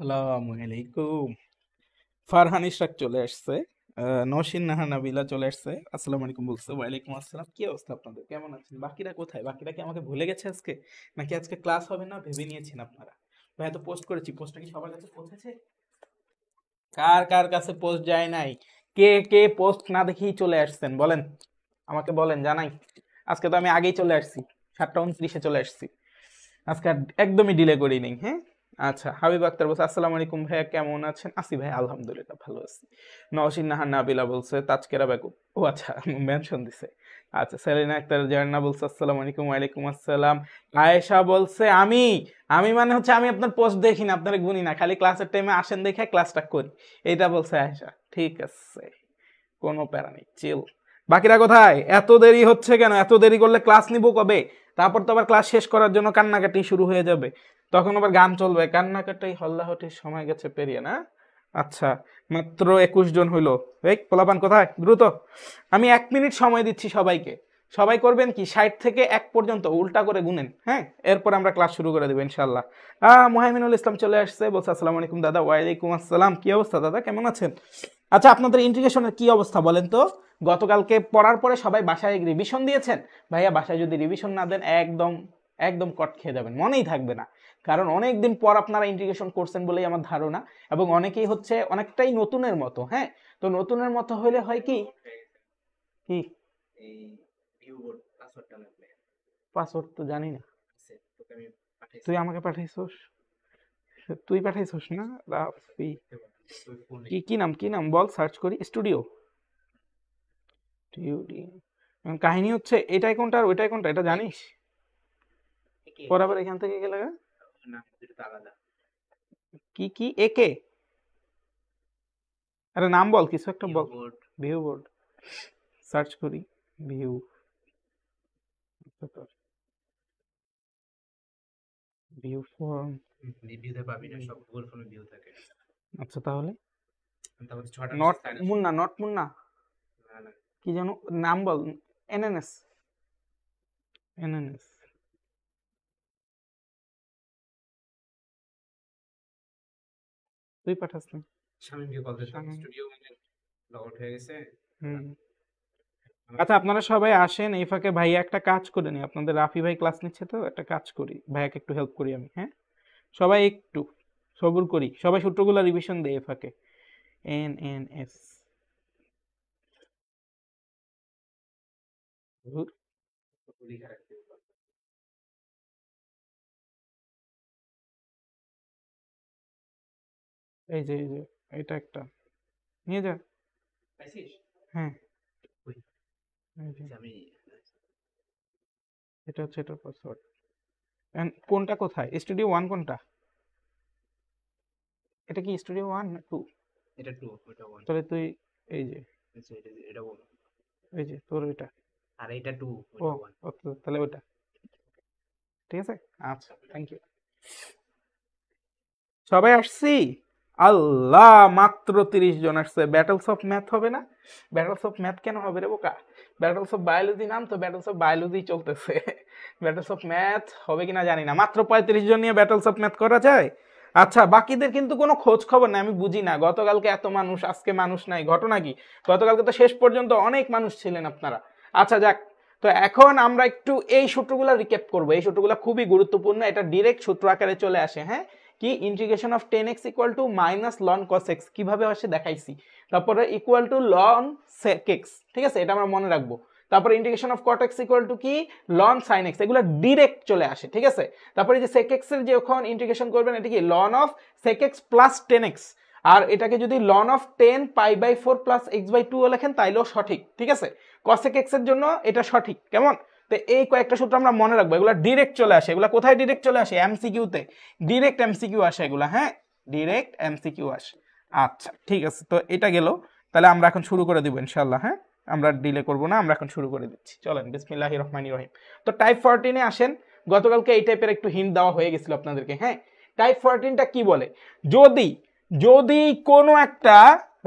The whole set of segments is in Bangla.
আসসালামু আলাইকুম। ফারহান ইশরাক চলে আসছে। নওশিন নাহা নাবিলা চলে আসছে। আসসালামু আলাইকুম বলছে। ওয়ালাইকুম আসসালাম। কি অবস্থা আপনাদের? কেমন আছেন? বাকিরা কোথায়? বাকিরা কি আমাকে ভুলে গেছে আজকে? নাকি আজকে ক্লাস হবে না ভেবে নিয়েছেন আপনারা? ভাই তো পোস্ট করেছি, পোস্টটা কি সবার কাছে পৌঁছেছে? কার কার কাছে পোস্ট যায় নাই? কে কে পোস্ট না দেখেই চলে আসছেন বলেন, আমাকে বলেন, জানাই। আজকে তো আমি আগেই চলে আসছি, 7:29-এ চলে আসছি। আজকে আর একদমই ডিলে করি নেই, হ্যাঁ। আচ্ছা, হাবিব আক্তার বলছে আসসালামু আলাইকুম ভাইয়া, কেমন আছেন? আসি ভাই, আলহামদুলিল্লাহ ভালো আছি। নওশিন নাহার নাবিলা বলছে তাজকেরা বেগম, ও আচ্ছা, মেনশন দিছে। আচ্ছা, সেলিনা আক্তার জান্না বলছে আসসালামু আলাইকুম। ওয়ালাইকুম আসসালাম। আয়েশা বলছে আমি আমি মানে হচ্ছে আমি আপনার পোস্ট দেখি না, আপনার গুনি না, খালি ক্লাসের টাইমে আসেন দেখে ক্লাসটা করি, এইটা বলছে আয়েশা। ঠিক আছে, কোনো প্যারা নেই, চিল। বাকিরা কোথায়? এত দেরি হচ্ছে কেন? এত দেরি করলে ক্লাস নিব কবে? তারপর তো আবার ক্লাস শেষ করার জন্য কান্নাকাটি শুরু হয়ে যাবে, তখন আবার গান চলবে, কান্নাকাটি হল্লাহটির সময় গেছে পেরিয়ে না। আচ্ছা, মাত্র 21 জন হইলো। এই পোলাপান কোথায়? দ্রুত, আমি 1 মিনিট সময় দিচ্ছি সবাইকে। সবাই করবেন কি, 60 থেকে 1 পর্যন্ত উল্টা করে গুনেন, হ্যাঁ, এরপর আমরা ক্লাস শুরু করে দেবো ইনশাল্লাহ। মুহাইমিনুল ইসলাম চলে আসছে, বলছে আসসালামু আলাইকুম দাদা। ওয়ালাইকুম আসসালাম। কি অবস্থা দাদা, কেমন আছেন? আচ্ছা, আপনাদের ইন্টিগ্রেশনের কি অবস্থা বলেন তো? গতকালকে পড়ার পরে সবাই বাসায় রিভিশন দিয়েছেন? ভাইয়া, বাসায় যদি রিভিশন না দেন একদম একদম কট খেয়ে যাবেন, মনেই থাকবে না। কারণ অনেক দিন পর আপনারা ইন্টিগ্রেশন করছেন বলেই আমার ধারণা, এবং অনেকেই হচ্ছে অনেকটাই নতুনের মতো, হ্যাঁ। তো নতুনের মতো হইলে হয় কি কি পাসওয়ার্ড তো জানি না। তুই আমাকে পাঠাইছস? তুই পাঠাইছস না? রাফি, কি কি নাম, কি নাম বল, সার্চ করি। স্টুডিও, কাহিনী হচ্ছে এটাই কোনটা আর ওইটাই কোনটা এটা জানিস? পর আবার এখান থেকে গেলে কি কি একে, আরে নাম বল, কিছু একটা বল। ভিউ বোর্ড, সার্চ করি। ভিউ, ভিউ ফর্ম, ভিউতে পাবি না, সব গুগল ফর্মে ভিউ থাকে। আচ্ছা, তাহলে তারপর 6টা নট মুন্না, নট মুন্না, না না, কি যেন নাম বল। এনএনএস, এনএনএস, তুই পাঠাস না? শামিম ভিউ কল দিতে স্টুডিও মানে লগ আউট হয়ে গেছে। হুম। আচ্ছা, আপনারা সবাই আসেন, এই ফাঁকে ভাইয়া একটা কাজ করে নি, আপনাদের রাফি ভাই ক্লাস নিচ্ছে, তো একটা কাজ করি, ভাইয়াকে একটু হেল্প করি আমি, হ্যাঁ। সবাই একটু সবুর করি, সবাই সূত্রগুলো রিভিশন দেয় এই ফাঁকে। এনএনএস, এই যে এটা একটা নিয়ে যা। পাইছিস? হ্যাঁ, ওই এই যে আমি এটা হচ্ছে এটার পাসওয়ার্ড। কোনটা কোথায়? স্টুডিও 1 কোনটা? এটা কি স্টুডিও 1 না 2? এটা 2, ওটা 1। তাহলে তুই এই যে আচ্ছা, এটা 1 এই যে তোর এটা, আর এটা 2, ও ওটা 1। তাহলে ওটা ঠিক আছে। আচ্ছা, থ্যাংক ইউ। সবাই আসছি? আল্লাহ, মাত্র 30 জন আসছে। ব্যাটলস অফ ম্যাথ হবে না? ব্যাটলস অফ ম্যাথ কেন হবে রে বোকা? ব্যাটলস অফ বায়োলজি নাম তো, ব্যাটলস অফ বায়োলজি চলতেছে। ব্যাটলস অফ ম্যাথ হবে কিনা জানি না। মাত্র 35 জন নিয়ে ব্যাটলস অফ ম্যাথ করা যায়? আচ্ছা, বাকিদের কিন্তু কোনো খোঁজ খবর নাই, আমি বুঝি না। গতকালকে এত মানুষ, আজকে মানুষ নাই, ঘটনা কি? গতকালকে তো শেষ পর্যন্ত অনেক মানুষ ছিলেন আপনারা। আচ্ছা, যাক। তো এখন আমরা একটু এই সূত্রগুলো রিক্যাপ করবো। এই সূত্রগুলো খুবই গুরুত্বপূর্ণ, এটা ডিরেক্ট সূত্র আকারে চলে আসে, হ্যাঁ। কি, integration of 10x equal to minus ln cos x, কিভাবে আসে দেখাইছি। তারপরে equal to ln sec x, ঠিক আছে, এটা আমরা মনে রাখবো। তারপরে integration of cot x equal to কি, লন সাইন এক্স, এগুলো ডিরেক্ট চলে আসে, ঠিক আছে। তারপরে যে সেক এক্স এর যখন ইন্টিগ্রেশন করবেন, এটা কি ln of sec x plus 10x, আর এটাকে যদি লন অফ 10 পাই/4 প্লাস x/2 লেখেন তাইলেও সঠিক, ঠিক আছে। কসেক এক্স এর জন্য এটা সঠিক, কেমন? তো এই কয়েকটা সূত্র আমরা মনে রাখবো, এগুলো ডিরেক্ট চলে আসে। এগুলো কোথায় ডিরেক্ট চলে আসে? এমসিকিউ তে ডিরেক্ট এমসিকিউ আসে এগুলা, হ্যাঁ, ডিরেক্ট এমসিকিউ আসে। আচ্ছা, ঠিক আছে, তো এটা গেল। তাহলে আমরা এখন শুরু করে দিব ইনশাআল্লাহ, হ্যাঁ। আমরা ডিলে করব না, আমরা এখন শুরু করে দিচ্ছি, চলেন। বিসমিল্লাহির রহমানির রহিম। তো টাইপ 14 এ আসেন। গতকালকে এই টাইপের একটু হিন্ট দেওয়া হয়ে গেছিল আপনাদেরকে, হ্যাঁ। টাইপ 14টা কি বলে? যদি যদি কোনো একটা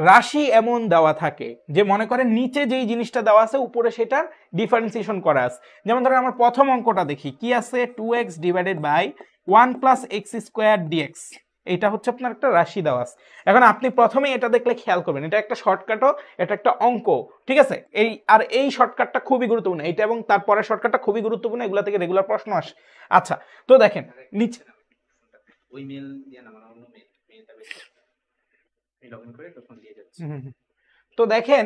রাশি এমন দেওয়া থাকে যে, মনে করেন নিচে যেই জিনিসটা দেওয়া আছে উপরে সেটার ডিফারেন্সিয়েশন করা আছে। যেমন ধরেন আমার প্রথম অঙ্কটা দেখি, কি আছে, 2x divided by 1 plus x square dx, এটা হচ্ছে আপনার একটা রাশি দেওয়া আছে। এখন আপনি প্রথমেই এটা দেখলে খেয়াল করবেন, এটা একটা শর্টকাটও, এটা একটা অঙ্ক, ঠিক আছে। এই শর্টকাটটা খুবই গুরুত্বপূর্ণ, এইটা এবং তারপরের শর্টকাটটা খুবই গুরুত্বপূর্ণ, এগুলা থেকে রেগুলার প্রশ্ন আসে। আচ্ছা, তো দেখেন নিচে ওই মেল দিয়ে না, মানে অন্য মেলটা বেশি আমি লগইন করে তখন দিয়ে যাচ্ছি। তো দেখেন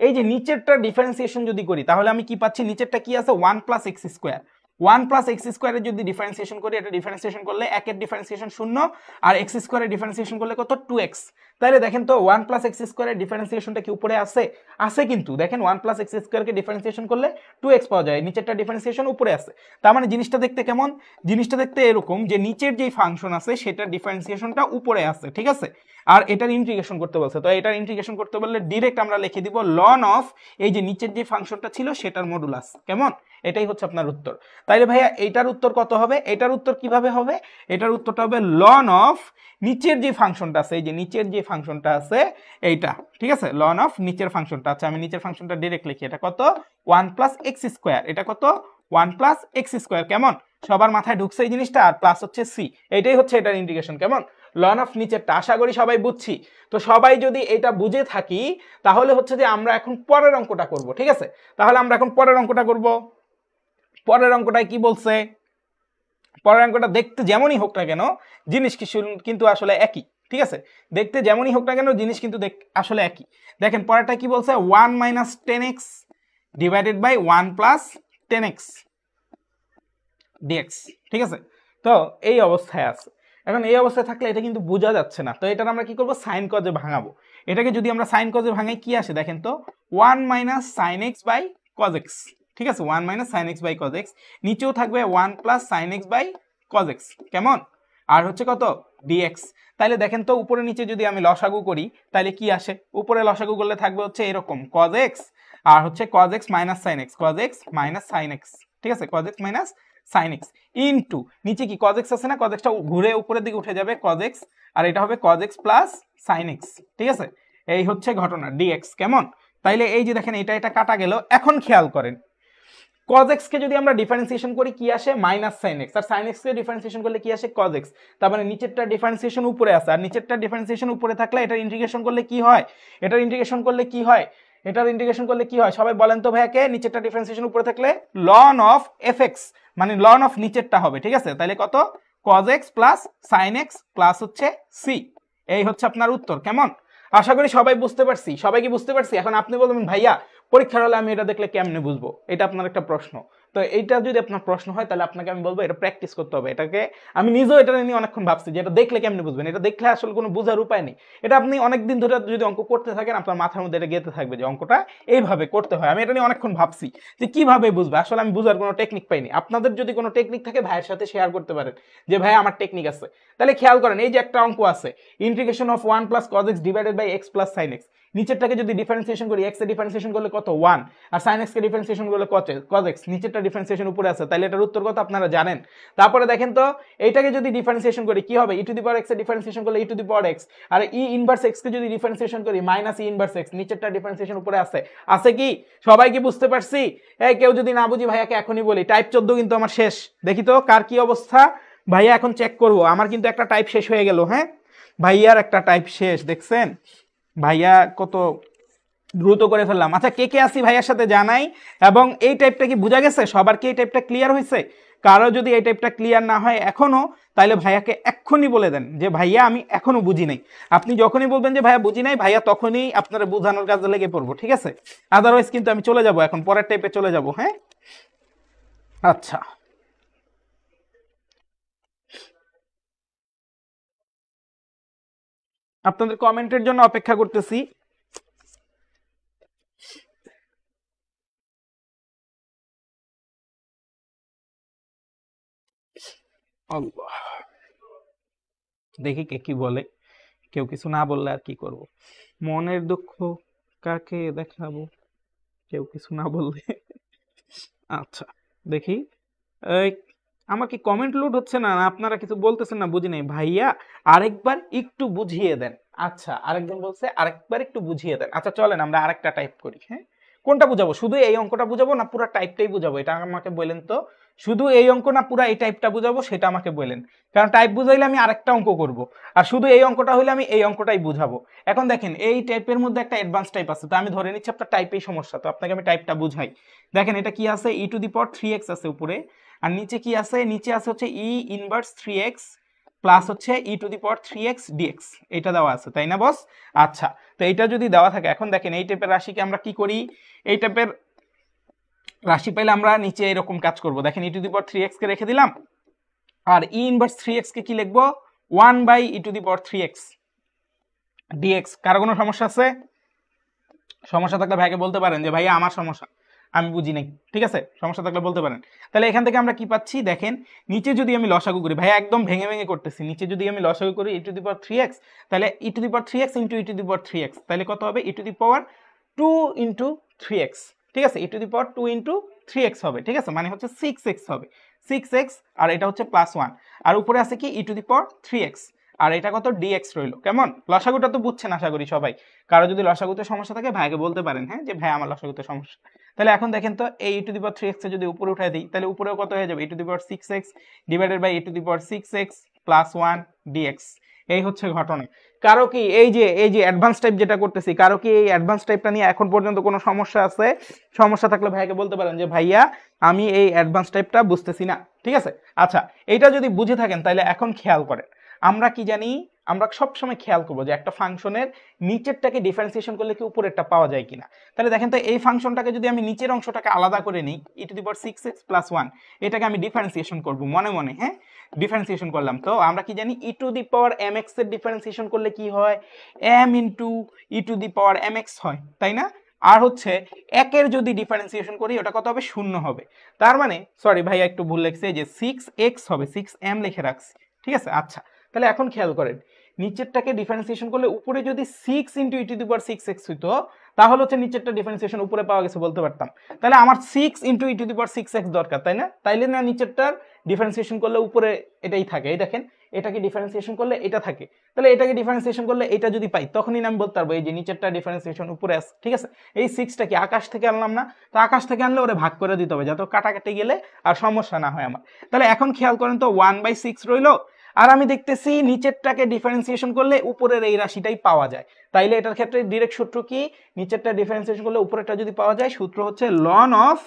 এই যে নিচেরটা ডিফারেন্সিয়েশন যদি করি তাহলে আমি কি পাচ্ছি, নিচেরটা কি আছে 1 plus x square, 1 plus x স্কোয়ারের যদি ডিফারেন্সিয়েশন করি, এটা ডিফারেন্সিয়েশন করলে একের ডিফারেন্সিয়েশন 0 আর এক্স স্কোয়ারের ডিফারেন্সিয়েশন করলে কত 2x। তাহলে দেখেন তো 1 প্লাস এক্স স্কোয়ারের ডিফারেন্সিয়েশনটা কি উপরে আছে, আছে কিন্তু দেখেন 1 প্লাস এক্স স্কোয়ারকে ডিফারেন্সিয়েশন করলে 2x পাওয়া যায়, নিচেরটা ডিফারেন্সিয়েশন উপরে আছে। তার মানে জিনিসটা দেখতে কেমন, জিনিসটা দেখতে এরকম যে নিচের যেই ফাংশন আছে সেটার ডিফারেন্সিয়েশনটা উপরে আছে, ঠিক আছে, আর এটার ইন্টিগ্রেশন করতে বলছে। তো এটার ইন্টিগ্রেশন করতে বললে ডিরেক্ট আমরা লিখে দিব লন অফ এই যে নিচের যে ফাংশনটা ছিল সেটার মডুলাস, কেমন, এটাই হচ্ছে আপনার উত্তর। তাইলে ভাইয়া এটার উত্তর কত হবে, এটার উত্তর কিভাবে হবে, এটার উত্তরটা হবে লন অফ নিচের যে ফাংশনটা আছে, এই যে নিচের যে ফাংশনটা আছে এইটা, ঠিক আছে, লন অফ নিচের ফাংশনটা। আচ্ছা আমি নিচের ফাংশনটা ডিরেক্ট লিখি, এটা কত 1 প্লাস এক্স স্কোয়ার, এটা কত 1 প্লাস এক্স স্কোয়ার, কেমন, সবার মাথায় ঢুকছে এই জিনিসটা, আর প্লাস হচ্ছে সি, এইটাই হচ্ছে এটার ইন্টিগ্রেশন, কেমন, লন অফ নিচেরটা। আশা করি সবাই বুঝছি। তো সবাই যদি এটা বুঝে থাকি তাহলে হচ্ছে যে আমরা এখন পরের অঙ্কটা করব, ঠিক আছে। তাহলে আমরা এখন পরের অঙ্কটা করব। পরের অঙ্কটায় কি বলছে, পরের অঙ্কটা দেখতে যেমনই হোক না কেন জিনিস কিন্তু আসলে একই, ঠিক আছে, দেখতে যেমনই হোক না কেন জিনিস কিন্তু আসলে একই। দেখেন পরেরটা কি বলছে, 1 minus 10x divided by 1 plus 10x dx, ঠিক আছে। তো এই অবস্থায় আছে। এখন এই অবস্থায় থাকলে এটা কিন্তু বোঝা যাচ্ছে না, তো এটার আমরা কি করব, সাইন কজে ভাঙাবো। এটাকে যদি আমরা সাইন কজে ভাঙাই কি আসে দেখেন তো, 1 minus sine x by cos x, ঠিক আছে, 1 minus sine x by cos x, নিচেও থাকবে 1 plus sine x by cos x, কেমন, আর হচ্ছে কত ডিএক্স। তাহলে দেখেন তো উপরে নিচে যদি আমি লসাগু করি তাহলে কি আসে, উপরে লসাগু করলে থাকবে হচ্ছে এরকম কজ এক্স আর হচ্ছে cos x minus sine x, cos x minus sine x, ঠিক আছে, cos x minus sine x into নিচে কি কজ এক্স আছে না, কজ এক্সটা ঘুরে উপরের দিকে উঠে যাবে কজ এক্স, আর এটা হবে cos x plus sine x, ঠিক আছে, এই হচ্ছে ঘটনা ডিএক্স, কেমন। তাইলে এই যে দেখেন এটা কাটা গেল। এখন খেয়াল করেন cos x কে যদি আমরা ডিফারেন্সিয়েশন করি কি আসে মাইনাস sin x, আর sin x কে ডিফারেন্সিয়েশন করলে কি আসে cos x। তার মানে নিচেরটা ডিফারেন্সিয়েশন উপরে আছে, আর নিচেরটা ডিফারেন্সিয়েশন উপরে থাকলে এটার ইন্টিগ্রেশন করলে কি হয়, এটার ইন্টিগ্রেশন করলে কি হয়, এটার ইন্টিগ্রেশন করলে কি হয়, সবাই বলেন তো ভাইয়াকে, নিচেরটা ডিফারেন্সিয়েশন উপরে থাকলে ln অফ fx, মানে ln অফ নিচেরটা হবে, ঠিক আছে। তাহলে কত cos x plus sin x plus হচ্ছে c, এই হচ্ছে আপনার উত্তর, কেমন। আশা করি সবাই বুঝতে পারছি, সবাই কি বুঝতে পারছি। এখন আপনি বলবেন ভাইয়া পরীক্ষার হলে আমি এটা দেখলে কেমনে বুঝবো, এটা আপনার একটা প্রশ্ন। তো এইটা যদি আপনার প্রশ্ন হয় তাহলে আপনাকে আমি বলবো এটা প্র্যাকটিস করতে হবে। এটাকে আমি নিজেও এটা নিয়ে অনেকক্ষণ ভাবছি যে এটা দেখলে কেমনে বুঝবেন, এটা দেখলে আসলে কোনো বোঝার উপায় নেই। এটা আপনি অনেকদিন ধরে যদি অঙ্ক করতে থাকেন আপনার মাথার মধ্যে এটা গেঁথে থাকবে যে অঙ্কটা এইভাবে করতে হয়। আমি এটা নিয়ে অনেকক্ষণ ভাবছি যে কিভাবে বুঝবে, আসলে আমি বুঝার কোনো টেকনিক পাইনি। আপনাদের যদি কোনো টেকনিক থাকে ভাইয়ের সাথে শেয়ার করতে পারেন যে ভাই আমার টেকনিক আছে। তাহলে খেয়াল করেন এই যে একটা অঙ্ক আছে integration of 1 plus cos x divided by x plus sin x, নিচেরটাকে যদি ডিফারেন্সিয়েশন করি x এর ডিফারেন্সিয়েশন করলে কত 1, আর sin x কে ডিফারেন্সিয়েশন করলে cos x, নিচেরটা ডিফারেন্সিয়েশন উপরে আছে, তাহলে এটার উত্তর কত আপনারা জানেন। তারপরে দেখেন তো এইটাকে যদি ডিফারেন্সিয়েশন করি কি হবে, e to the power x এর ডিফারেন্সিয়েশন করলে e to the power x, আর e ইনভার্স x কে যদি ডিফারেন্সিয়েশন করি মাইনাস e ইনভার্স x, নিচেরটা ডিফারেন্সিয়েশন উপরে আছে, আছে কি, সবাই কি বুঝতে পারছি। এই কেউ যদি না বুঝি ভাইয়াকে এখনই বলি, টাইপ 14 কিন্তু আমার শেষ, দেখি তো কার কি অবস্থা। ভাইয়া এখন চেক করব, আমার কিন্তু একটা টাইপ শেষ হয়ে গেল, হ্যাঁ ভাইয়ার একটা টাইপ শেষ, দেখছেন ভাইয়া কত দ্রুত করে ফেললাম। আচ্ছা কে কে আসি ভাইয়ার সাথে জানাই, এবং এই টাইপটা কি বোঝা গেছে, সবার কি এই টাইপটা ক্লিয়ার হয়েছে, কারো যদি এই টাইপটা ক্লিয়ার না হয় এখনো, তাহলে ভাইয়াকে এক্ষুনি বলে দেন যে ভাইয়া আমি এখনো বুঝি নাই। আপনি যখনই বলবেন যে ভাইয়া বুঝি নাই, ভাইয়া তখনই আপনারা বোঝানোর কাজে লেগে পড়বো, ঠিক আছে। আদারওয়াইজ কিন্তু আমি চলে যাব, এখন পরের টাইপে চলে যাব, হ্যাঁ। আচ্ছা আপনাদের কমেন্টের জন্য অপেক্ষা করতেছি। আল্লাহ, দেখি কে কি বলে, কেউ কিছু না বললে আর কি করব, মনের দুঃখ কাকে দেখাবো, কেউ কিছু না বললে। আচ্ছা দেখি, এই আমার কি কমেন্ট লোড হচ্ছে না, আপনারা কিছু বলতেছেন না, বুঝি নাই ভাইয়া আরেকবার একটু বুঝিয়ে দেন। আচ্ছা আরেকজন বলছে আরেকবার একটু বুঝিয়ে দেন। আচ্ছা চলেন আমরা আরেকটা টাইপ করি, হ্যাঁ কোনটা বুঝাবো, শুধু এই অঙ্কটা বুঝাবো না পুরো টাইপটাই বুঝাবো, এটা আমাকে বলেন তো। শুধু এই অঙ্ক না পুরো এই টাইপটা বুঝাবো সেটা আমাকে বলেন, কারণ টাইপ বুঝাইলে আমি আরেকটা অঙ্ক করব, আর শুধু এই অঙ্কটা হইলে আমি এই অঙ্কটাই বুঝাবো। এখন দেখেন এই টাইপের মধ্যে একটা অ্যাডভান্স টাইপ আছে, তো আমি ধরে নিচ্ছি আপনার টাইপেই সমস্যা, তো আপনাকে আমি টাইপটা বুঝাই। দেখেন এটা কি আছে, e⁻3x আছে উপরে, আর নিচে কি আছে, নিচে আছে হচ্ছে e ইনভার্স 3x প্লাস হচ্ছে e⁻3x dx, এটা দেওয়া আছে তাই না বস? আচ্ছা, তো এইটা যদি দেওয়া থাকে, এখন দেখেন এই টাইপের রাশিকে আমরা কি করি, এই টাইপের রাশি পাইলে আমরা নিচে এরকম কাজ করব। দেখেন e⁻3x কে রেখে দিলাম, আর e ইনভার্স 3x কে কি লিখবো, 1/e⁻3x dx। কারো কোনো সমস্যা আছে? সমস্যা থাকলে ভাইকে বলতে পারেন যে ভাইয়া আমার সমস্যা, আমি বুঝি নাই, ঠিক আছে? সমস্যা থাকলে বলতে পারেন। তাহলে এখান থেকে আমরা কি পাচ্ছি, দেখেন নিচে যদি আমি লসাগু করি, ভাইয়া একদম ভেঙে ভেঙে করতেছি, নিচে যদি আমি লসাগু করি e⁻3x, তাহলে e⁻3x ইন্টু e⁻3x, তাহলে কত হবে, e⁻2 ইন্টু 3x, ঠিক আছে? e⁻2 ইন্টু 3x হবে, ঠিক আছে? মানে হচ্ছে 6x হবে, 6x, আর এটা হচ্ছে +1, আর উপরে আছে কি e⁻3x, আর এটা কত dx রইলো। কেমন? লসাগুটা তো বুঝছেন আশা করি সবাই। কারো যদি লসাগুতে সমস্যা থাকে ভাইকে বলতে পারেন, হ্যাঁ, যে ভাই আমার লসাগুতে সমস্যা। তাহলে এখন দেখেন তো এই e⁻3x এ যদি উপরে উঠাই দিই, তাহলে উপরেও কত হয়ে যাবে, e⁻6x divided by e⁻6x +1 dx। এই হচ্ছে ঘটনা। কারো কি এই যে অ্যাডভান্স টাইপ যেটা করতেছি, কারো কি এই অ্যাডভান্স টাইপটা নিয়ে এখন পর্যন্ত কোনো সমস্যা আছে? সমস্যা থাকলে ভাইকে বলতে পারেন যে ভাইয়া আমি এই অ্যাডভান্স টাইপটা বুঝতেছি না, ঠিক আছে? আচ্ছা, এইটা যদি বুঝে থাকেন তাহলে এখন খেয়াল করেন, আমরা কি জানি, আমরা সবসময় খেয়াল করবো যে একটা ফাংশনের নিচেরটাকে ডিফারেন্সিয়েশন করলে কি উপরেরটা পাওয়া যায় কিনা। তাহলে দেখেন তো এই ফাংশনটাকে যদি আমি নিচের অংশটাকে আলাদা করে নিই, e⁻6x + 1, এটাকে আমি ডিফারেন্সিয়েশন করব মনে মনে, হ্যাঁ, ডিফারেন্সিয়েশন করলাম, তো আমরা কি জানি e⁻mx এর ডিফারেন্সিয়েশন করলে কি হয়, m ইন্টু e⁻mx হয়, তাই না? আর হচ্ছে একের যদি ডিফারেন্সিয়েশন করি ওটা কত হবে, 0 হবে। তার মানে সরি ভাইয়া একটু ভুল লিখছি, যে 6x হবে, 6m লিখে রাখছি, ঠিক আছে? আচ্ছা, তাহলে এখন খেয়াল করেন, নিচেরটাকে ডিফারেন্সিয়েশন করলে উপরে যদি 6 ইন্টু e⁻6x হইতো, তাহলে হচ্ছে নিচেরটা ডিফারেন্সিয়েশন উপরে পাওয়া গেছে বলতে পারতাম। তাহলে আমার 6 ইন্টু e⁻6x দরকার, তাই না? তাইলে না নিচেরটার ডিফারেন্সিয়েশন করলে উপরে এটাই থাকে, এই দেখেন এটাকে ডিফারেন্সিয়েশন করলে এটা থাকে, তাহলে এটাকে ডিফারেন্সিয়েশন করলে এটা যদি পাই তখনই আমি বলতে পারবো এই যে নিচেরটা ডিফারেন্সিয়েশন উপরে আছে, ঠিক আছে? এই 6টা কি আকাশ থেকে আনলাম না, তো আকাশ থেকে আনলে ওরে ভাগ করে দিতে হবে যাতে কাটাকাটি গেলে আর সমস্যা না হয় আমার। তাহলে এখন খেয়াল করেন তো 1/6 রইলো, আর আমি দেখতেছি নিচেরটাকে ডিফারেন্সিয়েশন করলে উপরের এই রাশিটাই পাওয়া যায়, তাইলে এটার ক্ষেত্রে ডিরেক্ট সূত্র কি, নিচেরটা ডিফারেন্সিয়েশন করলে উপরেরটা যদি পাওয়া যায়, সূত্র হচ্ছে লন অফ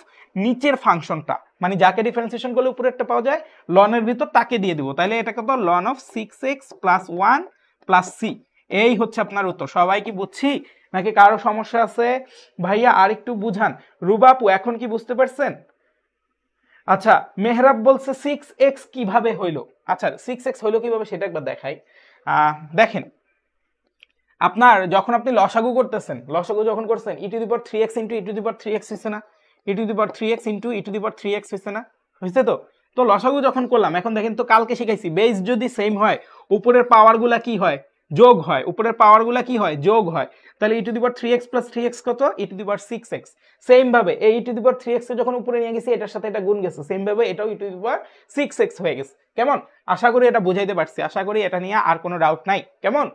নিচের ফাংশনটা, মানে যাকে ডিফারেন্সিয়েশন করলে উপরেরটা পাওয়া যায় লনের ভিতর তাকে দিয়ে দিব, তাইলে এটা কত, লন অফ 6x + 1 + c। এই হচ্ছে আপনার উত্তর। সবাই কি বুঝছি নাকি কারো সমস্যা আছে? ভাইয়া আর একটু বুঝান। রুবাপু এখন কি বুঝতে পারছেন? আচ্ছা, মেহরাব বলছে 6x কিভাবে হইলো। আচ্ছা, 6x হইলো কিভাবে সেটা একবার দেখাই। দেখেন, আপনার যখন আপনি লসাগু করতেছেন, লসাগু যখন করছেন e⁻3x ইন্টু e⁻3x হয়েছে না, e⁻3x ইন্টু e⁻3x হয়েছে না, হয়েছে তো? তো লসাগু যখন করলাম, এখন দেখেন তো কালকে শিখাইছি বেস যদি সেম হয় উপরের পাওয়ারগুলা কি হয়, যোগ হয়, উপরের পাওয়ারগুলা কি হয়, যোগ হয়। তাহলে e⁻3x + 3x কত, e⁻6x। সেম ভাবে এই e⁻3x কে যখন উপরে নিয়ে গেছি এটার সাথে এটা গুণ গেছে, সেম ভাবে এটাও e⁻6x হয়ে গেছে। কেমন? আশা করি এটা বুঝাইতে পারছি, আশা করি এটা নিয়ে আর কোনো ডাউট নাই। কেমন?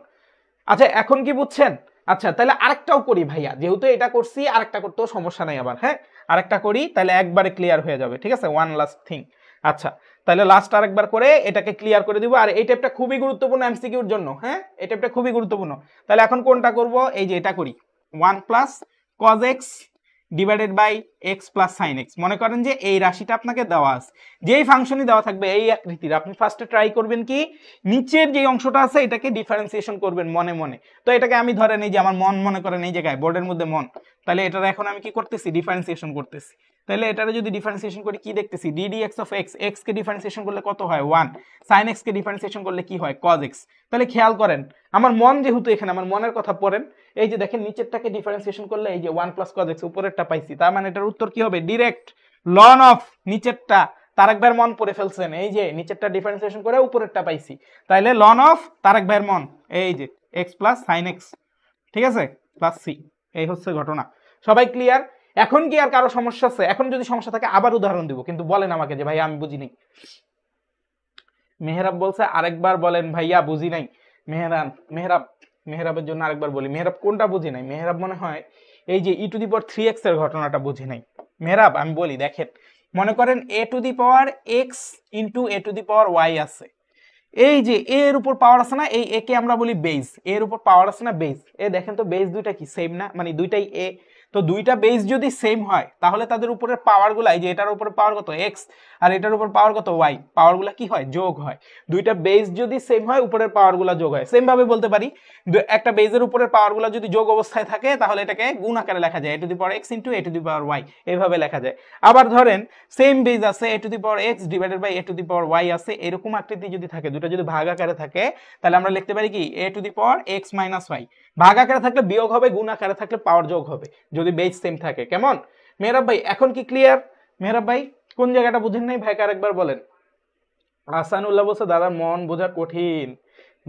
আচ্ছা, এখন কি বুঝছেন? আচ্ছা, তাহলে আরেকটাও করি ভাইয়া, যেহেতু এটা করছি আরেকটা করতেও সমস্যা নাই আবার, হ্যাঁ, আরেকটা করি তাহলে একবারে ক্লিয়ার হয়ে যাবে, ঠিক আছে? One last thing. আচ্ছা, তাহলে লাস্ট আরেকবার করে এটাকে ক্লিয়ার করে দিব, আর এই টাইপটা খুবই গুরুত্বপূর্ণ এমসিকিউর জন্য, হ্যাঁ, এই টাইপটা খুবই গুরুত্বপূর্ণ। তাহলে এখন কোনটা করব, এই যে এটা করি, 1 + cos x divided by x + sin x। মনে করেন যে এই রাশিটা আপনাকে দেওয়া আছে, যেই ফাংশনই দেওয়া থাকবে এই আকৃতির, আপনি ফার্স্টে ট্রাই করবেন কি, নিচের যে অংশটা আছে এটাকে ডিফারেন্সিয়েশন করবেন মনে মনে। তো এটাকে আমি ধরে নেই যে আমার মন, মনে করেন এই জায়গায় বোর্ডের মধ্যে মন, তাহলে এটার এখন আমি কি করতেছি, ডিফারেন্সিয়েশন করতেছি। তাহলে এটারে যদি ডিফারেন্সিয়েশন করি কি দেখতেছি, ddx অফ x, x কে ডিফারেন্সিয়েশন করলে কত হয়, 1, sin x কে ডিফারেন্সিয়েশন করলে কি হয়, cos x। তাহলে খেয়াল করেন, আমার মন যেহেতু এখানে, আমার মনের কথা পড়েন, এই যে দেখেন নিচেরটাকে ডিফারেন্সিয়েশন করলে এই যে 1 + cos x, উপরেরটা পাইছি, তার মানে এটার উত্তর কি হবে, ডিরেক্ট লন অফ নিচেরটা, তারেক ভাইয়ের মন পড়ে ফেলছেন, এই যে নিচেরটা ডিফারেন্সিয়েশন করে উপরেরটা পাইছি, তাইলে লন অফ তারেক ভাইয়ের মন, এই যে x + sin x, ঠিক আছে, + c। এই হচ্ছে ঘটনা। সবাই ক্লিয়ার? এখন কি আর কারো সমস্যা আছে? এখন যদি সমস্যা থাকে আবার উদাহরণ দিব, কিন্তু বলেন আমাকে যে ভাই আমি বুঝি নাই। মেহরাব বলছে আরেকবার বলেন ভাইয়া বুঝি নাই। মেহরাবের জন্য আরেকবার বলি, মেহরাব কোনটা বুঝি নাই? মেহরাব মনে হয় এই যে e⁻3x এর ঘটনাটা বুঝি নাই। মেহরাব আমি বলি, দেখেন মনে করেন a to the power x into a to the power y আছে, এই যে এর উপর পাওয়ার আছে না, এই এ কে আমরা বলি বেস, এর উপর পাওয়ার আছে না বেস, এ দেখেন তো বেস দুইটা কি সেম না, মানে দুইটাই এ, তো দুইটা বেস যদি সেম হয় তাহলে তাদের উপরের পাওয়ারগুলো, এই যে এটার উপরে পাওয়ার কত এক্স আর এটার উপর পাওয়ার কত ওয়াই, পাওয়ারগুলো কি হয় যোগ হয়। দুইটা বেস যদি সেম হয় উপরের পাওয়ারগুলো যোগ হয়। সেম ভাবে বলতে পারি একটা বেজের উপরের পাওয়ারগুলো যদি যোগ অবস্থায় থাকে তাহলে এটাকে গুণ আকারে লেখা যায়, a to the power x into a to the power y, এইভাবে লেখা যায়। আবার ধরেন সেম বেজ আছে, a to the power x divided by a to the power y আছে, এরকম আকৃতি যদি থাকে, দুটো যদি ভাগ আকারে থাকে তাহলে আমরা লিখতে পারি কি a to the power x minus y. ভাগ আকারে থাকলে বিয়োগ হবে, গুণ আকারে থাকলে পাওয়ার যোগ হবে যদি বেজ সেম থাকে। কেমন মেহরাব ভাই, এখন কি ক্লিয়ার? মেহরাব ভাই কোন জায়গাটা বুঝেন নাই ভাইকে আরেকবার বলেন। আসানুল্লাহ বলছে দাদা মন বোঝা কঠিন।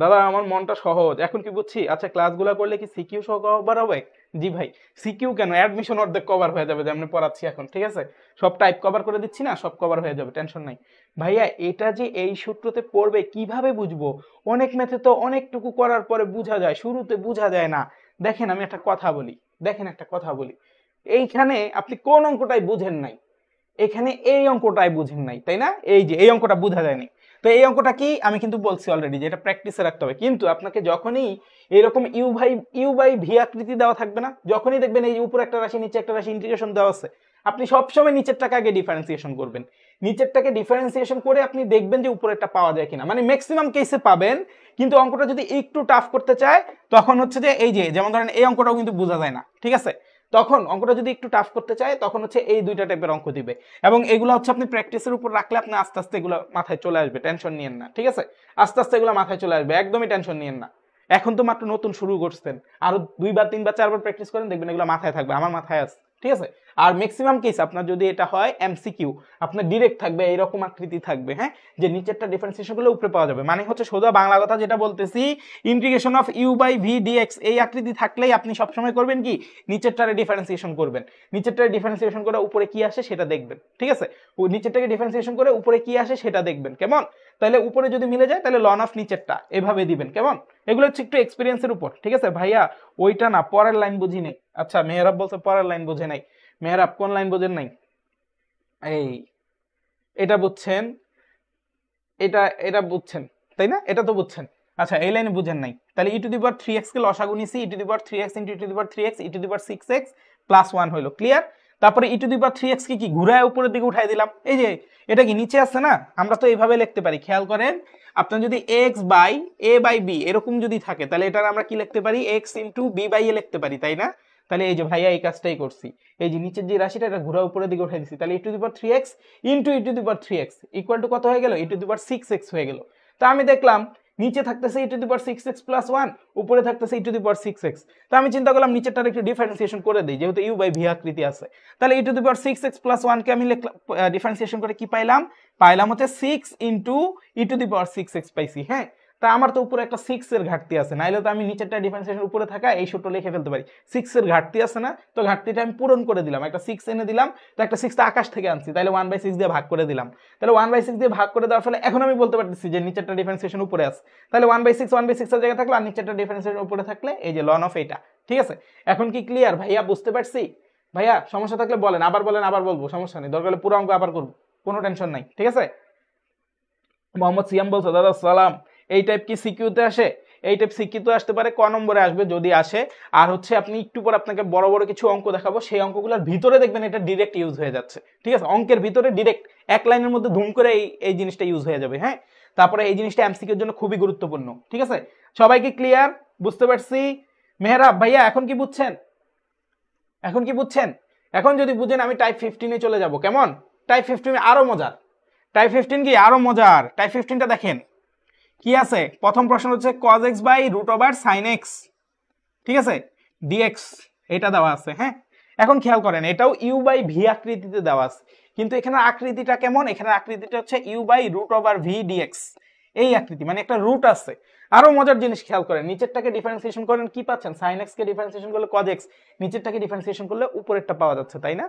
দাদা আমার মনটা সহজ, এখন কি বুঝছি। আচ্ছা ক্লাসগুলো করলে কি সিকিউ সহ কভার হবে? জি ভাই, সিকিউ কেন, অ্যাডমিশন অর্ধেক কভার হয়ে যাবে, যেমন পড়াচ্ছি এখন, ঠিক আছে। সব টাইপ কভার করে দিচ্ছি না, সব কভার হয়ে যাবে, টেনশন নাই। ভাইয়া এটা যে এই সূত্রতে পড়বে কিভাবে বুঝবো? অনেক ম্যাথে তো অনেকটুকু করার পরে বোঝা যায়, শুরুতে বোঝা যায় না। দেখেন আমি একটা কথা বলি, দেখেন একটা কথা বলি, এইখানে আপনি কোন অঙ্কটাই বুঝেন নাই, এখানে এই অঙ্কটাই বুঝেন নাই, তাই না? এই যে এই অঙ্কটা বোঝা যায়নি, তো এই অঙ্কটা কি আমি কিন্তু বলছি অলরেডি যে এটা প্র্যাকটিসে রাখতে হবে। কিন্তু আপনাকে যখনই এরকম ইউ বাই ভি আকৃতি দেওয়া থাকবে না, যখনই দেখবেন এই উপরে একটা রাশি নিচে একটা রাশি ইন্টিগ্রেশন দেওয়া আছে, আপনি সবসময় নিচেরটাকে আগে ডিফারেন্সিয়েশন করবেন। নিচেরটাকে ডিফারেন্সিয়েশন করে আপনি দেখবেন যে উপরেরটা পাওয়া যায় কিনা, মানে ম্যাক্সিমাম কেসে পাবেন। কিন্তু অঙ্কটা যদি একটু টাফ করতে চায় তখন হচ্ছে যে এই যে যেমন ধরেন এই অঙ্কটাও কিন্তু বোঝা যায় না, ঠিক আছে, তখন অঙ্কটা যদি একটু টাফ করতে চায় তখন হচ্ছে এই দুইটা টাইপের অঙ্ক দিবে, এবং এগুলো হচ্ছে আপনি প্র্যাকটিসের উপর রাখলে আপনি আস্তে আস্তে এগুলো মাথায় চলে আসবে, টেনশন নিয়েন না, ঠিক আছে। আস্তে আস্তে এগুলো মাথায় চলে আসবে, একদমই টেনশন নিয়েন না। এখন তো মাত্র নতুন শুরু করছেন, আরো 2বার 3বার 4বার প্র্যাকটিস করেন, দেখবেন এগুলো মাথায় থাকবে, আমার মাথায় আছে, ঠিক আছে। আর ম্যাক্সিমাম কেস আপনার যদি এটা হয় এমসিকিউ, আপনার ডিরেক্ট থাকবে, এইরকম আকৃতি থাকবে, হ্যাঁ, যে নিচেরটা ডিফারেন্সিয়েশন করলে উপরে পাওয়া যাবে, মানে হচ্ছে সোজা বাংলা কথা যেটা বলতেছি, integration of u by v d x এই আকৃতি থাকলেই আপনি সবসময় করবেন কি নিচেরটারে ডিফারেন্সিয়েশন করবেন, নিচেরটারে ডিফারেন্সিয়েশন করে উপরে কি আসে সেটা দেখবেন, ঠিক আছে। নিচেরটাকে ডিফারেন্সিয়েশন করে উপরে কি আসে সেটা দেখবেন, কেমন। তাহলে উপরে যদি মিলে যায় তাহলে লন অফ নিচেরটা এভাবে দিবেন, কেমন। এগুলো হচ্ছে একটু এক্সপিরিয়েন্সের উপর, ঠিক আছে। ভাইয়া ওইটা না, পরের লাইন বুঝি নাই। আচ্ছা মেহরাব বলছে পরের লাইন বুঝে নাই। মেহরাব কোন লাইন বোঝেন নাই? এই এটা বুঝছেন, এটা এটা বুঝছেন তাই না, এটা তো বুঝছেন। আচ্ছা এই লাইনে বুঝেন নাই, তাহলে e to the power 3x কে লসাগু নিছি, e to the power 3x into e to the power 3x e to the power 6x plus 1 হলো, ক্লিয়ার। তারপরে ই টু দি পাওয়ার 3x কে কি ঘুরায় উপরের দিকে উঠাই দিলাম, এই যে এটা কি নিচে আছে না, আমরা তো এইভাবে লিখতে পারি, খেয়াল করেন। আপনার যদি x by a by b এরকম যদি থাকে তাহলে এটার আমরা কি লিখতে পারি, x into b by a লিখতে পারি, তাই না। তাহলে এই যে ভাইয়া এই কাজটাই করছি, এই যে নিচের যে রাশিটা এটা ঘুরা উপরের দিকে উঠাই দিছি, তাহলে e to the power 3x into e to the power 3x equal to কত হয়ে গেল, ই টু দি পাওয়ার 6x হয়ে গেল। তা আমি দেখলাম নিচে থাকতেছে ই to the power 6x plus 1, উপরে থাকতেছে ই টু দি পাওয়ার 6x। তো আমি চিন্তা করলাম নিচেরটার একটু ডিফারেন্সিয়েশন করে দিই, যেহেতু ইউ বাই ভি আকৃতি আছে। তাহলে e to the power 6x plus 1 কে আমি লিখলাম, ডিফারেন্সিয়েশন করে কি পাইলাম, পাইলাম হচ্ছে 6 into e to the power 6x পাইছি, হ্যাঁ। তা আমার তো উপরে একটা 6 এর ঘাটতি আছে, নাইলে তো আমি নিচেরটা ডিফারেন্সিয়েশন উপরে থাকা এই সূত্র লিখে ফেলতে পারি, 6 এর ঘাটতি আছে না, তো ঘাটতিটা আমি পূরণ করে দিলাম, একটা 6 এনে দিলাম, তো একটা 6 টা আকাশ থেকে আনছি, তাহলে 1/6 দিয়ে ভাগ করে দিলাম। তাহলে 1/6 দিয়ে ভাগ করে দেওয়ার ফলে এখন আমি বলতে পারতেছি যে নিচেরটা ডিফারেন্সিয়েশন উপরে আছে, তাহলে 1/6 এর জায়গায় থাকলে আর নিচেরটা ডিফারেন্সিয়েশন উপরে থাকলে এই যে লন অফ এটা, ঠিক আছে। এখন কি ক্লিয়ার ভাইয়া, বুঝতে পারছি? ভাইয়া সমস্যা থাকলে বলেন, আবার বলেন, আবার বলবো, সমস্যা নেই, দরকার হলে পুরো অঙ্ক আবার করবো, কোনো টেনশন নাই, ঠিক আছে। মোহাম্মদ সিয়াম বলছো দাদা সালাম, এই টাইপ কি সিকিউতে আসে? এই টাইপ সিকিউতে আসতে পারে, ক নম্বরে আসবে যদি আসে। আর হচ্ছে আপনি একটু পর আপনাকে বড় বড় কিছু অঙ্ক দেখাবো, সেই অঙ্কগুলোর ভিতরে দেখবেন এটা ডিরেক্ট ইউজ হয়ে যাচ্ছে, ঠিক আছে। অঙ্কের ভিতরে ডিরেক্ট এক লাইনের মধ্যে ধুম করে এই জিনিসটা ইউজ হয়ে যাবে, হ্যাঁ। তারপরে এই জিনিসটা এমসিকিউর জন্য খুবই গুরুত্বপূর্ণ, ঠিক আছে। সবাই কি ক্লিয়ার, বুঝতে পারছি? মেহরাব ভাইয়া এখন কি বুঝছেন, এখন কি বুঝছেন? এখন যদি বুঝেন আমি টাইপ 15-এ চলে যাব, কেমন। টাইপ 15 আরো মজার, টাইপ 15 কি আরো মজার। টাইপ 15টা দেখেন কি আছে, প্রথম প্রশ্ন হচ্ছে cos x by root over sin x, ঠিক আছে, dx এটা দেওয়া আছে, হ্যাঁ। এখন খেয়াল করেন এটাও ইউ বাই ভি আকৃতিতে দেওয়া আছে, কিন্তু এখানে আকৃতিটা কেমন, এখানে আকৃতিটা হচ্ছে u by root over v d x, এই আকৃতি, মানে একটা রুট আছে। আরো মজার জিনিস খেয়াল করেন, নিচেরটাকে ডিফারেন্সিয়েশন করেন কি পাচ্ছেন, sin x কে ডিফারেন্সিয়েশন করলে cos x, নিচেরটাকে ডিফারেন্সিয়েশন করলে উপরেরটা পাওয়া যাচ্ছে, তাই না।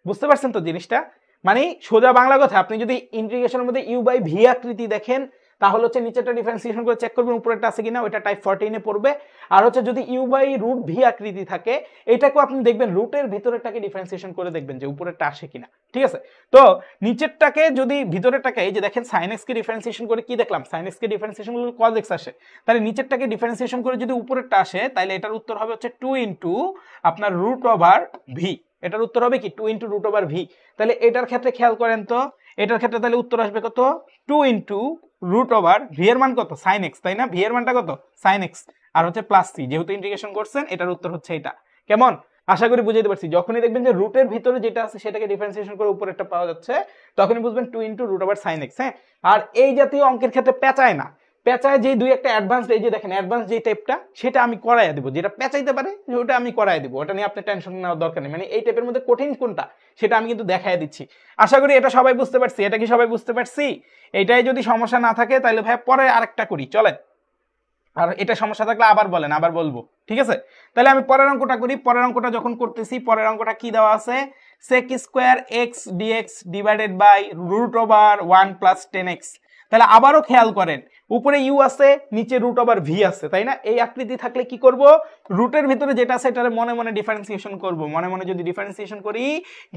বুঝতে পারছেন তো জিনিসটা, মানে সোজা বাংলা কথা, আপনি যদি ইন্টিগ্রেশনের মধ্যে ইউ বাই ভি আকৃতি দেখেন তাহলে হচ্ছে নিচেরটা ডিফারেন্সিয়েশন করে চেক করবেন উপরেরটা আছে কিনা, ওইটা টাইপ 14 এ পড়বে। আর হচ্ছে যদি ইউ বাই রুট ভি আকৃতি থাকে, এটাকেও আপনি দেখবেন রুটের ভিতরেরটাকে ডিফারেন্সিয়েশন করে দেখবেন যে উপরেরটা আসে কিনা, ঠিক আছে। তো নিচেরটাকে যদি ভিতরেরটাকে, এই যে দেখেন sin x কে ডিফারেন্সিয়েশন করে কি দেখলাম, sin x কে ডিফারেন্সিয়েশন করলে cos x আসে, তাহলে নিচেরটাকে ডিফারেন্সিয়েশন করে যদি উপরেরটা আসে, তাহলে এটার উত্তর হবে হচ্ছে 2 ইনটু আপনার রুট ওভার ভি। এটার উত্তর হবে কি 2 ইনটু রুট ওভার ভি। তাহলে এটার ক্ষেত্রে খেয়াল করেন তো, এটার ক্ষেত্রে তাহলে উত্তর আসবে কত, 2 ইনটু রুট ওভার ভি এর মান কত, sin x, তাই না, ভি এর মানটা কত sin x, আর হচ্ছে প্লাস সি, যেহেতু ইন্টিগ্রেশন করছেন এটার উত্তর হচ্ছে এটা। কেমন, আশা করি বুঝাইতে পারছি। যখনই দেখবেন যে রুটের ভিতরে যেটা আছে সেটাকে ডিফারেন্সিয়েশন করে উপরেরটা পাওয়া যাচ্ছে, তখনই বুঝবেন 2 into root over sin x। হ্যাঁ, আর এই জাতীয় অঙ্কের ক্ষেত্রে পেঁচায় না, পেঁচায় যে দুই একটা অ্যাডভান্স, এই যে দেখেন অ্যাডভান্স যে টাইপটা, সেটা আমি করাইয়া দেবো, যেটা পেঁচাইতে পারে ওটা আমি করাই দেবো, ওটা নিয়ে আপনি টেনশন নেওয়ার দরকার নেই। মানে এই টাইপের মধ্যে কঠিন কোনটা সেটা আমি কিন্তু দেখাই দিচ্ছি। আশা করি এটা সবাই বুঝতে পারছি। এটা কি সবাই বুঝতে পারছি? এটাই যদি সমস্যা না থাকে তাহলে ভাই পরে আরেকটা করি, চলেন। আর এটা সমস্যা থাকলে আবার বলেন, আবার বলবো, ঠিক আছে। তাহলে আমি পরের অঙ্কটা করি। পরের অঙ্কটা যখন করতেছি, পরের অঙ্কটা কি দেওয়া আছে, sec square x dx divided by root over 1 plus 10x। তাহলে আবারও খেয়াল করেন, উপরে ইউ আছে, নিচে রুট ওভার ভি আছে, তাই না। এই আকৃতি থাকলে কি করব, রুটের ভিতরে যেটা আছে এটারে মনে মনে ডিফারেন্সিয়েশন করব। মনে মনে যদি ডিফারেন্সিয়েশন করি,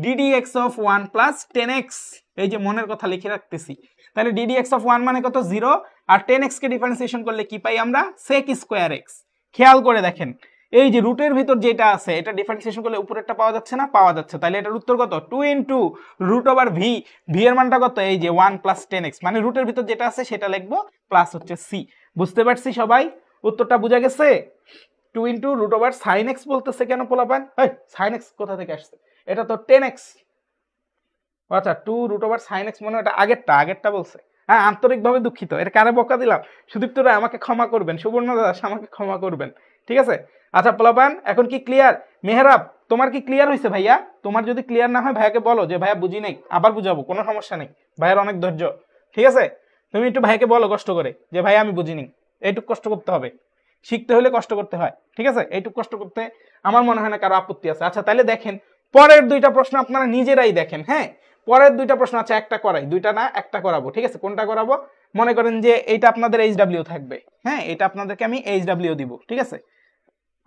ddx অফ 1 প্লাস 10x, এই যে মনের কথা লিখে রাখতেছি, তাহলে ddx অফ 1 মানে কত, 0, আর 10x কে ডিফারেন্সিয়েশন করলে কি পাই আমরা, sec স্কয়ার x। খেয়াল করে দেখেন, এই যে রুটের ভিতর যেটা আছে এটা ডিফারেন্সিয়েশন করলে উপরেরটা পাওয়া যাচ্ছে না, পাওয়া যাচ্ছে, তাহলে এটার উত্তর কত, 2 into root over v. V এর মানটা কত, এই যে 1 প্লাস 10x, মানে রুটের ভিতর যেটা আছে সেটা লিখবো, প্লাস হচ্ছে সি। বুঝতে পারছি সবাই, উত্তরটা বোঝা গেছে। 2 into root over sine x বলতেছে কেন পোলাপান, সাইন এক্স কোথা থেকে আসছে, এটা তো 10x। আচ্ছা, 2 রুট ওভার সাইন এক্স, মনে হয় এটা আগেরটা বলছে। হ্যাঁ, আন্তরিকভাবে দুঃখিত, এটা কারে বকা দিলাম, সুদীপ্ত রায় আমাকে ক্ষমা করবেন, সুবর্ণ দাস আমাকে ক্ষমা করবেন, ঠিক আছে। আচ্ছা পোলাপান, এখন কি ক্লিয়ার? মেহরাব, তোমার কি ক্লিয়ার হয়েছে ভাইয়া? তোমার যদি ক্লিয়ার না হয় ভাইয়াকে বলো যে ভাইয়া বুঝি নাই, আবার বুঝাবো, কোনো সমস্যা নেই, ভাইয়ার অনেক ধৈর্য, ঠিক আছে। তুমি একটু ভাইকে বলো কষ্ট করে যে ভাই আমি বুঝিনি, এইটুকু কষ্ট করতে হবে, শিখতে হলে কষ্ট করতে হয়, ঠিক আছে। এইটুকু কষ্ট করতে আমার মনে হয় না কারো আপত্তি আছে। আচ্ছা তাহলে দেখেন পরের দুইটা প্রশ্ন আপনারা নিজেরাই দেখেন। হ্যাঁ, পরের দুইটা প্রশ্ন আছে, একটা করাই, দুইটা না একটা করাবো, ঠিক আছে। কোনটা করাবো, মনে করেন যে এইটা আপনাদের এইচডব্লিউ থাকবে, হ্যাঁ, এটা আপনাদেরকে আমি এইচডব্লিউ দিব, ঠিক আছে।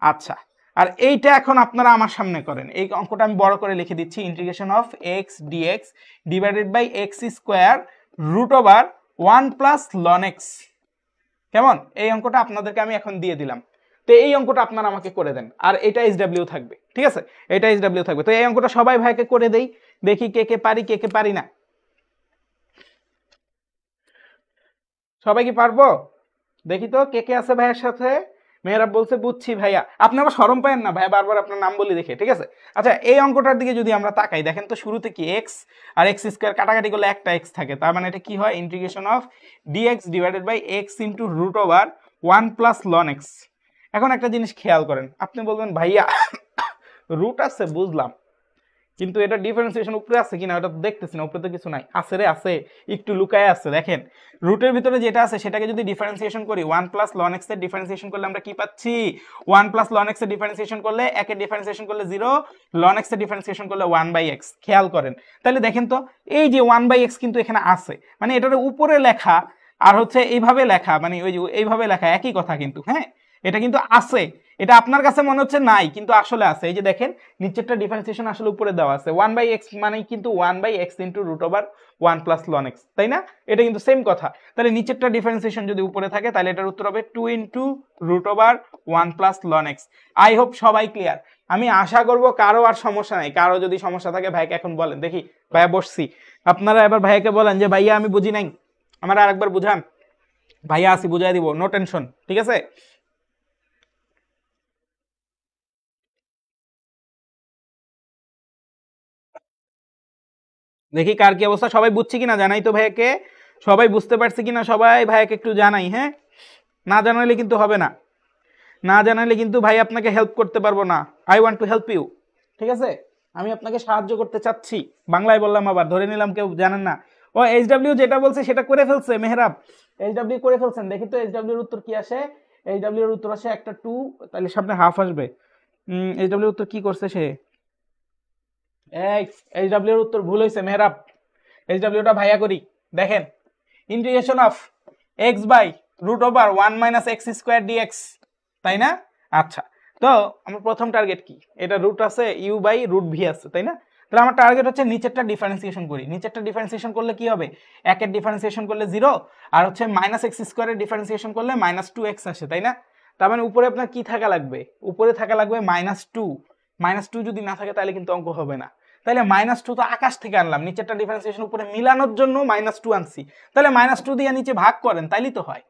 আচ্ছা, আর এইটা এখন আপনারা আমার সামনে করেন। এই অঙ্কটা আমি বড় করে লিখে দিচ্ছি, integration of x d x divided by x square root over 1 plus ln x. কেমন, এই অঙ্কটা আপনাদেরকে আমি এখন দিয়ে দিলাম। তো এই অঙ্কটা আপনারা আমাকে করে দেন, আর এটা এইচডব্লিউ থাকবে, ঠিক আছে, এটা এইচডব্লিউ থাকবে। তো এই অঙ্কটা সবাই ভাইকে করে দেই, দেখি কে কে পারি কে কে পারি না। সবাই কি পারবো, দেখি তো কে কে আছে ভাইয়ের সাথে। মেয়েরা বলছে বুঝছি ভাইয়া, আপনি আবার শরম পায়েন না ভাইয়া, বারবার আপনার নাম বলি দেখে, ঠিক আছে। আচ্ছা, এই অঙ্কটার দিকে যদি আমরা তাকাই, দেখেন তো শুরুতে কি এক্স আর এক্স স্কোয়ার কাটাকাটি করলে একটা এক্স থাকে, তার মানে এটা কি হয়, integration of d x divided by x into root over 1 plus ln x. এখন একটা জিনিস খেয়াল করেন, আপনি বলবেন ভাইয়া রুট আছে বুঝলাম, কিন্তু এটা ডিফারেন্সিয়েশন উপরে আছে কিনা ওটা তো দেখতেছি না, উপরে তো কিছু নাই, আছে রে আছে, একটু লুকায় আছে। দেখেন রুটের ভিতরে যেটা আছে সেটাকে যদি ডিফারেন্সিয়েশন করি, 1 প্লাস লন এক্স এর ডিফারেন্সিয়েশন করলে আমরা কি পাচ্ছি, 1 প্লাস লন এক্স এর ডিফারেন্সিয়েশন করলে একের ডিফারেন্সিয়েশন করলে 0, লন এক্স এর ডিফারেন্সিয়েশন করলে 1 বাই এক্স। খেয়াল করেন তাহলে দেখেন তো, এই যে 1 বাই এক্স কিন্তু এখানে আছে, মানে এটার উপরে লেখা আর হচ্ছে এইভাবে লেখা, মানে ওই যে এইভাবে লেখা একই কথা কিন্তু, হ্যাঁ এটা কিন্তু আছে। এটা আপনার কাছে মনে হচ্ছে নাই, কিন্তু আসলে আছে। এই যে দেখেন নিচেরটা ডিফারেন্সিয়েশন আসলে উপরে দেওয়া আছে, 1 বাই এক্স মানে কিন্তু 1 by x into root over 1 plus ln x, তাই না, এটা কিন্তু সেম কথা। তাহলে নিচেরটা ডিফারেন্সিয়েশন যদি উপরে থাকে তাহলে এটার উত্তর হবে 2 into root over 1 plus ln x. I hope সবাই ক্লিয়ার। আমি আশা করব কারো আর সমস্যা নাই, কারো যদি সমস্যা থাকে ভাইকে এখন বলেন, দেখি ভাইয়া বসছি, আপনারা এবার ভাইয়াকে বলেন যে ভাইয়া আমি বুঝি নাই, আমার আরেকবার বুঝান, ভাইয়া আসি বুঝাই দিব, নো টেনশন, ঠিক আছে। দেখি কার কি অবস্থা, সবাই বুঝছি কিনা জানাই তো ভাইয়াকে, সবাই বুঝতে পারছি কিনা সবাই ভাইয়াকে একটু জানাই। হ্যাঁ, না জানালে কিন্তু হবে না, না জানালে কিন্তু ভাই আপনাকে হেল্প করতে পারবো না। I want to help you, ঠিক আছে, আমি আপনাকে সাহায্য করতে চাচ্ছি। বাংলায় বললাম, আবার ধরে নিলাম কেউ জানেন না। ও এইচডব্লিউ যেটা বলছে সেটা করে ফেলছে মেহরাব, এইচডব্লিউ করে ফেলছেন। দেখি তো এইচডব্লিউর উত্তর কি আসে, এইচডব্লিউর উত্তর আসে একটা 2, তাহলে সামনে হাফ আসবে। এইচডব্লিউর উত্তর কি করছে সে, এইচডব্লিউর উত্তর ভুল হয়েছে মেহরাব, এইচডব্লিউটা ভাইয়া করি। দেখেন integration of x by root over 1 minus x square d x, তাই না? আচ্ছা, তো আমার প্রথম টার্গেট কি, এটা রুট আছে ইউ বাই রুট ভি আছে, তাই না? তাহলে আমার টার্গেট হচ্ছে নিচেরটা ডিফারেন্সিয়েশন করি। নিচেরটা ডিফারেন্সিয়েশন করলে কি হবে, একের ডিফারেন্সিয়েশন করলে 0, আর হচ্ছে মাইনাস এক্স স্কোয়ারের ডিফারেন্সিয়েশন করলে -2x আসে, তাই না? তার মানে উপরে আপনার কি থাকা লাগবে, উপরে থাকা লাগবে -2। -2 যদি না থাকে তাহলে কিন্তু অঙ্ক হবে না। তাহলে -2 তো আকাশ থেকে আনলাম, নিচেরটা ডিফারেন্সিয়েশন উপরে মিলানোর জন্য -2 আনছি, তাহলে -2 দিয়ে নিচে ভাগ করেন তাইলেই তো হয়,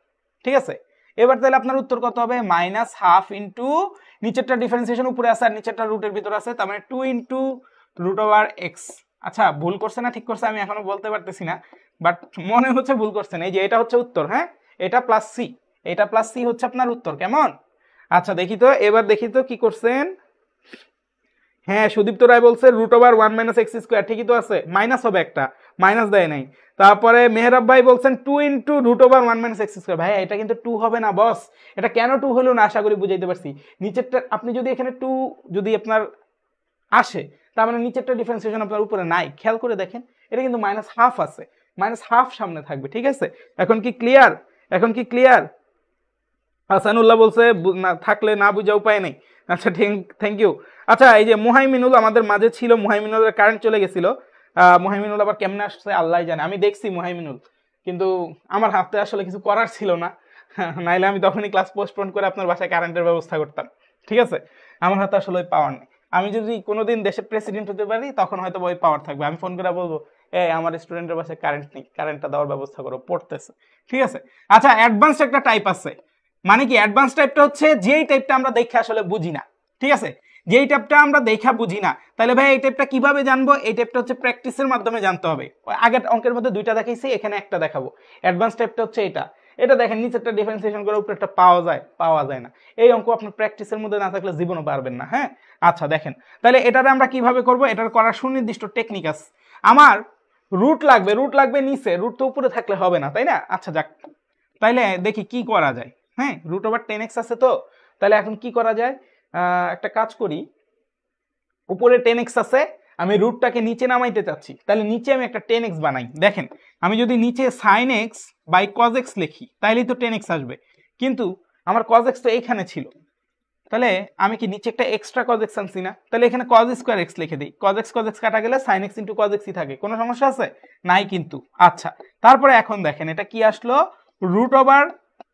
ঠিক আছে? এবার তাহলে আপনার উত্তর কত হবে, -12 ইন্টু নিচেরটা ডিফারেন্সিয়েশন উপরে আছে আর নিচেরটা রুটের ভিতরে আছে, তার মানে 2 ইন্টু রুট ওভার এক্স। আচ্ছা, ভুল করছে না ঠিক করছে আমি এখনো বলতে পারতেছি না, বাট মনে হচ্ছে ভুল করছেন। এই যে এটা হচ্ছে উত্তর, হ্যাঁ, এটা প্লাস সি, এটা প্লাস সি হচ্ছে আপনার উত্তর, কেমন? আচ্ছা দেখি তো, এবার দেখি তো কি করছেন। হ্যাঁ, সুদীপ্ত রায় বলছে root over 1 minus x square, ঠিকই তো আছে, মাইনাস হবে একটা, মাইনাস দেয় নাই। তারপরে মেহরাব ভাই বলছেন 2 into root over 1 minus x square. ভাই এটা কিন্তু 2 হবে না বস, এটা কেন 2 হলো না আশা করি বুঝাইতে পারছি। নিচেরটা আপনি যদি এখানে 2 যদি আপনার আসে, তার মানে নিচেরটা ডিফারেন্সিয়েশন আপনার উপরে নাই, খেয়াল করে দেখেন, এটা কিন্তু -12 আছে, -12 সামনে থাকবে, ঠিক আছে? এখন কি ক্লিয়ার, এখন কি ক্লিয়ার? হাসানুল্লাহ বলছে না থাকলে না বুঝা উপায় নেই। আচ্ছা থ্যাংক ইউ। আচ্ছা, এই যে মুহাইমিনুল আমাদের মাঝে ছিল, মুহাইমিনুলের কারেন্ট চলে গেছিল, মুহাইমিনুল আবার কেমনে আসছে আল্লাহ জানে, আমি দেখছি মুহাইমিনুল, কিন্তু আমার হাতে আসলে কিছু করার ছিল না, নাইলে আমি তখনই ক্লাস পোস্টপোন করে আপনার বাসায় কারেন্টের ব্যবস্থা করতাম, ঠিক আছে? আমার হাতে আসলে ওই পাওয়ার নেই। আমি যদি কোনোদিন দেশের প্রেসিডেন্ট হতে পারি তখন হয়তো ওই পাওয়ার থাকবে, আমি ফোন করে বলবো এই আমার স্টুডেন্টের বাসায় কারেন্ট নেই, কারেন্টটা দেওয়ার ব্যবস্থা করো, পড়তেছে, ঠিক আছে? আচ্ছা, অ্যাডভান্স একটা টাইপ আছে, মানে কি অ্যাডভান্স টাইপটা হচ্ছে যেই টাইপটা আমরা দেখে আসলে বুঝি না, ঠিক আছে? যেই টাইপটা আমরা দেখা বুঝি না, তাহলে ভাই এই টাইপটা কিভাবে জানবো? এই টাইপটা হচ্ছে প্র্যাকটিসের মাধ্যমে জানতে হবে। আগের অঙ্কের মধ্যে 2টা দেখাইছি, এখানে একটা দেখাবো। অ্যাডভান্স টাইপটা হচ্ছে এটা, এটা দেখেন নিচেরটা ডিফারেন্সিয়েশন করে উপরেরটা পাওয়া যায়, পাওয়া যায় না। এই অঙ্ক আপনার প্র্যাকটিসের মধ্যে না থাকলে জীবনও পারবেন না, হ্যাঁ? আচ্ছা দেখেন, তাহলে এটারে আমরা কিভাবে করব, এটার করার সুনির্দিষ্ট টেকনিক আছে। আমার রুট লাগবে, রুট লাগবে নিচে, রুট তো উপরে থাকলে হবে না, তাই না? আচ্ছা যাক, তাইলে দেখি কি করা যায়। হ্যাঁ, রুট ওভার 10x আছে, তো তাহলে এখন কি করা যায়, একটা কাজ করি, উপরে 10x আছে, আমি রুটটাকে নিচে নামাইতে চাচ্ছি, তাহলে নিচে আমি একটা 10x বানাই। দেখেন, আমি যদি নিচে sin x by cos x লিখি তাইলেই তো 10x আসবে, কিন্তু আমার cos x তো এইখানে ছিল, তাহলে আমি কি নিচে একটা এক্সট্রা cos x আনছি না? তাহলে এখানে cos স্কয়ার x লিখে দিই, cos x কাটা গেলে sin x into cos x ই থাকে, কোনো সমস্যা আছে? নাই কিন্তু। আচ্ছা, তারপরে এখন দেখেন এটা কি আসলো, রুট ওভার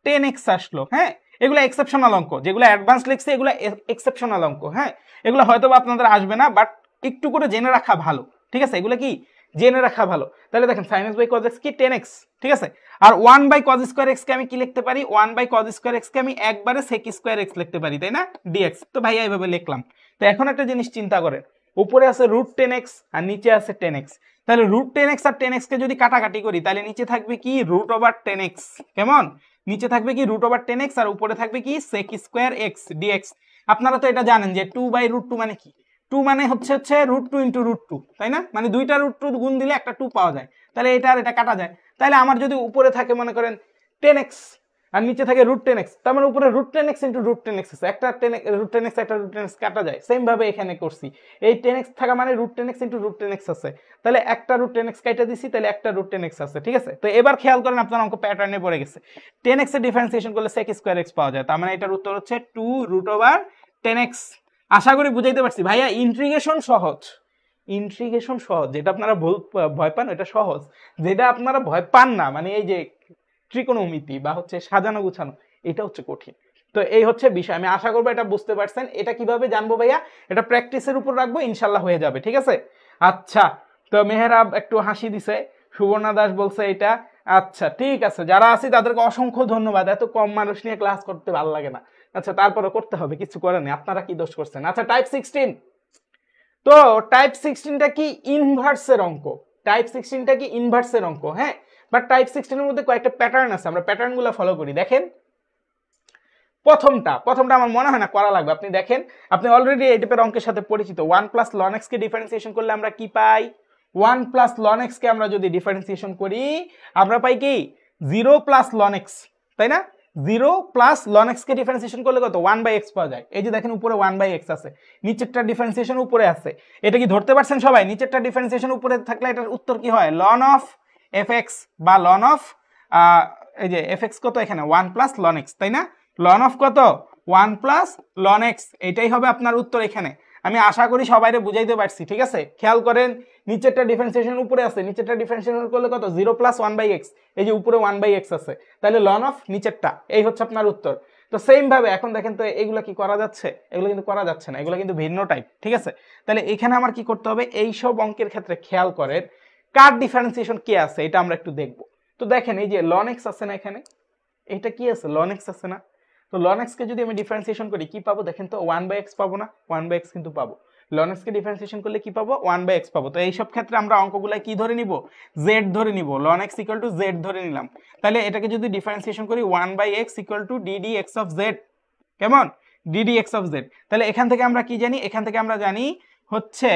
10x আসলো। হ্যাঁ, এগুলো এক্সেপশনাল অঙ্ক, যেগুলো অ্যাডভান্স লিখছে এগুলো এক্সেপশনাল অঙ্ক, হ্যাঁ, এগুলো হয়তো আপনাদের আসবে না, বাট একটু করে জেনে রাখা ভালো, ঠিক আছে? এগুলো কি জেনে রাখা ভালো। তাহলে দেখেন sin x by cos x কি 10x, ঠিক আছে? আর 1 বাই cos স্কয়ার x কে আমি কি লিখতে পারি, 1 বাই cos স্কয়ার x কে আমি একবারে sec স্কয়ার x লিখতে পারি, তাই না? dx। তো ভাইয়া এইভাবে লিখলাম। তো এখন একটা জিনিস চিন্তা করেন, উপরে আছে রুট 10x আর নিচে আছে 10x, তাহলে রুট 10x আর 10x কে যদি কাটাকাটি করি তাহলে নিচে থাকবে কি রুট ওভার 10x, কেমন? নিচে থাকবে কি রুট ওভার 10x আর উপরে থাকবে কি sec স্কয়ার x dx। আপনারা তো এটা জানেন যে 2 বাই রুট 2 মানে কি, 2 মানে হচ্ছে রুট 2 ইন্টু রুট 2, তাই না? মানে দুইটা রুট 2 গুণ দিলে একটা 2 পাওয়া যায়, তাহলে এটা আর এটা কাটা যায়। তাহলে আমার যদি উপরে থাকে মনে করেন 10x আর নিচে থাকে রুট 10x, তার মানে উপরে root 10x into root 10x আছে, একটা রুট 10x একটা রুট 10x কাটা যায়, সেম ভাবে এখানে করছি, এই 10x থাকা মানে root 10x into root 10x আছে, তাহলে একটা রুট 10x কাটা দিছি, তাহলে একটা রুট 10x আছে, ঠিক আছে? তো এবার খেয়াল করেন আপনার অঙ্ক প্যাটার্নে পড়ে গেছে, 10x এর ডিফারেন্সিয়েশন করলে sec স্কয়ার x পাওয়া যায়, তার মানে এটার উত্তর হচ্ছে 2 রুট ওভার 10x। আশা করি বুঝাইতে পারছি ভাইয়া, ইন্টিগ্রেশন সহজ, ইন্টিগ্রেশন সহজ, যেটা আপনারা ভয় পান এটা সহজ, যেটা আপনারা ভয় পান না মানে এই যে ত্রিকোণমিতি বা হচ্ছে সাজানো গুছানো, এটা হচ্ছে কঠিন। তো এই হচ্ছে বিষয়, আমি আশা করবো এটা বুঝতে পারছেন। এটা কিভাবে জানবো ভাইয়া, এটা প্র্যাকটিসের উপর রাখবো, ইনশাল্লাহ হয়ে যাবে, ঠিক আছে? আচ্ছা, তো মেহরাব একটু হাসি দিছে, সুবর্ণা দাস বলছে এটা, আচ্ছা ঠিক আছে, যারা আছি তাদেরকে অসংখ্য ধন্যবাদ, এত কম মানুষ নিয়ে ক্লাস করতে ভালো লাগে না, আচ্ছা তারপরে করতে হবে, কিছু করেন, আপনারা কি দোষ করছেন। আচ্ছা, টাইপ 16, তো টাইপ 16টা কি ইনভার্সের অঙ্ক, টাইপ 16টা কি ইনভার্সের অঙ্ক, হ্যাঁ, বাট টাইপ 16 এর মধ্যে কয়েকটা প্যাটার্ন আছে, আমরা প্যাটার্নগুলো ফলো করি। দেখেন প্রথমটা আমার মনে হয় না করা লাগবে, আপনি দেখেন, আপনি অলরেডি এই টাইপের অঙ্কের সাথে পরিচিত। 1 প্লাস ln x কে ডিফারেন্সিয়েশন করলে আমরা কি পাই, 1 প্লাস ln x কে আমরা যদি ডিফারেন্সিয়েশন করি আমরা পাই কি 0 প্লাস ln x, তাই না? 0 প্লাস ln x কে ডিফারেন্সিয়েশন করলে কত 1 বাই x পাওয়া যায়। এই যে দেখেন উপরে 1 বাই x আছে, নিচেরটা ডিফারেন্সিয়েশন উপরে আছে, এটা কি ধরতে পারছেন সবাই? নিচেরটা ডিফারেন্সিয়েশন উপরে থাকলে এটার উত্তর কি হয়, ln অফ fx বা ln অফ এই যে এফ কত এখানে 1 প্লাস লন এক্স, তাই না? লন অফ কত 1 প্লাস লন এক্স, এটাই হবে আপনার উত্তর এখানে। আমি আশা করি সবাইরে বুঝাইতে পারছি, ঠিক আছে? খেয়াল করেন নিচেরটা ডিফারেন্সিয়েশন উপরে আছে, নিচেরটা ডিফারেন্সিয়েশন করলে কত 0 প্লাস 1/x, এই যে উপরে 1/x আছে, তাহলে লন অফ নিচেরটা, এই হচ্ছে আপনার উত্তর। তো সেম ভাবে এখন দেখেন তো এগুলা কি করা যাচ্ছে? এগুলো কিন্তু করা যাচ্ছে না, এগুলো কিন্তু ভিন্ন টাইপ, ঠিক আছে? তাহলে এখানে আমার কি করতে হবে, এই সব অঙ্কের ক্ষেত্রে খেয়াল করেন কার ডিফারেন্সিয়েশন কি আছে এটা আমরা একটু দেখব। তো দেখেন এই যে লন এক্স আছে না এখানে, এটা কি আছে লন এক্স আছে না, তো লন এক্স কে যদি আমি ডিফারেন্সিয়েশন করি কি পাবো দেখেন তো 1/x পাবো না, 1/x কিন্তু পাবো। লন এক্স কে ডিফারেন্সিয়েশন করলে কি পাবো 1/x পাবো। তো এই সব ক্ষেত্রে আমরা অঙ্কগুলা কি ধরে নিব, z ধরে নিব, ln x equal to z ধরে নিলাম। তাহলে এটাকে যদি ডিফারেন্সিয়েশন করি 1/x equal to ddx of z, কেমন ddx অফ z। তাহলে এখান থেকে আমরা কি জানি, এখান থেকে আমরা জানি হচ্ছে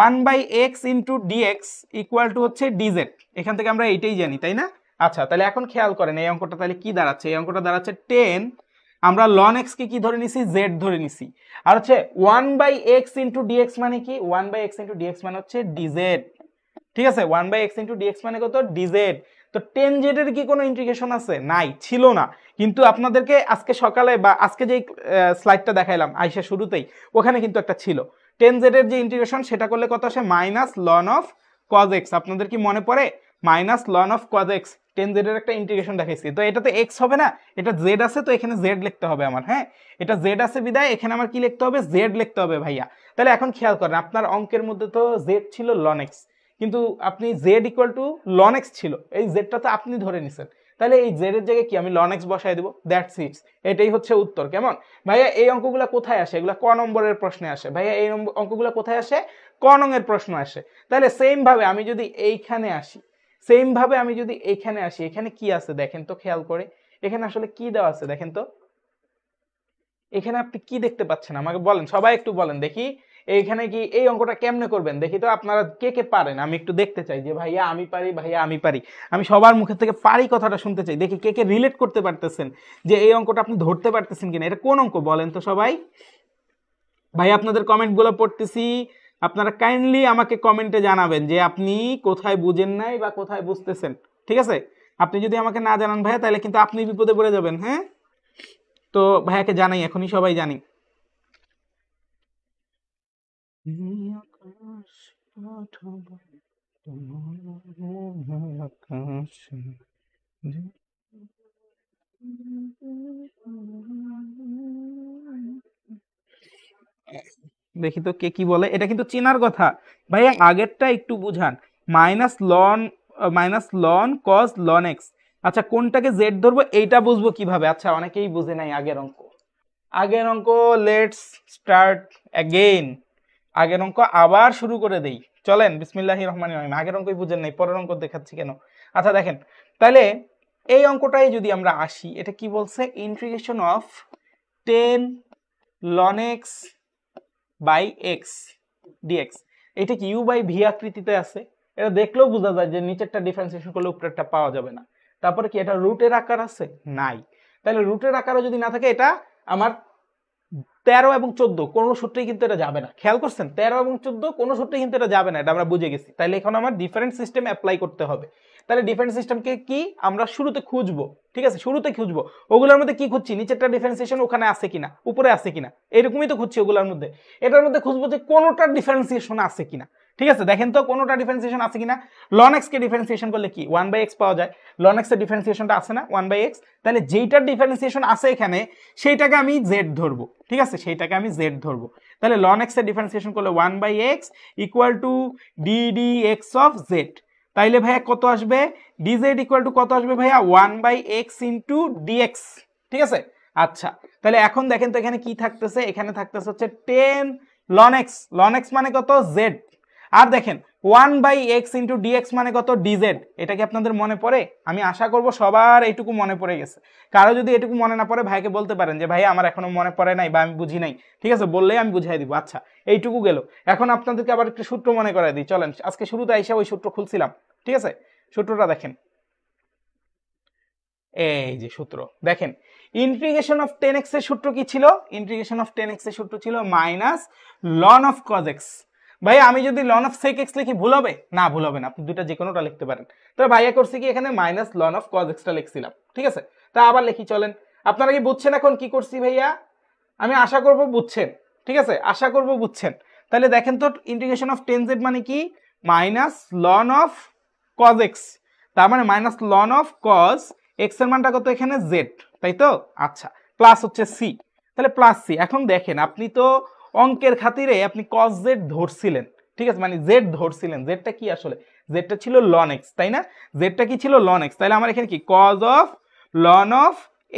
1/x into dx equal to হচ্ছে dz, এখান থেকে আমরা এইটাই জানি, তাই না? আচ্ছা তাহলে এখন খেয়াল করেন এই অঙ্কটা তাহলে কি দাঁড়াচ্ছে, এই অঙ্কটা দাঁড়াচ্ছে 10, আমরা লন এক্স কে কি ধরে নিছি z ধরে নিছি, আর হচ্ছে 1/x ইন্টু dx মানে কি 1/x ইন্টু dx মানে হচ্ছে dz, ঠিক আছে? 1/x ইন্টু dx মানে কত dz। তো 10z এর কি কোনো ইন্টিগ্রেশন আছে? নাই, ছিল না। কিন্তু আপনাদেরকে আজকে সকালে বা আজকে যে স্লাইডটা দেখাইলাম আইসা শুরুতেই, ওখানে কিন্তু একটা ছিল 10z এর যে ইন্টিগ্রেশন, সেটা করলে কত আসে minus ln of cos x। আপনাদের কি মনে পড়ে minus ln of cos x 10z এর একটা ইন্টিগ্রেশন দেখাইছি। তো এটাতে x হবে না, এটা z আছে, তো এখানে z লিখতে হবে আমার, হ্যাঁ এটা z আছে বিদায় এখানে আমার কি লিখতে হবে z লিখতে হবে ভাইয়া। তাহলে এখন খেয়াল করেন আপনার অঙ্কের মধ্যে তো z ছিল ln x, কিন্তু আপনি z equal to ln x ছিল, এই জেডটা তো আপনি ধরে নিছেন, তাহলে এই জেড এর জায়গায় কি আমি ln x বসাই দেব, দ্যাটস ইট, এটাই হচ্ছে উত্তর। কেমন ভাইয়া? এই অঙ্কগুলো কোথায় আসে? এগুলা ক নম্বরের প্রশ্নে আসে ভাইয়া, এই অঙ্কগুলো কোথায় আসে? ক নং এর প্রশ্ন আসে। তাহলে সেম ভাবে আমি যদি এইখানে আসি, সেম ভাবে আমি যদি এইখানে আসি, এখানে কি আছে দেখেন তো খেয়াল করে, এখানে আসলে কি দেওয়া আছে দেখেন তো, এখানে আপনি কি দেখতে পাচ্ছেন আমাকে বলেন, সবাই একটু বলেন দেখি, এইখানে কি এই অঙ্কটা কেমনে করবেন দেখি তো, আপনারা কে কে পারেন আমি একটু দেখতে চাই, যে ভাইয়া আমি পারি, ভাইয়া আমি পারি, আমি সবার মুখে থেকে পারি কথাটা শুনতে চাই, দেখি কে কে রিলেট করতে পারতেছেন যে এই অঙ্কটা আপনি ধরতে পারতেছেন কিনা, এটা কোন অঙ্ক বলেন তো সবাই। ভাই আপনাদের কমেন্টগুলো পড়তেছি, আপনারা কাইন্ডলি আমাকে কমেন্টে জানাবেন যে আপনি কোথায় বুঝেন নাই বা কোথায় বুঝতেছেন, ঠিক আছে? আপনি যদি আমাকে না জানান ভাইয়া তাহলে কিন্তু আপনি বিপদে পড়ে যাবেন, হ্যাঁ? তো ভাইয়াকে জানাই, এখনই সবাই জানি। দেখি তো কে কি বলে, এটা কিন্তু চেনার কথা ভাইয়া, আগেরটা একটু বুঝান, minus ln cos ln x. আচ্ছা কোনটাকে জেড ধরবো এইটা বুঝবো কিভাবে? আচ্ছা অনেকেই বুঝে নাই আগের অঙ্ক, আগের অঙ্ক লেটস স্টার্ট অ্যাগেইন, আগের অঙ্ক আবার শুরু করে দেই, চলেন বিসমিল্লাহির রহমানির রহিম। আগের অঙ্কই বুঝেন নাই, পরের অঙ্ক দেখাচ্ছি কেন? আচ্ছা দেখেন তাহলে এই অঙ্কটাই যদি আমরা আসি, এটা কি বলছে, integration of 10 ln x by x d x, এটা কি ইউ বাই ভি আকৃতিতে আছে, এটা দেখলেও বোঝা যায় যে নিচেরটা ডিফারেন্সিয়েশন করলে উপরেরটা পাওয়া যাবে না। তারপরে কি এটা রুটের আকার আছে? নাই। তাহলে রুটের আকারও যদি না থাকে, এটা আমার 13 এবং 14 কোনো সূত্রেই কিন্তু এটা যাবে না, খেয়াল করছেন 13 এবং 14 কোনো সূত্রেই কিন্তু এটা যাবে না, এটা আমরা বুঝে গেছি। তাহলে এখন আমার ডিফারেন্ট সিস্টেম অ্যাপ্লাই করতে হবে। তাহলে ডিফারেন্ট সিস্টেমকে কি আমরা শুরুতে খুঁজবো, ঠিক আছে? শুরুতে খুঁজবো ওগুলোর মধ্যে কি খুঁজছি, নিচেরটা ডিফারেন্সিয়েশন ওখানে আছে কিনা, উপরে আছে কিনা, এরকমই তো খুঁজছি ওগুলোর মধ্যে। এটার মধ্যে খুঁজবো যে কোনোটার ডিফারেন্সিয়েশন আছে কিনা, ঠিক আছে? দেখেন তো কোনোটা ডিফারেন্সিয়েশন আছে কিনা। ln x কে ডিফারেন্সিয়েশন করলে কি 1/x পাওয়া যায়, ln x এর ডিফারেন্সিয়েশনটা আছে না 1/x, তাহলে যেইটার ডিফারেন্সিয়েশন আছে এখানে সেইটাকে আমি z ধরবো, ঠিক আছে? সেইটাকে আমি z ধরবো। তাহলে ln x এর ডিফারেন্সিয়েশন করলে 1/x equal to ddx of z, তাইলে ভাইয়া কত আসবে, dz ইকুয়াল টু কত আসবে ভাইয়া 1/x ইন্টু dx, ঠিক আছে? আচ্ছা তাহলে এখন দেখেন তো এখানে কি থাকতেছে, এখানে থাকতেছে হচ্ছে 10 ln x মানে কত z, আর দেখেন 1/x ইন্টু dx মানে কত dz, এটা কি আপনাদের মনে পড়ে? আমি আশা করব সবার এইটুকু মনে পড়ে গেছে। কারো যদি এটুকু মনে না পড়ে ভাইকে বলতে পারেন যে ভাই আমার এখনো মনে পড়ে নাই বা আমি বুঝি নাই, ঠিক আছে? বললেই আমি বুঝাই দিব। আচ্ছা এইটুকু গেল, এখন আপনাদেরকে আবার একটু সূত্র মনে করাই দিই, চলেন আজকে শুরুতে আইসা ওই সূত্র খুলছিলাম, ঠিক আছে? সূত্রটা দেখেন, এই যে সূত্র দেখেন, ইন্টিগ্রেশন অফ 10x এর সূত্র কি ছিল, ইন্টিগ্রেশন অফ 10x এর সূত্র ছিল minus ln of cos x। ভাই আমি যদি লন অফ সেক এক্স লিখি ভুল হবে না? ভুল হবে না, আপনি দুইটা যে কোনোটা লিখতে পারেন। তবে ভাইয়া করছি কি এখানে মাইনাস লন অফ কজ এক্সটা লিখছিলাম, ঠিক আছে? তা আবার লিখি চলেন। আপনারা কি বুঝছেন এখন কি করছি ভাইয়া? আমি আশা করব বুঝছেন, ঠিক আছে? আশা করব বুঝছেন। তাহলে দেখেন তো ইন্টিগ্রেশন অফ টেন জেড মানে কি? Minus ln of cos x, তার মানে minus ln of cos x এর মানটা কত এখানে? জেড, তাই তো? আচ্ছা, প্লাস হচ্ছে সি, তাহলে প্লাস সি। এখন দেখেন আপনি তো অঙ্কের খাতিরে আপনি কজ জেড ধরছিলেন, ঠিক আছে? মানে জেড ধরছিলেন, জেডটা কি আসলে? জেডটা ছিল লন এক্স, তাই না? জেডটা কি ছিল? Ln x. তাহলে আমার এখানে কি cos of ln of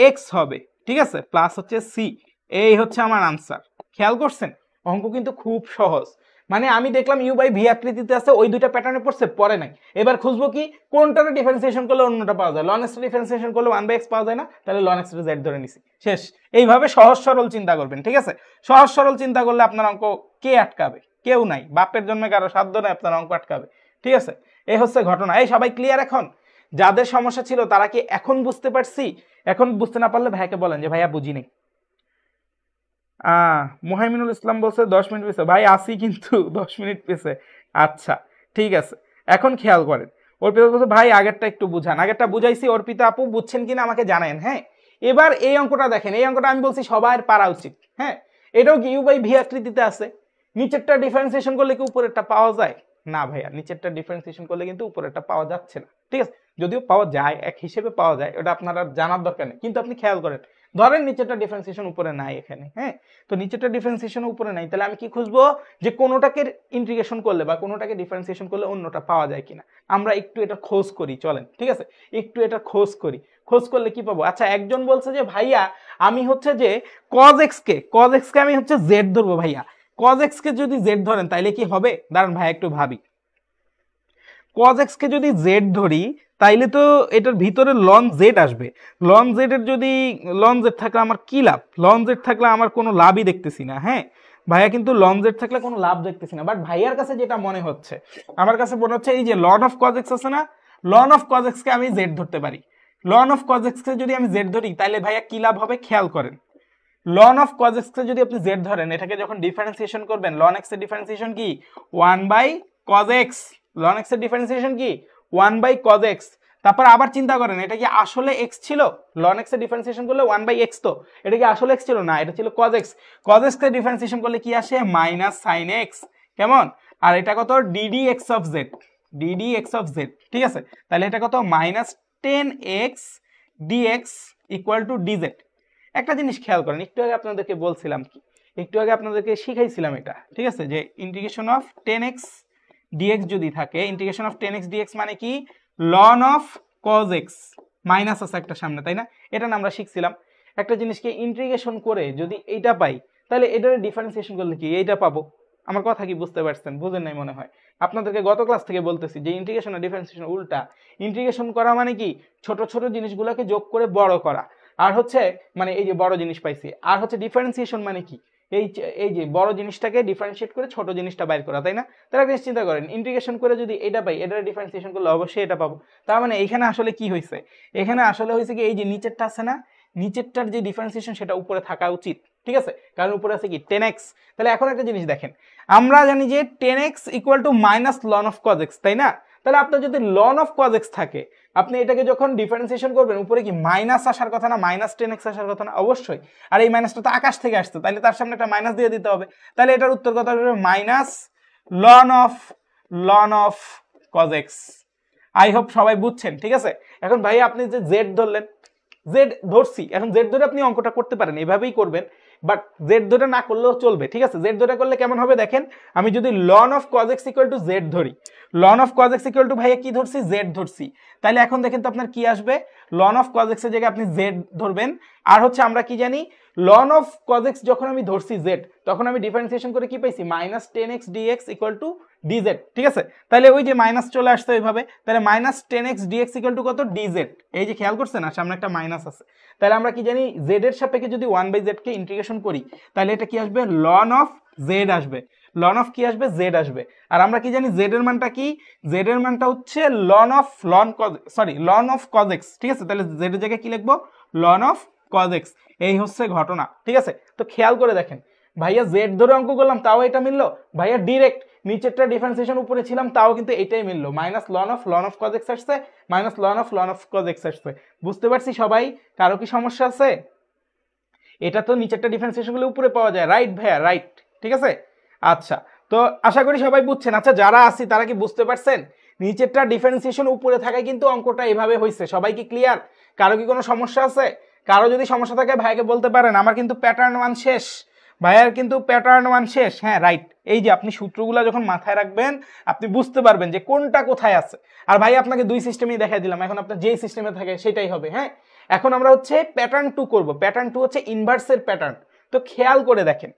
x হবে, ঠিক আছে? প্লাস হচ্ছে সি, এই হচ্ছে আমার আনসার। খেয়াল করছেন? অঙ্ক কিন্তু খুব সহজ। মানে আমি দেখলাম ইউ বাই ভি আকৃতিতে আছে, ওই দুইটা প্যাটার্নে পড়ছে, পরে নাই। এবার খুঁজবো কি কোনটারে ডিফারেন্সিয়েশন করলে অন্যটা পাওয়া যায়। লন এক্স ডিফারেন্সিয়েশন করলে 1/x পাওয়া যায় না, তাহলে লন এক্স জেড ধরে নিছি, শেষ। এইভাবে সহজ সরল চিন্তা করবেন, ঠিক আছে? সহজ সরল চিন্তা করলে আপনার অঙ্ক কে আটকাবে? কেউ নাই। বাপের জন্মে কারো সাধ্য নাই আপনার অঙ্ক আটকাবে, ঠিক আছে? এই হচ্ছে ঘটনা। এই সবাই ক্লিয়ার এখন? যাদের সমস্যা ছিল তারা কি এখন বুঝতে পারছি? এখন বুঝতে না পারলে ভাইয়াকে বলেন যে ভাইয়া বুঝিনি। মোহাইমিনুল ইসলাম বলছে 10 মিনিট পেছে। ভাই আসি কিন্তু 10 মিনিট পেছে। আচ্ছা ঠিক আছে, এখন খেয়াল করেন। অর্পিতা বলছে ভাই আগেরটা একটু বুঝান। আগেরটা বুঝাইছি, অর্পিতা আপু বুঝছেন কিনা আমাকে জানায়েন। হ্যাঁ, এবার এই অঙ্কটা দেখেন, এই অঙ্কটা আমি বলছি সবার পারা উচিত। হ্যাঁ, এটাও কি ইউ বাই ভি আকৃতিতে আছে। নিচেরটা ডিফারেন্সিয়েশন করলে কি উপরেরটা পাওয়া যায়? না ভাইয়া, নিচেরটা ডিফারেন্সিয়েশন করলে কিন্তু উপরেরটা পাওয়া যাচ্ছে না, ঠিক আছে? যদিও পাওয়া যায়, এক হিসেবে পাওয়া যায়, ওটা আপনারা জানার দরকার নেই। কিন্তু আপনি খেয়াল করেন, ধরেন নিচেরটা ডিফারেন্সিয়েশন উপরে নাই এখানে, হ্যাঁ, তো নিচেরটা ডিফারেন্সিয়েশন উপরে নাই, তাহলে আমি কি খুঁজবো? যে কোনোটাকে ইন্টিগ্রেশন করলে বা কোনোটাকে ডিফারেন্সিয়েশন করলে অন্যটা পাওয়া যায় কিনা। আমরা একটু এটা খোঁজ করি, চলেন, ঠিক আছে? একটু এটা খোঁজ করি। খোঁজ করলে কি পাবো? আচ্ছা, একজন বলছে যে ভাইয়া আমি হচ্ছে যে কজ এক্স কে আমি হচ্ছে জেড ধরবো। ভাইয়া কজ এক্স কে যদি জেড ধরেন তাইলে কি হবে? দাঁড়ান ভাই একটু ভাবি। কজ এক্স কে যদি জেড ধরি তাইলে তো এটার ভিতরে লন জেড আসবে। লন জেড এর যদি লন জেড থাকলে আমার কি লাভ? লন জেড থাকলে আমার কোনো লাভই দেখতেছি না। হ্যাঁ ভাইয়া, কিন্তু লন জেড থাকলে কোনো লাভ দেখতেছি না। বাট ভাইয়ার কাছে যেটা মনে হচ্ছে, আমার কাছে মনে হচ্ছে এই যে লন অফ কজ এক্স আছে না, লন অফ কজ এক্স কে আমি জেড ধরতে পারি। লন অফ কজ এক্স কে যদি আমি জেড ধরি তাহলে ভাইয়া কি লাভ হবে খেয়াল করেন। লন অফ কজ এক্স কে যদি আপনি জেড ধরেন, এটাকে যখন ডিফারেন্সিয়েশন করবেন, লন এক্স এর ডিফারেন্সিয়েশন কি 1/cos x। লন এক্স এর ডিফারেন্সিয়েশন কি 1/cos x। তারপর আবার চিন্তা করেন, এটা কি আসলে x ছিল? লন এক্স এর ডিফারেন্সিয়েশন করলে 1/x, তো এটা কি আসলে x ছিল? না, এটা ছিল cos x। cos x এর ডিফারেন্সিয়েশন করলে কি আসে? Minus sin x। কেমন? আর এটা কত? ddx of z, ddx of z, ঠিক আছে? তাহলে এটা কত? Minus 10x dx equal to dz। একটা জিনিস খেয়াল করেন, একটু আগে আপনাদেরকে বলছিলাম কি, একটু আগে আপনাদেরকে শিখাইছিলাম এটা, ঠিক আছে? যে ইন্টিগ্রেশন অফ 10x dx যদি থাকে, ইন্টিগ্রেশন অফ 10x dx মানে কি? Ln of cos x, minus আছে একটা সামনে, তাই না? এটা না আমরা শিখছিলাম। একটা জিনিসকে ইন্টিগ্রেশন করে যদি এইটা পাই, তাহলে এটার ডিফারেন্সিয়েশন করলে কি এইটা পাবো। আমার কথা কি বুঝতে পারছেন? বুঝেন নাই মনে হয়। আপনাদেরকে গত ক্লাস থেকে বলতেছি যে ইন্টিগ্রেশন আর ডিফারেন্সিয়েশন উল্টা। ইন্টিগ্রেশন করা মানে কি? ছোট ছোট জিনিসগুলোকে যোগ করে বড় করা। আর হচ্ছে মানে এই যে বড় জিনিস পাইছি। আর হচ্ছে ডিফারেন্সিয়েশন মানে কি? এই যে বড় জিনিসটাকে ডিফারেন্সিয়েট করে ছোট জিনিসটা বাইর করা, তাই না? তাহলে একটা চিন্তা করেন, ইন্টিগ্রেশন করে যদি এটা পাই, এটার ডিফারেন্সিয়েশন করলে অবশ্যই এটা পাবো। তার মানে এখানে আসলে কি হয়েছে? এখানে আসলে হয়েছে কি, এই যে নিচেরটা আছে না, নিচেরটার যে ডিফারেন্সিয়েশন সেটা উপরে থাকা উচিত, ঠিক আছে? কারণ উপরে আছে কি 10x। তাহলে এখন একটা জিনিস দেখেন, আমরা জানি যে 10x equal to minus ln of cos x, তাই না? তাহলে আপনার যদি লন অফ cos x থাকে, আপনি এটাকে যখন ডিফারেন্সিয়েশন করবেন, উপরে কি মাইনাস আসার কথা না? মাইনাস 10x আসার কথা না? অবশ্যই। আর এই মাইনাসটা তো আকাশ থেকে আসছে, তাহলে তার সামনে একটা মাইনাস দিয়ে দিতে হবে। তাহলে এটার উত্তর কথা হবে minus ln of cos x। I hope সবাই বুঝছেন, ঠিক আছে? এখন ভাই আপনি যে জেড ধরলেন, জেড ধরছি, এখন জেড ধরে আপনি অঙ্কটা করতে পারেন, এভাবেই করবেন। বাট জেড ধরে না করলেও চলবে, ঠিক আছে? জেড ধরে করলে কেমন হবে দেখেন, আমি যদি ln of cos x equal to z ধরি, ln of cos x equal to ভাইয়া কি ধরছি? জেড ধরছি। তাহলে এখন দেখেন তো আপনার কি আসবে? লন অফ cos x এর জায়গায় আপনি জেড ধরবেন। আর হচ্ছে আমরা কি জানি, লন অফ cos x যখন আমি ধরছি জেড, তখন আমি ডিফারেন্সিয়েশন করে কি পাইছি? Minus 10x dx equal to dz, ঠিক আছে? তাহলে ওই যে মাইনাস চলে আসছে ওইভাবে, তাহলে minus 10x dx equal to কত? dz। এই যে খেয়াল করছেন না, সামনে একটা মাইনাস আছে। তাহলে আমরা কি জানি, জেড এর সাপেক্ষে যদি 1/z কে ইন্টিগ্রেশন করি, তাহলে এটা কি আসবে? লন অফ জেড আসবে। লন অফ কি আসবে? জেড আসবে। আর আমরা কি জানি জেড এর মানটা কি? জেড এর মানটা হচ্ছে লন অফ cos x, ঠিক আছে? তাহলে জেড এর জায়গায় কি লিখবো? Ln of cos x। এই হচ্ছে ঘটনা, ঠিক আছে? তো খেয়াল করে দেখেন, ভাইয়া জেড ধরে অঙ্ক করলাম তাও এটা মিললো, ভাইয়া ডিরেক্ট নিচেরটা ডিফারেন্সিয়েশন উপরে ছিলাম তাও কিন্তু এটাই মিললো, minus ln of cos x আসছে, minus ln of cos x আসছে। বুঝতে পারছি সবাই? কারো কি সমস্যা আছে? এটা তো নিচেরটা ডিফারেন্সিয়েশন করলে উপরে পাওয়া যায়, রাইট ভাইয়া? রাইট, ঠিক আছে। আচ্ছা, তো আশা করি সবাই বুঝছেন। আচ্ছা, যারা আছি তারা কি বুঝতে পারছেন? নিচেরটা ডিফারেন্সিয়েশন উপরে থাকায় কিন্তু অঙ্কটা এভাবে হয়েছে। সবাই কি ক্লিয়ার? কারো কি কোনো সমস্যা আছে? কারো যদি সমস্যা থাকে ভাইকে বলতে পারেন। আমার কিন্তু প্যাটার্ন 1 শেষ, ভাইয়ার কিন্তু প্যাটার্ন 1 শেষ। হ্যাঁ রাইট, এই যে আপনি সূত্রগুলো যখন মাথায় রাখবেন আপনি বুঝতে পারবেন যে কোনটা কোথায় আছে। আর ভাই আপনাকে দুই সিস্টেমই দেখাই দিলাম, এখন আপনার যেই সিস্টেমে থাকে সেটাই হবে। হ্যাঁ, এখন আমরা হচ্ছে প্যাটার্ন 2 করব। প্যাটার্ন 2 হচ্ছে ইনভার্সের প্যাটার্ন। তো খেয়াল করে দেখেন,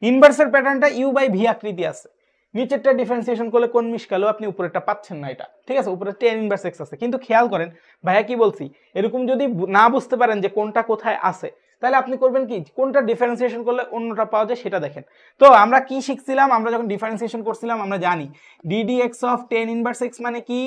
ইনভার্সের প্যাটার্নটা ইউ বাই ভি আকৃতি আছে। নিচেরটা ডিফারেন্সিয়েশন করলে কোন মিশকালো, আপনি উপরেরটা পাচ্ছেন না, এটা ঠিক আছে। উপরে টেন ইনভার্স এক্স আছে, কিন্তু খেয়াল করেন ভাইয়া কি বলছি, এরকম যদি না বুঝতে পারেন যে কোনটা কোথায় আছে, তাহলে আপনি করবেন কি, কোনটা ডিফারেন্সিয়েশন করলে অন্যটা পাওয়া যায় সেটা দেখেন। তো আমরা কি শিখছিলাম, আমরা যখন ডিফারেন্সিয়েশন করছিলাম আমরা জানি DD x of tan inverse x মানে কি,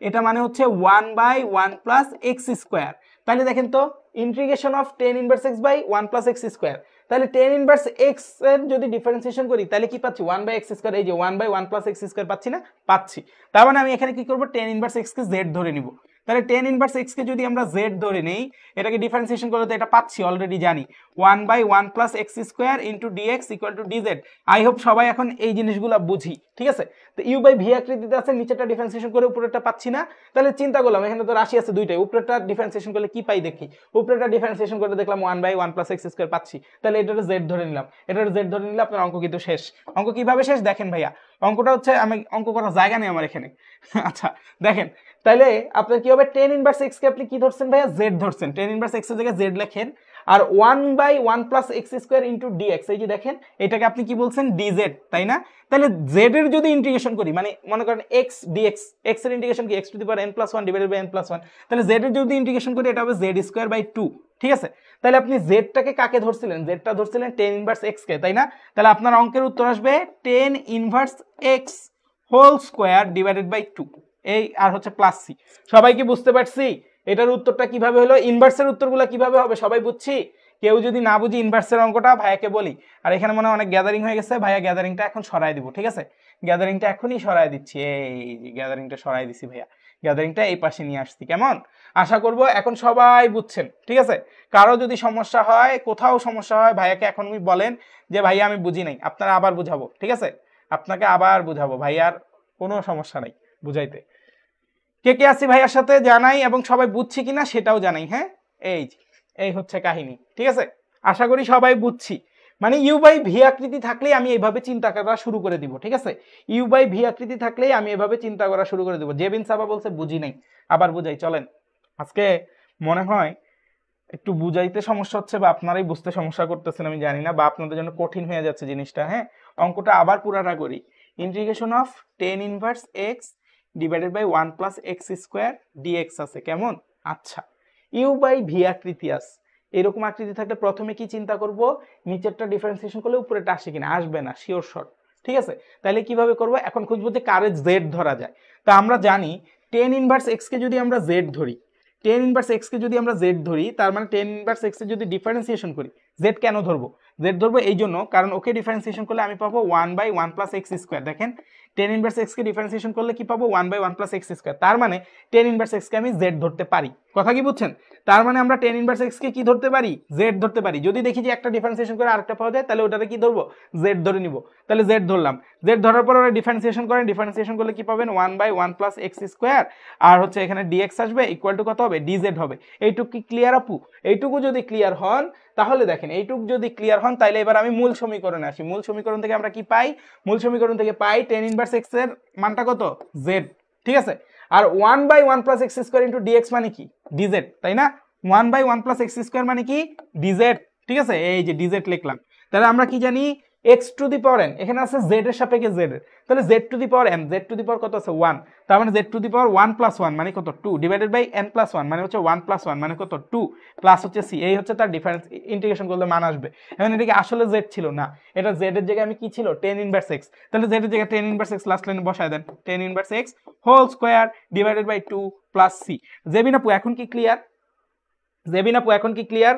এটা মানে হচ্ছে 1/1 প্লাস এক্স স্কোয়ার। তাহলে দেখেন তো, integration of tan inverse x by 1 plus x square, তাহলে টেন ইনভার্স এক্স এর যদি ডিফারেন্সিয়েশন করি তাহলে কি পাচ্ছি, 1/x স্কোয়ার। এই যে 1/1 প্লাস এক্স স্কোয়ার পাচ্ছি না, পাচ্ছি। তার মানে আমি এখানে কি করবো, টেন ইনভার্স এক্স কে জেড ধরে নিব। তাহলে টেন ইনভার্স এক্স কে যদি আমরা জেড ধরে নেই, এটাকে ডিফারেন্সিয়েশন করলে তো এটা পাচ্ছি, অলরেডি জানি 1/1 plus x square into d x equal to d z. I hope সবাই এখন এই জিনিসগুলো বুঝি, ঠিক আছে। তো ইউ বাই ভি আকৃতিতে আছে, নিচেটা ডিফারেন্সিয়েশন করে উপরেরটা পাচ্ছি না, তাহলে চিন্তা করলাম এখানে তো রাশি আছে দুইটাই, উপরেরটা ডিফারেন্সিয়েশন করলে কি পাই দেখি, উপরেরটা ডিফারেন্সিয়েশন করে দেখলাম 1/1 প্লাস এক্স স্কোয়ার পাচ্ছি, তাহলে এটার জেড ধরে নিলাম। এটার জেড ধরে নিলে আপনার অঙ্ক কিন্তু শেষ। অঙ্ক কিভাবে শেষ দেখেন ভাইয়া, অঙ্কটা হচ্ছে, আমি অঙ্ক করার জায়গা নেই আমার এখানে। আচ্ছা দেখেন, তাহলে আপনার কি হবে, টেন ইনভার্স এক্স কে আপনি কি ধরছেন ভাইয়া, জেড ধরছেন। টেন ইনভার্স এক্স এর জায়গায় জেড লেখেন, আর 1/1 plus x square into d x, এই যে দেখেন এটাকে আপনি কি বলছেন, ডিজেড, তাই না? তাহলে জেড এর যদি ইন্টিগ্রেশন করি, মানে মনে করেন এক্স ডিএক্স, এক্স এর ইন্টিগ্রেশন কি x to the power n plus 1 divided by n plus 1, তাহলে জেড এর যদি ইন্টিগ্রেশন করি এটা হবে জেড স্কোয়ার বাই 2, ঠিক আছে। তাহলে আপনি জেডটাকে কাকে ধরছিলেন, জেডটা ধরছিলেন টেন ইনভার্স এক্স কে, তাই না? তাহলে আপনার অঙ্কের উত্তর আসবে tan inverse x whole square divided by 2, এই আর হচ্ছে প্লাস সি। সবাই কি বুঝতে পারছি এটার উত্তরটা কিভাবে হলো? ইনভার্সের উত্তরগুলো কিভাবে হবে সবাই বুঝছি? কেউ যদি না বুঝি ইনভার্সের অঙ্কটা ভাইয়াকে বলি। আর এখানে মনে অনেক গ্যাদারিং হয়ে গেছে, ভাইয়া গ্যাদারিংটা এখন সরাই দিব, ঠিক আছে। গ্যাদারিংটা এখনই সরাই দিচ্ছি, এই যে গ্যাদারিংটা সরাই দিছি ভাইয়া, গ্যাদারিংটা এই পাশে নিয়ে আসছি, কেমন? আশা করব এখন সবাই বুঝছেন, ঠিক আছে। কারো যদি সমস্যা হয়, কোথাও সমস্যা হয়, ভাইয়াকে এখনই বলেন যে ভাইয়া আমি বুঝি নাই, আপনারা আবার বুঝাবো, ঠিক আছে। আপনাকে আবার বুঝাবো, ভাইয়ার কোনো সমস্যা নাই বুঝাইতে। কে কে আছি ভাইয়ার সাথে জানাই, এবং সবাই বুঝছি কিনা সেটাও জানাই। হ্যাঁ, এই হচ্ছে কাহিনী, ঠিক আছে। আশা করি সবাই বুঝছি। মানে ইউ বাই ভি আকৃতি থাকলেই আমি এইভাবে চিন্তা করা শুরু করে দিব, ঠিক আছে। ইউ বাই ভি আকৃতি থাকলেই আমি এভাবে চিন্তা করা শুরু করে দিব। জেবিন সাবা বলছে বুঝি নাই, আবার বুঝাই চলেন। আজকে মনে হয় একটু বুঝাইতে সমস্যা হচ্ছে, বা আপনারাই বুঝতে সমস্যা করতেছেন আমি জানি না, বা আপনাদের জন্য কঠিন হয়ে যাচ্ছে জিনিসটা। হ্যাঁ, অঙ্কটা আবার পুরাটা করি। Integration of tan inverse x divided by 1 plus x square d x আছে, কেমন? আচ্ছা, ইউ বাই ভি আকৃতি আছে, এরকম আকৃতি থাকলে প্রথমে কি চিন্তা করব, নিচেরটা ডিফারেন্সিয়েশন করলে উপরেটা আসে কিনা, আসবে না, শিওর শর্ট, ঠিক আছে। তাহলে কিভাবে করব, এখন খুঁজবো যে কারে জেড ধরা যায়। তা আমরা জানি টেন ইনভার্স এক্স কে যদি আমরা জেড ধরি, টেন ইনভার্স এক্স কে যদি আমরা জেড ধরি, তার মানে টেন ইনভার্স এক্স এর যদি ডিফারেন্সিয়েশন করি, জেড কেন ধরবো, জেড ধরবো এই জন্য কারণ ওকে ডিফারেন্সিয়েশন করলে আমি পাবো 1/1 প্লাস এক্স স্কোয়ার। দেখেন টেন ইনভার্স এক্স কে ডিফারেন্সিয়েশন করলে কি পাবো, 1/1 প্লাস এক্স স্কোয়ার। তার মানে টেন ইনভার্স এক্স কে আমি জেড ধরতে পারি, কথা কি বুঝছেন? তার মানে আমরা টেন ইনভার্স এক্স কে কি ধরতে পারি, জেড ধরতে পারি। যদি দেখি যে একটা ডিফারেন্সিয়েশন করে আরেকটা পাওয়া যায়, তাহলে ওটাকে কি ধরবো, জেড ধরে নিব। তাহলে জেড ধরলাম, জেড ধরার পর ওরা ডিফারেন্সিয়েশন করেন, ডিফারেন্সিয়েশন করলে কি পাবেন, 1/1 প্লাস এক্স স্কোয়ার, আর হচ্ছে এখানে ডিএক্স আসবে, ইকুয়াল টু কত হবে, ডিজেড হবে। এইটুকু কি ক্লিয়ার আপু? এইটুকু যদি ক্লিয়ার হন, তাহলে দেখেন এইটুকু যদি ক্লিয়ার হন, তাহলে এবার আমি মূল সমীকরণে আসি। মূল সমীকরণ থেকে আমরা কি পাই, মূল সমীকরণ থেকে পাই টেন ইনভার্স এক্স এর মানটা কত, জেড, ঠিক আছে। আর 1/1 plus x square into d x মানে কি, ডিজেড, তাই না? 1/1 প্লাস এক্স স্কোয়ার মানে কি, ডিজেড, ঠিক আছে। এই যে ডিজেড লিখলাম। তাহলে আমরা কি জানি, x to the power N, এখানে আছে জেড এর সাপেক্ষে জেড এর, তাহলে Z two the power N, Z two the পাওয়ার কত আছে 1, তার মানে Z two the power 1 plus 1 মানে কত 2 ডিভাইডেড বাই এন প্লাস 1 মানে হচ্ছে 1 প্লাস 1 মানে কত 2 প্লাস হচ্ছে সি, এই হচ্ছে তার ডিফারেন্স, ইন্টিগ্রেশন করলে মান আসবে। এখন এটা কি আসলে জেড ছিল না, এটা জেড এর জায়গায় আমি কি ছিল, টেন ইনভার্স এক্স, তাহলে জেড এর জায়গায় টেন ইনভার্স এক্স লাস্ট লাইনে বসায় দেন, tan inverse x whole square divided by 2 plus c. Jebin আপু এখন কি ক্লিয়ার, জেবিন আপু এখন কি ক্লিয়ার?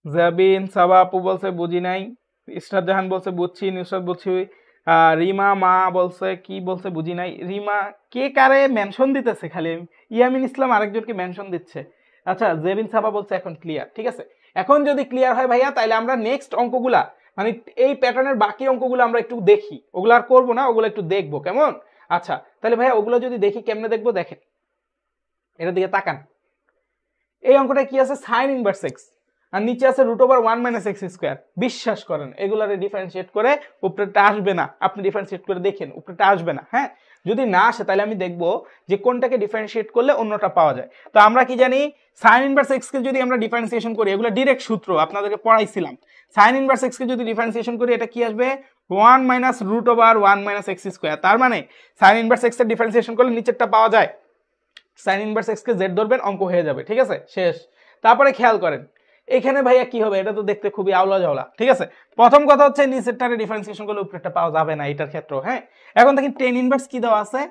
জাবিন সাবা আপু বলছে বুঝি নাই, ইসরাত জাহান বলছে বুঝছি, নুসরাত বলছি, রিমা মা বলছে কি বলছে বুঝি নাই। রিমা কে কারে মেনশন দিতেছে খালি, ইয়ামিন ইসলাম আরেকজনকে মেনশন দিচ্ছে। আচ্ছা জেবিন সাবা বলছে এখন ক্লিয়ার, ঠিক আছে। এখন যদি ক্লিয়ার হয় ভাইয়া তাহলে আমরা নেক্সট অঙ্কগুলা মানে এই প্যাটার্নের বাকি অঙ্কগুলো আমরা একটু দেখি, ওগুলো আর করবো না, ওগুলো একটু দেখবো কেমন। আচ্ছা তাহলে ভাইয়া ওগুলো যদি দেখি কেমনে দেখবো, দেখেন এটার দিকে তাকান। এই অঙ্কটা কি আছে, সাইন ইনভার্স এক্স, আর নিচে আছে রুট ওভার 1 - x²। বিশ্বাস করেন এগুলারে ডিফারেন্সিয়েট করে উপরেটা আসবে না, আপনি ডিফারেন্সিয়েট করে দেখেন উপরেটা আসবে না। হ্যাঁ যদি না আসে তাহলে আমি দেখবো যে কোনটাকে ডিফারেন্সিয়েট করলে অন্যটা পাওয়া যায়। তো আমরা কি জানি, সাইন ইনভার্স এক্স কে যদি আমরা ডিফারেন্সিয়েশন করি, এগুলো ডিরেক্ট সূত্র আপনাদেরকে পড়াইছিলাম। সাইন ইনভার্স এক্স কে যদি ডিফারেন্সিয়েশন করি এটা কি আসবে, 1 - √1 - x²। তার মানে সাইন ইনভার্স এক্স এর ডিফারেন্সিয়েশন করলে নিচেরটা পাওয়া যায়, সাইন ইনভার্স এক্স কে জেড ধরবেন, অঙ্ক হয়ে যাবে, ঠিক আছে শেষ। তারপরে খেয়াল করেন এখানে ভাইয়া কি হবে, এটা তো দেখতে খুবই আওলা জাওলা, ঠিক আছে। প্রথম কথা হচ্ছে নিচেরটারে ডিফারেন্সিয়েশন করলে উপরেরটা পাওয়া যাবে না এটার ক্ষেত্রেও। হ্যাঁ এখন দেখেন টেন ইনভার্স কি দেওয়া আছে,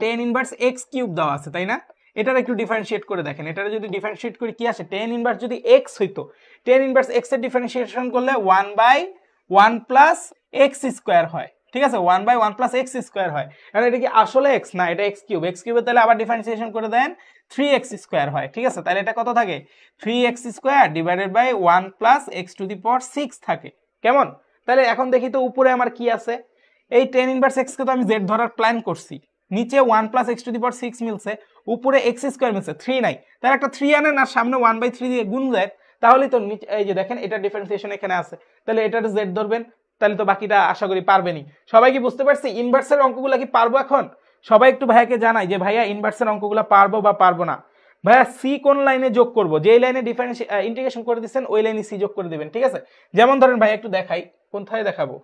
টেন ইনভার্স এক্স কিউব দেওয়া আছে, তাই না। এটার একটু ডিফারেন্সিয়েট করে দেখেন, এটার যদি ডিফারেন্সিয়েট করি কি আসে, টেন ইনভার্স যদি এক্স হইতো, টেন ইনভার্স এক্স এর ডিফারেন্সিয়েশন করলে 1/1 + x² হয়, ঠিক আছে, 1/1 + x² হয়। আর এটা কি আসলে এক্স না, এটা এক্স কিউব, এক্স কিউবের তাহলে আবার ডিফারেন্সিয়েশন করে দেন 3x² হয়, ঠিক আছে। তাহলে এটা কত থাকে, 3x² ডিভাইডেড বাই 1 + x⁶ থাকে, কেমন। তাহলে এখন দেখি তো উপরে আমার কি আছে, এই টেন ইনভার্স এক্স কে তো আমি জেড ধরার প্ল্যান করছি, নিচে 1 + x⁶ মিলছে, উপরে x² মিলছে, 3 নাই, তার একটা 3 আনেন আর সামনে 1/3 দিয়ে গুণ যায়, তাহলেই তো এই যে দেখেন এটা ডিফারেন্সিয়েশন এখানে আছে, তাহলে এটার জেড ধরবেন, তাহলে তো বাকিটা আশা করি পারবেনই। সবাই কি বুঝতে পারছি ইনভার্সের অঙ্কগুলো কি পারবো এখন? সবাই একটু ভাইয়াকে জানাই যে ভাইয়া ইনভার্সের অঙ্কগুলো পারবো বা পারবো না। ভাইয়া সি কোন লাইনে যোগ করব, যে লাইনে ডিফারেন্স ইন্টিগ্রেশন করে দিচ্ছেন ওই লাইনে সি যোগ করে দিবেন, ঠিক আছে। যেমন ধরেন ভাইয়া একটু দেখাই, কোথায় দেখাবো,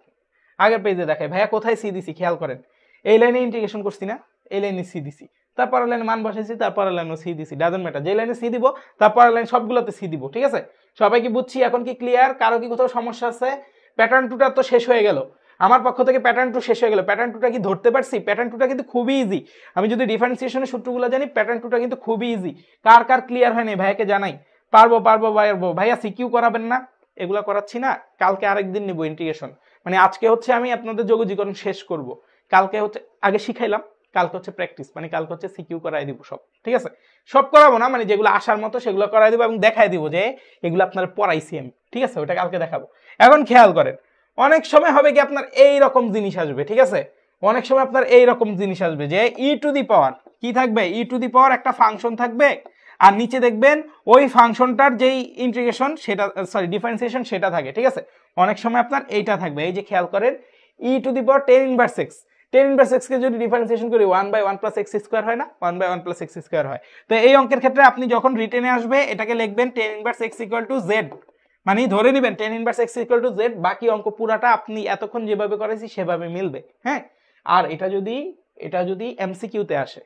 আগের পেজে দেখাই ভাইয়া, কোথায় সি দিছি খেয়াল করেন, এই লাইনে ইন্টিগ্রেশন করছি না, এই লাইনে সি দিছি, তারপর লাইনে মান বসাইছি, তারপর লাইনে সি দিছি, ডাজন্ট ম্যাটার, যে লাইনে সি দিব তারপর লাইন সবগুলোতে সি দিব, ঠিক আছে। সবাই কি বুঝছি এখন, কি ক্লিয়ার, কারো কি কোথাও সমস্যা আছে? প্যাটার্ন টুটা তো শেষ হয়ে গেল, আমার পক্ষ থেকে প্যাটার্ন টু শেষ হয়ে গেল। প্যাটার্ন টুটা কি ধরতে পারছি? প্যাটার্ন টুটা কিন্তু খুবই ইজি, আমি যদি ডিফারেন্সিয়েশনের সূত্রগুলো জানি প্যাটার্ন টুটা কিন্তু খুবই ইজি। কার কার ক্লিয়ার হয়নি ভাইয়াকে জানাই, পারবো পারবো পারবো। ভাইয়া সিকিউ করাবেন না, এগুলা করাচ্ছি না, কালকে আরেকদিন নিব ইন্টিগ্রেশন, মানে আজকে হচ্ছে আমি আপনাদের যোগজীকরণ শেষ করব, কালকে হচ্ছে আগে শিখাইলাম, কালকে হচ্ছে প্র্যাকটিস, মানে কালকে হচ্ছে সিকিউ করাই দিব সব, ঠিক আছে। সব করাবো না, মানে যেগুলো আসার মতো সেগুলো করাই দিব এবং দেখাই দিব যে এগুলো আপনার পড়াইছি আমি, ঠিক আছে, ওটা কালকে দেখাবো। এখন খেয়াল করেন অনেক সময় হবে কি আপনার এই রকম জিনিস আসবে, ঠিক আছে, অনেক সময় আপনার এই রকম জিনিস আসবে যে e⁻ কি থাকবে, e⁻ একটা ফাংশন থাকবে, আর নিচে দেখবেন ওই ফাংশনটার যেই ইন্টিগ্রেশন সেটা, সরি ডিফারেন্সিয়েশন সেটা থাকে, ঠিক আছে। অনেক সময় আপনার এইটা থাকবে, এই যে খেয়াল করেন e⁻ টেন ইনভার্স এক্স কে যদি ডিফারেন্সিয়েশন করি 1/1 + x² হয় না, 1/1 + x² হয়। তো এই অঙ্কের ক্ষেত্রে আপনি যখন রিটেনে আসবে এটাকে লিখবেন ten inverse x equal to Z, মানে ধরে নেবেন ten inverse x equal to Z, বাকি অঙ্ক পুরাটা আপনি এতক্ষণ যেভাবে করেছি সেভাবে মিলবে। হ্যাঁ আর এটা যদি এমসিকিউতে আসে,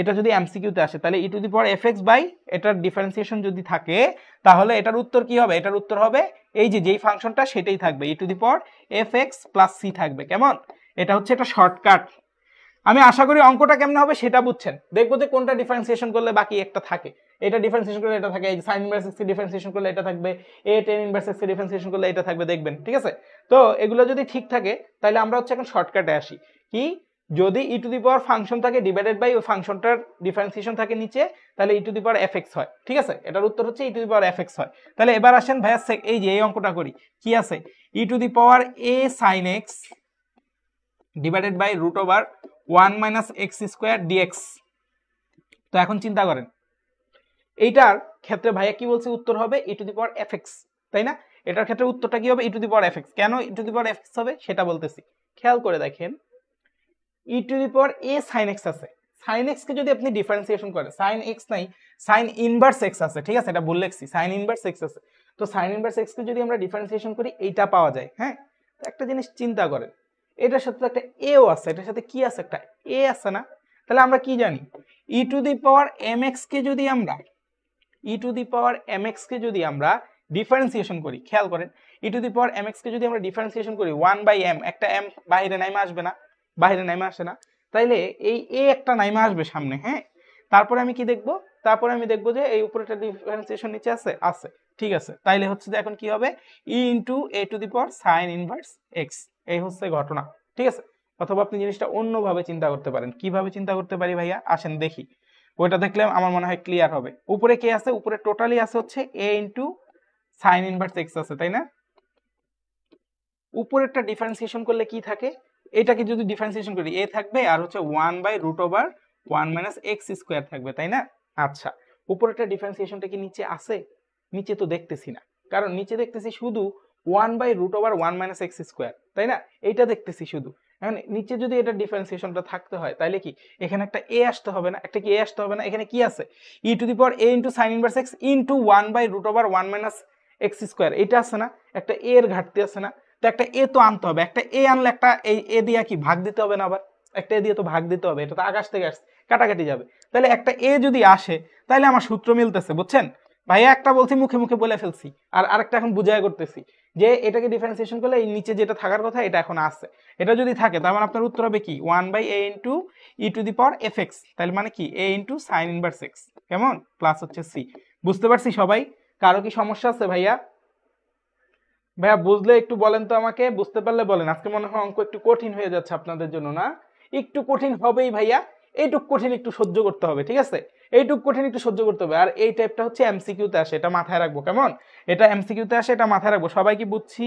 এটা যদি এমসিকিউতে আসে তাহলে e⁻fx বাই এটার ডিফারেন্সিয়েশন যদি থাকে তাহলে এটার উত্তর কি হবে, এটার উত্তর হবে এই যে যেই ফাংশনটা সেটাই থাকবে, e⁻fx + c থাকবে, কেমন। এটা হচ্ছে একটা শর্টকাট। আমি আশা করি অঙ্কটা কেমন হবে সেটা বুঝছেন, দেখবো যে কোনটা ডিফারেন্সিয়েশন করলে বাকি একটা থাকে, এটা ডিফারেন্সিয়েশন করলে এটা থাকে, এই সাইন ইনভার্স এক্স ডিফারেন্সিয়েশন করলে এটা থাকবে, টেন ইনভার্স এক্স ডিফারেন্সিয়েশন করলে এটা থাকবে, দেখবেন, ঠিক আছে। তো এগুলো যদি ঠিক থাকে তাহলে আমরা হচ্ছে এখন শর্টকাটে আসি, কি যদি e⁻ ফাংশন থাকে ডিভাইডেড বাই ওই ফাংশনটার ডিফারেন্সিয়েশন থাকে নিচে, তাহলে e⁻fx হয়, ঠিক আছে, এটার উত্তর হচ্ছে e⁻fx হয়। তাহলে এবার আসেন ভাইয়া এই যে এই অঙ্কটা করি, কি আছে e⁻a sin x divided by √1 - x² dx। তো এখন চিন্তা করেন এইটার ক্ষেত্রে ভাইয়া কি বলছে, উত্তর হবে e⁻fx, তাই না। এটার ক্ষেত্রে উত্তরটা কি হবে e⁻fx, কেন e⁻fx হবে সেটা বলতেছি, খেয়াল করে দেখেন e⁻a sin x আছে, sin x কে যদি আপনি ডিফারেন্সিয়েশন করেন, sin x নাই, sin ইনভার্স x আছে, ঠিক আছে, এটা ভুল লিখছি, sin ইনভার্স x আছে, তো sin ইনভার্স x কে যদি আমরা ডিফারেন্সিয়েশন করি এইটা পাওয়া যায়। হ্যাঁ তো একটা জিনিস চিন্তা করেন, এটার সাথে তো একটা এও আছে, এটার সাথে কি আছে, একটা এ আছে না, তাহলে আমরা কি জানি e⁻mx কে যদি আমরা ডিফারেন্সিয়েশন করি, খেয়াল করেন e⁻mx কে যদি আমরা ডিফারেন্সিয়েশন করি 1/m, একটা m বাইরে নাইমা আসবে না, বাইরে নাইমা আসে না, তাইলে এই এ একটা নাইমা আসবে সামনে। হ্যাঁ তারপরে আমি কি দেখব, তারপরে আমি দেখব যে এই উপরে একটা ডিফারেন্সিয়েশন নিচে আছে, ঠিক আছে, তাইলে হচ্ছে যে এখন কি হবে e into a to the power sin inverse x, এই হচ্ছে ঘটনা। ঠিক আছে, অথবা আপনি জিনিসটা অন্যভাবে চিন্তা করতে পারেন। কিভাবে চিন্তা করতে পারি ভাইয়া, আসেন দেখি। ওইটা দেখলে আমার মনে হয় ক্লিয়ার হবে। উপরে কে আছে, উপরে টোটালি আছে হচ্ছে এ ইন্টু সাইন ইনভার্স এক্স আছে, তাই না? উপরেরটা ডিফারেন্সিয়েশন করলে কি থাকে, এটাকে যদি ডিফারেন্সিয়েশন করি এ থাকবে আর হচ্ছে 1/√1 মাইনাস এক্স স্কোয়ার থাকবে, তাই না? আচ্ছা, উপরেরটা ডিফারেন্সিয়েশনটা কি নিচে আছে? নিচে তো দেখতেছি না, কারণ নিচে দেখতেছি শুধু 1/√1 মাইনাস এক্স স্কোয়ার, তাই না? এইটা দেখতেছি শুধু। এখন নিচে যদি এটা ডিফারেন্সিয়েশনটা থাকতে হয় তাহলে কি এখানে একটা এ আসতে হবে না? একটা কি এ আসতে হবে না? এখানে কি আছে, e to the power a into sign inverse x into 1/√1 minus x square, এটা আছে না? একটা এ এর ঘাটতি আছে না? তো একটা এ তো আনতে হবে, একটা এ আনলে একটা এই এ দিয়ে কি ভাগ দিতে হবে না? আবার একটা এ দিয়ে তো ভাগ দিতে হবে, এটা তো আকাশ থেকে আসছে, কাটাকাটি যাবে। তাহলে একটা এ যদি আসে তাহলে আমার সূত্র মিলতেছে, বুঝছেন ভাইয়া? একটা বলছি মুখে মুখে বলে ফেলছি, আর আরেকটা এখন বুঝাই করতেছি যে এটাকে ডিফারেন্সিয়েশন করলে এই নিচে যেটা থাকার কথা এটা এখন আছে। এটা যদি থাকে তার মানে আপনার উত্তর হবে কি 1/a into E to the power f x, তাহলে মানে কি এ ইন্টু সাইন ইনভার্স এক্স, কেমন, প্লাস হচ্ছে সি। বুঝতে পারছি সবাই? কারো কি সমস্যা আছে ভাইয়া? ভাইয়া বুঝলে একটু বলেন তো আমাকে, বুঝতে পারলে বলেন। আজকে মনে হয় অঙ্ক একটু কঠিন হয়ে যাচ্ছে আপনাদের জন্য, না? একটু কঠিন হবেই ভাইয়া, এইটুক কঠিন একটু সহ্য করতে হবে, ঠিক আছে? এইটুক কঠিন একটু সহ্য করতে হবে। আর এই টাইপটা হচ্ছে এমসিকিউতে আসে, এটা মাথায় রাখবো, কেমন? এটা এমসিকিউতে আসে, এটা মাথায় রাখবো। সবাই কি বুঝছি?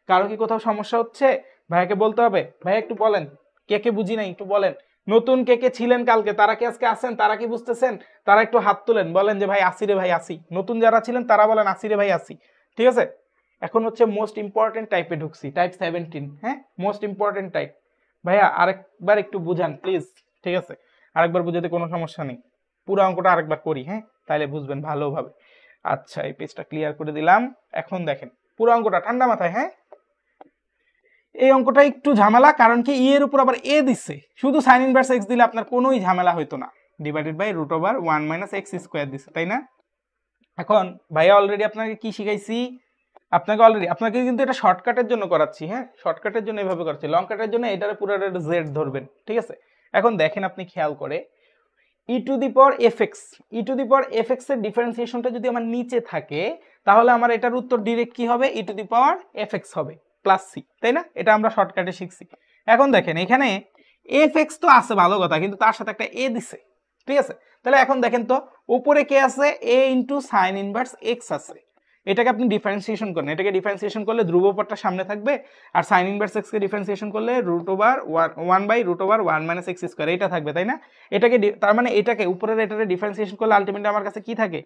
কারো কি কোথাও সমস্যা হচ্ছে? ভাইয়াকে বলতে হবে। ভাইয়া একটু বলেন, কে কে বুঝি নাই একটু বলেন। নতুন কে কে ছিলেন কালকে, তারা কি আজকে আসেন? তারা কি বুঝতেছেন? তারা একটু হাত তুলেন, বলেন যে ভাই আসি রে ভাই আসি। নতুন যারা ছিলেন তারা বলেন আসি রে ভাই আসি, ঠিক আছে? এখন হচ্ছে মোস্ট ইম্পর্টেন্ট টাইপে ঢুকছি, টাইপ 17, হ্যাঁ, মোস্ট ইম্পর্টেন্ট টাইপ। ভাইয়া আরেকবার একটু বুঝান প্লিজ, ঠিক আছে? আরেকবার বুঝাতে কোনো সমস্যা নেই, পুরো অঙ্কটা আরেকবার করি, হ্যাঁ, তাহলে বুঝবেন ভালোভাবে। আচ্ছা, এই পেজটা ক্লিয়ার করে দিলাম। এখন দেখেন পুরো অঙ্কটা ঠান্ডা মাথায়, হ্যাঁ। এই অঙ্কটা একটু ঝামেলা, কারণ কি ই এর উপর আবার এ দিচ্ছে। শুধু সাইন ইনভার্স এক্স দিলে আপনার কোনোই ঝামেলা হইতো না, divided by √1 minus x square দিচ্ছে, তাই না? এখন ভাইয়া অলরেডি আপনাকে কি শিখাইছি, আপনাকে কিন্তু এটা শর্টকাটের জন্য করাচ্ছি, হ্যাঁ, শর্টকাটের জন্য এভাবে করাচ্ছি। লং কাটের জন্য এটারে পুরো জেড ধরবেন, ঠিক আছে? এখন দেখেন আপনি খেয়াল করে e to the power f x, e to the power f x এর ডিফারেন্সিয়েশনটা যদি আমার নিচে থাকে তাহলে আমার এটার উত্তর ডিরেক্ট কি হবে, e to the power f x হবে প্লাস সি, তাই না? এটা আমরা শর্টকাটে শিখছি। এখন দেখেন এখানে এফ এক্স তো আছে ভালো কথা, কিন্তু তার সাথে একটা এ দিছে, ঠিক আছে? তাহলে এখন দেখেন তো উপরে কে আছে, এ ইন্টু সাইন ইনভার্স এক্স আছে। এটাকে আপনি ডিফারেন্সিয়েশন করেন, এটাকে ডিফারেন্সিয়েশন করলে ধ্রুবপদটা সামনে থাকবে, আর সাইন ইনভার্স এক্স কে ডিফারেন্সিয়েশন করলে √1/√1 মাইনাস এক্স স্কোয়ার এইটা থাকবে, তাই না? এটাকে তার মানে এটাকে উপরের এটাকে ডিফারেন্সিয়েশন করলে আলটিমেটলি আমার কাছে কি থাকে,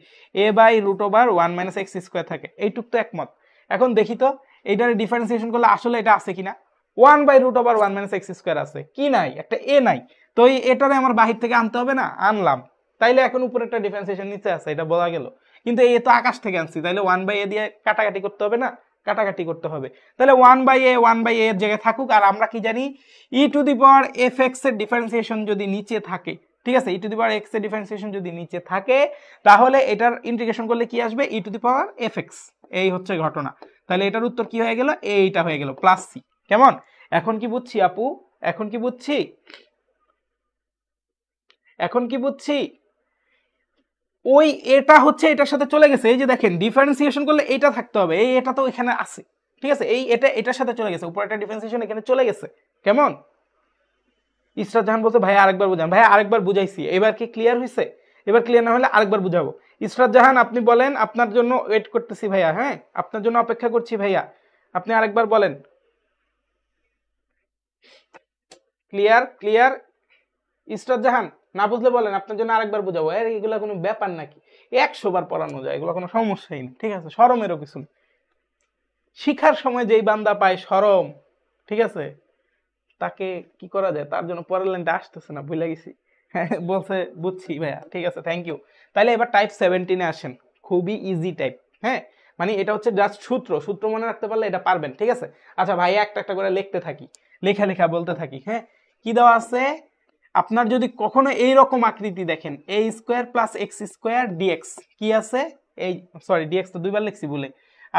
a/√1 মাইনাস এক্স স্কোয়ার থাকে। এইটুক তো একমত। এখন দেখি তো এইটারে ডিফারেন্সিয়েশন করলে আসলে এটা আছে কিনা, 1/√1 মাইনাস এক্স স্কোয়ার আছে কি নাই, একটা এ নাই। তো এই এটারে আমার বাহির থেকে আনতে হবে না, আনলাম। তাইলে এখন উপরেরটা ডিফারেন্সিয়েশন নিচে আছে, এটা বলা গেল। কিন্তু এ তো আকাশ থেকে আনছি, তাইলে 1/a দিয়ে কাটাকাটি করতে হবে না, কাটাকাটি করতে হবে। তাহলে 1/a এর জায়গায় থাকুক। আর আমরা কি জানি, e to the power f x এর ডিফারেন্সিয়েশন যদি নিচে থাকে, ঠিক আছে, e to the power x এর ডিফারেন্সিয়েশন যদি নিচে থাকে তাহলে এটার ইন্টিগ্রেশন করলে কি আসবে, e to the power f x. এই হচ্ছে ঘটনা। তাহলে এটার উত্তর কি হয়ে গেল, এইটা হয়ে গেল প্লাস সি, কেমন? এখন কি বুঝছি আপু, এখন কি বুঝছি, এখন কি বুঝছি? ওই এটা হচ্ছে এটার সাথে চলে গেছে, এই যে দেখেন ডিফারেন্সিয়েশন করলে এটা থাকতে হবে, এই এটা তো এখানে আছে, ঠিক আছে? এই এটা এটার সাথে চলে গেছে, উপরে একটা ডিফারেন্সিয়েশন এখানে চলে গেছে, কেমন? ইসরাত জাহান বলছে ভাই আরেকবার বুঝান। ভাই আরেকবার বুঝাইছি, এবার কি ক্লিয়ার হয়েছে? এবার ক্লিয়ার না হলে আরেকবার বুঝাবো। ইসরাত জাহান আপনি বলেন, আপনার জন্য ওয়েট করতেছি ভাইয়া, হ্যাঁ, আপনার জন্য অপেক্ষা করছি ভাইয়া, আপনি আরেকবার বলেন। ক্লিয়ার ক্লিয়ার ইসরাত জাহান, না বুঝলে বলেন, আপনার জন্য আরেকবার বুঝাবো। এগুলো কোনো ব্যাপার নাকি, 100 বার পড়ানো যায়, এগুলো কোনো সমস্যাই নেই, ঠিক আছে? শরমেরও কিছু নেই। শিখার সময় যেই বান্দা পায় শরম, ঠিক আছে, তাকে কি করা যায়, তার জন্য পরের লাইনটা আসতেছে না, ভুলে গেছি। হ্যাঁ বলছে, বুঝছি ভাইয়া, ঠিক আছে, থ্যাংক ইউ। তাহলে এবার টাইপ 17-এ আসেন, খুবই ইজি টাইপ, হ্যাঁ, মানে এটা হচ্ছে জাস্ট সূত্র, সূত্র মনে রাখতে পারলে এটা পারবেন, ঠিক আছে? আচ্ছা ভাইয়া একটা একটা করে লিখতে থাকি, লেখা লেখা বলতে থাকি, হ্যাঁ। কি দেওয়া আছে, আপনার যদি কখনো এইরকম আকৃতি দেখেন, a square plus x square d x, কি আছে, এই সরি ডিএক্স তো দুইবার লিখছি বলে।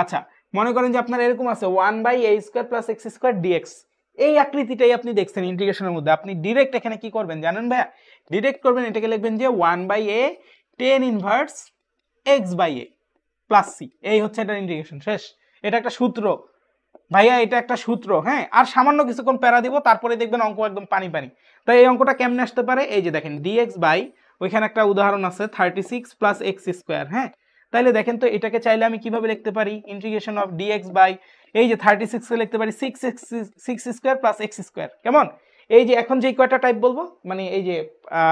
আচ্ছা, মনে করেন যে আপনার এরকম আছে 1/a square plus x square dx, এই আকৃতিটাই আপনি দেখছেন ইন্টিগ্রেশনের মধ্যে। আপনি ডিরেক্ট এখানে কি করবেন জানেন ভাইয়া, ডিরেক্ট করবেন, এটাকে লিখবেন যে 1/a tan inverse x/a, plus c, এই হচ্ছে এটার ইন্টিগ্রেশন শেষ। এটা একটা সূত্র ভাইয়া, এটা একটা সূত্র, হ্যাঁ। আর সামান্য কিছুক্ষণ প্যারা দিব, তারপরে দেখবেন অঙ্ক একদম পানি পানি। তাই এই অঙ্কটা কেমনে আসতে পারে, এই যে দেখেন ডিএক্স বাই, ওইখানে একটা উদাহরণ আছে 36 প্লাস এক্স স্কোয়ার, হ্যাঁ। তাইলে দেখেন তো এটাকে চাইলে আমি কিভাবে লিখতে পারি, ইন্টিগ্রেশন অফ ডিএক্স বাই, এই যে 36 কে লিখতে পারি 6 স্কোয়ার প্লাস এক্স স্কোয়ার। কেমন, এই যে এখন যে কয়টা টাইপ বলবো, মানে এই যে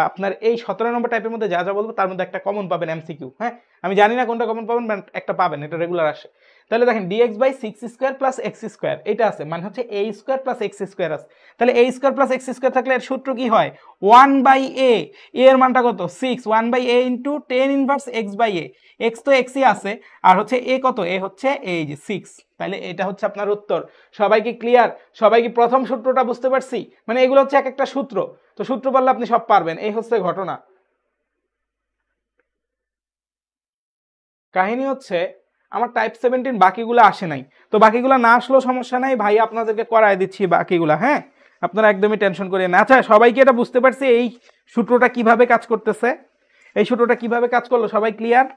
আপনার এই 17 নম্বর টাইপের মধ্যে যা যা বলবো তার মধ্যে একটা কমন পাবেন এমসিকিউ, হ্যাঁ। আমি জানি না কোনটা কমন পাবেন, বাট একটা পাবেন, এটা রেগুলার আসে। তাহলে দেখেন d x by 6 square plus x square এটা আছে, মানে হচ্ছে a square plus x square আছে। তাহলে a square plus x square থাকলে এর সূত্র কি হয়, 1 বাই এ, এর মানটা কত 6, 1 by a into 10 inverse x by a, x তো এক্সই আছে, আর হচ্ছে এ কত, এ হচ্ছে এই যে 6। তাহলে এটা হচ্ছে আপনার উত্তর। সবাই কি ক্লিয়ার, সবাই কি প্রথম সূত্রটা বুঝতে পারছি, মানে এগুলো হচ্ছে এক একটা সূত্র, তো সূত্র বললে আপনি সব পারবেন, এই হচ্ছে ঘটনা। কাহিনী হচ্ছে আমার টাইপ 17 বাকিগুলো আসে নাই, তো বাকিগুলো না আসলেও সমস্যা নাই ভাই, আপনাদেরকে করায় দিচ্ছি বাকিগুলা, হ্যাঁ। আপনারা একদমই টেনশন করেন না। আচ্ছা সবাইকে এটা বুঝতে পারছি এই সূত্রটা কিভাবে কাজ করতেছে, এই সূত্রটা কিভাবে কাজ করলো, সবাই ক্লিয়ার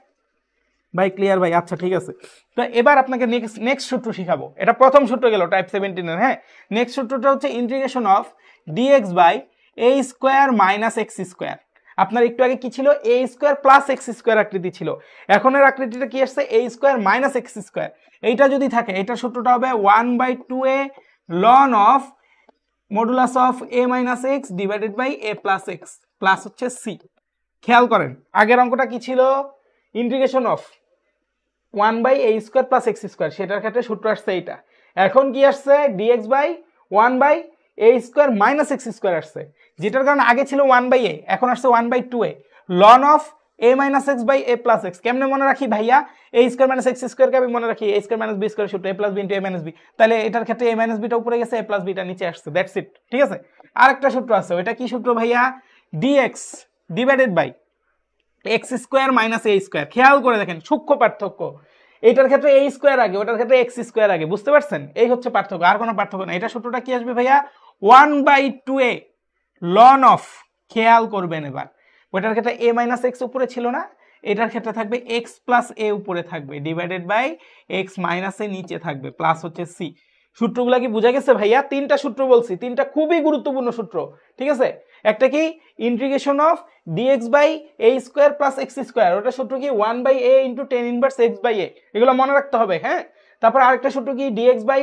ভাই, ক্লিয়ার ভাই, আচ্ছা ঠিক আছে। তো এবার আপনাকে নেক্সট সূত্র শিখাবো, এটা প্রথম সূত্র গেল টাইপ 17 এর, হ্যাঁ। নেক্সট সূত্রটা হচ্ছে integration of dx by a square minus x square. আপনার একটু আগে কি ছিল, a square plus x square আকৃতি ছিল, এখন এর আকৃতিটা কি আসছে, a square minus x square. এইটা যদি থাকে এটার সূত্রটা হবে 1/2a ln of modulus of a minus x divided by a plus x plus হচ্ছে সি। খেয়াল করেন আগের অঙ্কটা কি ছিল, integration of 1 by a square plus x square, সেটার ক্ষেত্রে সূত্র আসছে এইটা। এখন কি আসছে, d x by 1 by a square minus x square আসছে, যেটার কারণে আগে ছিল 1 বাই এ, এখন আসছে 1/2a ln of a minus x by a plus x. কেমনে মনে রাখি ভাইয়া, এ স্কোয়ার মাইনাস এক্স স্কোয়ারকে আমি মনে রাখি এ স্কোয়ার মাইনাস বি স্কোয়ার সূত্র, এ প্লাস বি ইন্টু এ মাইনাস বি। তাহলে এটার ক্ষেত্রে এ মাইনাস বিটা উপরে গেছে, এ প্লাস বিটা নিচে আসছে, দ্যাটস ইট, ঠিক আছে। আরেকটা সূত্র আছে, ওইটা কি সূত্র ভাইয়া, d x divided by x square minus a square. খেয়াল করে দেখেন সূক্ষ্ম পার্থক্য, এটার ক্ষেত্রে এ স্কোয়ার আগে, ওটার ক্ষেত্রে এক্স স্কোয়ার আগে, বুঝতে পারছেন, এই হচ্ছে পার্থক্য, আর কোনো পার্থক্য না। এটা সূত্রটা কি আসবে ভাইয়া, 1/2a লন অফ, খেয়াল করবেন এবার, ওটার ক্ষেত্রে এ মাইনাস এক্স উপরে ছিল না, এটার ক্ষেত্রে থাকবে এক্স প্লাস এ উপরে থাকবে, ডিভাইডেড বাই এক্স মাইনাস এ নিচে থাকবে, প্লাস হচ্ছে সি। সূত্রগুলা কি বোঝা গেছে ভাইয়া, তিনটা সূত্র বলছি, তিনটা খুবই গুরুত্বপূর্ণ সূত্র, ঠিক আছে। একটা কি integration of dx by a square plus x square, ওটা সূত্র কি 1 by a into 10 inverse x by a, এগুলো মনে রাখতে হবে, হ্যাঁ। তারপর আরেকটা সূত্র কি dx by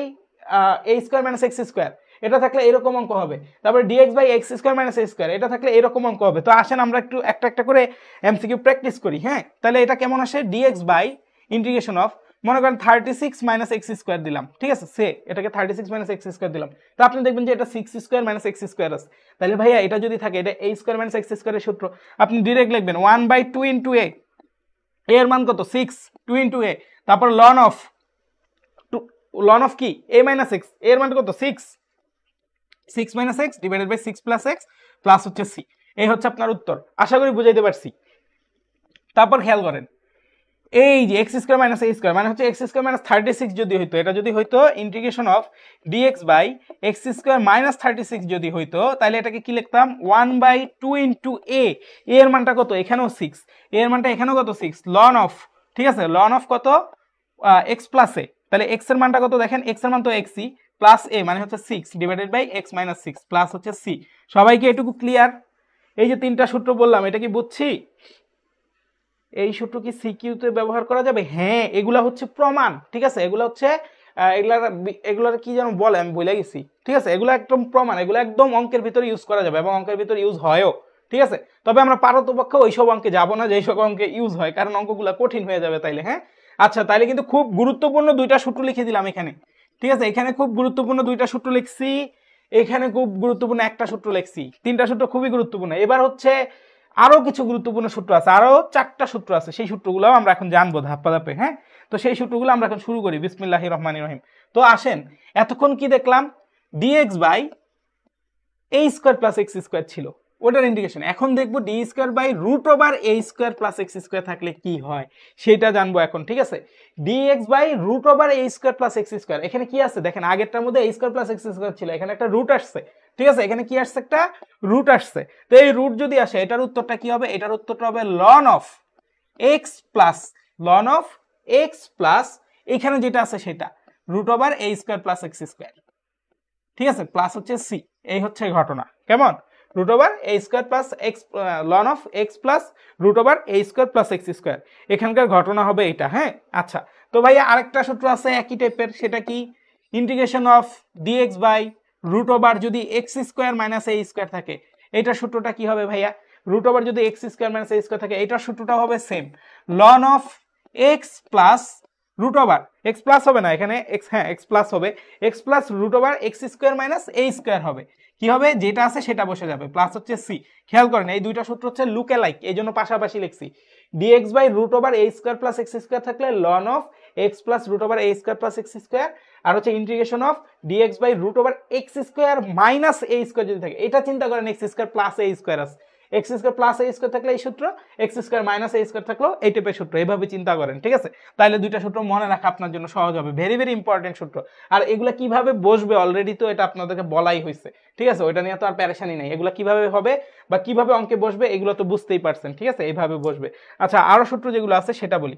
a square minus x square, এটা থাকলে এরকম অঙ্ক হবে। তারপরে dx by x square minus a square, এটা থাকলে এরকম অঙ্ক হবে। তো আসেন আমরা একটু একটা একটা করে এমসিকিউ প্র্যাকটিস করি, হ্যাঁ। তাহলে এটা কেমন আসে, ডিএক্স বাই ইন্টিগ্রেশন অফ, মনে করেন 36 মাইনাস এক্স স্কোয়ার দিলাম, ঠিক আছে, সে এটাকে 36 মাইনাস এক্স স্কোয়ার দিলাম, তো আপনি দেখবেন যে এটা 6 স্কোয়ার মাইনাস এক্স স্কোয়ার আছে। তাহলে ভাইয়া এটা যদি থাকে, এটা এ স্কোয়ার মাইনাস এক্স স্কোয়ারের সূত্র, আপনি ডিরেক্ট লিখবেন 1/2 ইন্টু এ, এর মান কত 6, 2 ইন্টু এ, তারপর লন অফ কি এ মাইনাস এক্স, এর মান কত 6 minus x divided by 6 plus x plus হচ্ছে সি। এই হচ্ছে আপনার উত্তর, আশা করি বুঝাইতে পারছি। তারপর খেয়াল করেন, এই যে x square minus a square মানে হচ্ছে এক্স স্কোয়ার মাইনাস 36 যদি হইতো, এটা যদি হইতো integration of dx by x square minus 36 যদি হইতো, তাহলে এটাকে কি লিখতাম 1/2 ইন্টু এ, এর মানটা কত, এখানেও 6, এর মানটা এখানেও কত 6, লন অফ, ঠিক আছে, লন অফ কত এক্স প্লাস এ, তাহলে এক্স এর মানটা কত দেখেন, এক্স এর মান তো এক্সই, প্লাস এ মানে হচ্ছে 6 divided by x minus 6 plus হচ্ছে সি। সবাইকে এটুকু ক্লিয়ার, এই যে তিনটা সূত্র বললাম এটা কি বুঝছি, এই সূত্র কি সিকিউতে ব্যবহার করা যাবে, হ্যাঁ, এগুলা হচ্ছে প্রমাণ, ঠিক আছে, এগুলা হচ্ছে এগুলার কি যেন বলে আমি ভুলে গেছি, ঠিক আছে, এগুলো একদম প্রমাণ, এগুলো একদম অঙ্কের ভিতরে ইউজ করা যাবে এবং অঙ্কের ভিতরে ইউজ হয়ও, ঠিক আছে। তবে আমরা পারতপক্ষে ওইসব অঙ্কে যাবো না যেসব অঙ্কে ইউজ হয়, কারণ অঙ্কগুলো কঠিন হয়ে যাবে তাইলে, হ্যাঁ। আচ্ছা তাইলে কিন্তু খুব গুরুত্বপূর্ণ দুইটা সূত্র লিখে দিলাম এখানে, ঠিক আছে, এখানে খুব গুরুত্বপূর্ণ দুইটা সূত্র লিখছি, এখানে খুব গুরুত্বপূর্ণ একটা সূত্র লিখছি, তিনটা সূত্র খুবই গুরুত্বপূর্ণ। এবার হচ্ছে আরো কিছু গুরুত্বপূর্ণ সূত্র আছে, আরো 4টা সূত্র আছে, সেই সূত্রগুলো আমরা এখন জানবো ধাপে ধাপে, হ্যাঁ। তো সেই সূত্রগুলো আমরা এখন শুরু করি, বিসমিল্লাহির রহমানির রহিম। তো আসেন, এতক্ষণ কি দেখলাম, d x by a square plus x square ছিল, ওটার ইন্টিগ্রেশন। এখন দেখবো d square by root over a square plus x square থাকলে কি হয় সেটা জানবো এখন, ঠিক আছে। D x by root over a square plus x square, এখানে কি আছে দেখেন, আগেরটার মধ্যে a square plus x square ছিল, এখানে একটা রুট আসছে, ঠিক আছে, এখানে কি আসছে, একটা রুট আসছে। তো এই রুট যদি আসে এটার উত্তরটা কি হবে, এটার উত্তরটা হবে ln of x plus ln of x plus এখানে যেটা আছে সেটা root over a square plus x square, ঠিক আছে, প্লাস হচ্ছে সি, এই হচ্ছে ঘটনা, কেমন, root over a square plus x ln of x plus root over a square plus x square, এখানকার ঘটনা হবে এটা। হ্যাঁ, আচ্ছা, তো ভাইয়া আরেকটা সূত্র আছে একই টাইপের, সেটা কি, integration of dx by root over যদি x square minus a square থাকে, এইটার সূত্রটা কি হবে ভাইয়া, রুট ওভার যদি x square minus a square থাকে, এইটার সূত্রটা হবে same, ln of x plus root over x plus হবে না এখানে এক্স, হ্যাঁ এক্স প্লাস হবে, x plus root over x square minus a square হবে, কি হবে, যেটা আছে সেটা বসে যাবে, প্লাস হচ্ছে সি। খেয়াল করেন এই দুইটা সূত্র হচ্ছে লুক অ্যালাইক, এই জন্য পাশাপাশি লিখছি, dx by root over a square plus x square থাকলে ln of x plus root over a square plus x square, আর হচ্ছে integration of dx by root over x square minus a square যদি থাকে, এটা চিন্তা করেন x square plus a square আছে, x square plus a square থাকলে এই সূত্র, x square minus a square থাকলেও এই টাইপের সূত্র, এইভাবে চিন্তা করেন, ঠিক আছে, তাহলে দুইটা সূত্র মনে রাখা আপনার জন্য সহজ হবে, ভেরি ভেরি ইম্পর্টেন্ট সূত্র। আর এগুলা কিভাবে বসবে অলরেডি তো এটা আপনাদেরকে বলাই হয়েছে, ঠিক আছে, ওইটা নিয়ে তো আর প্যারেশানি নাই, এগুলা কিভাবে হবে বা কিভাবে অঙ্কে বসবে এগুলো তো বুঝতেই পারছেন, ঠিক আছে, এইভাবে বসবে। আচ্ছা, আরো সূত্র যেগুলো আছে সেটা বলি,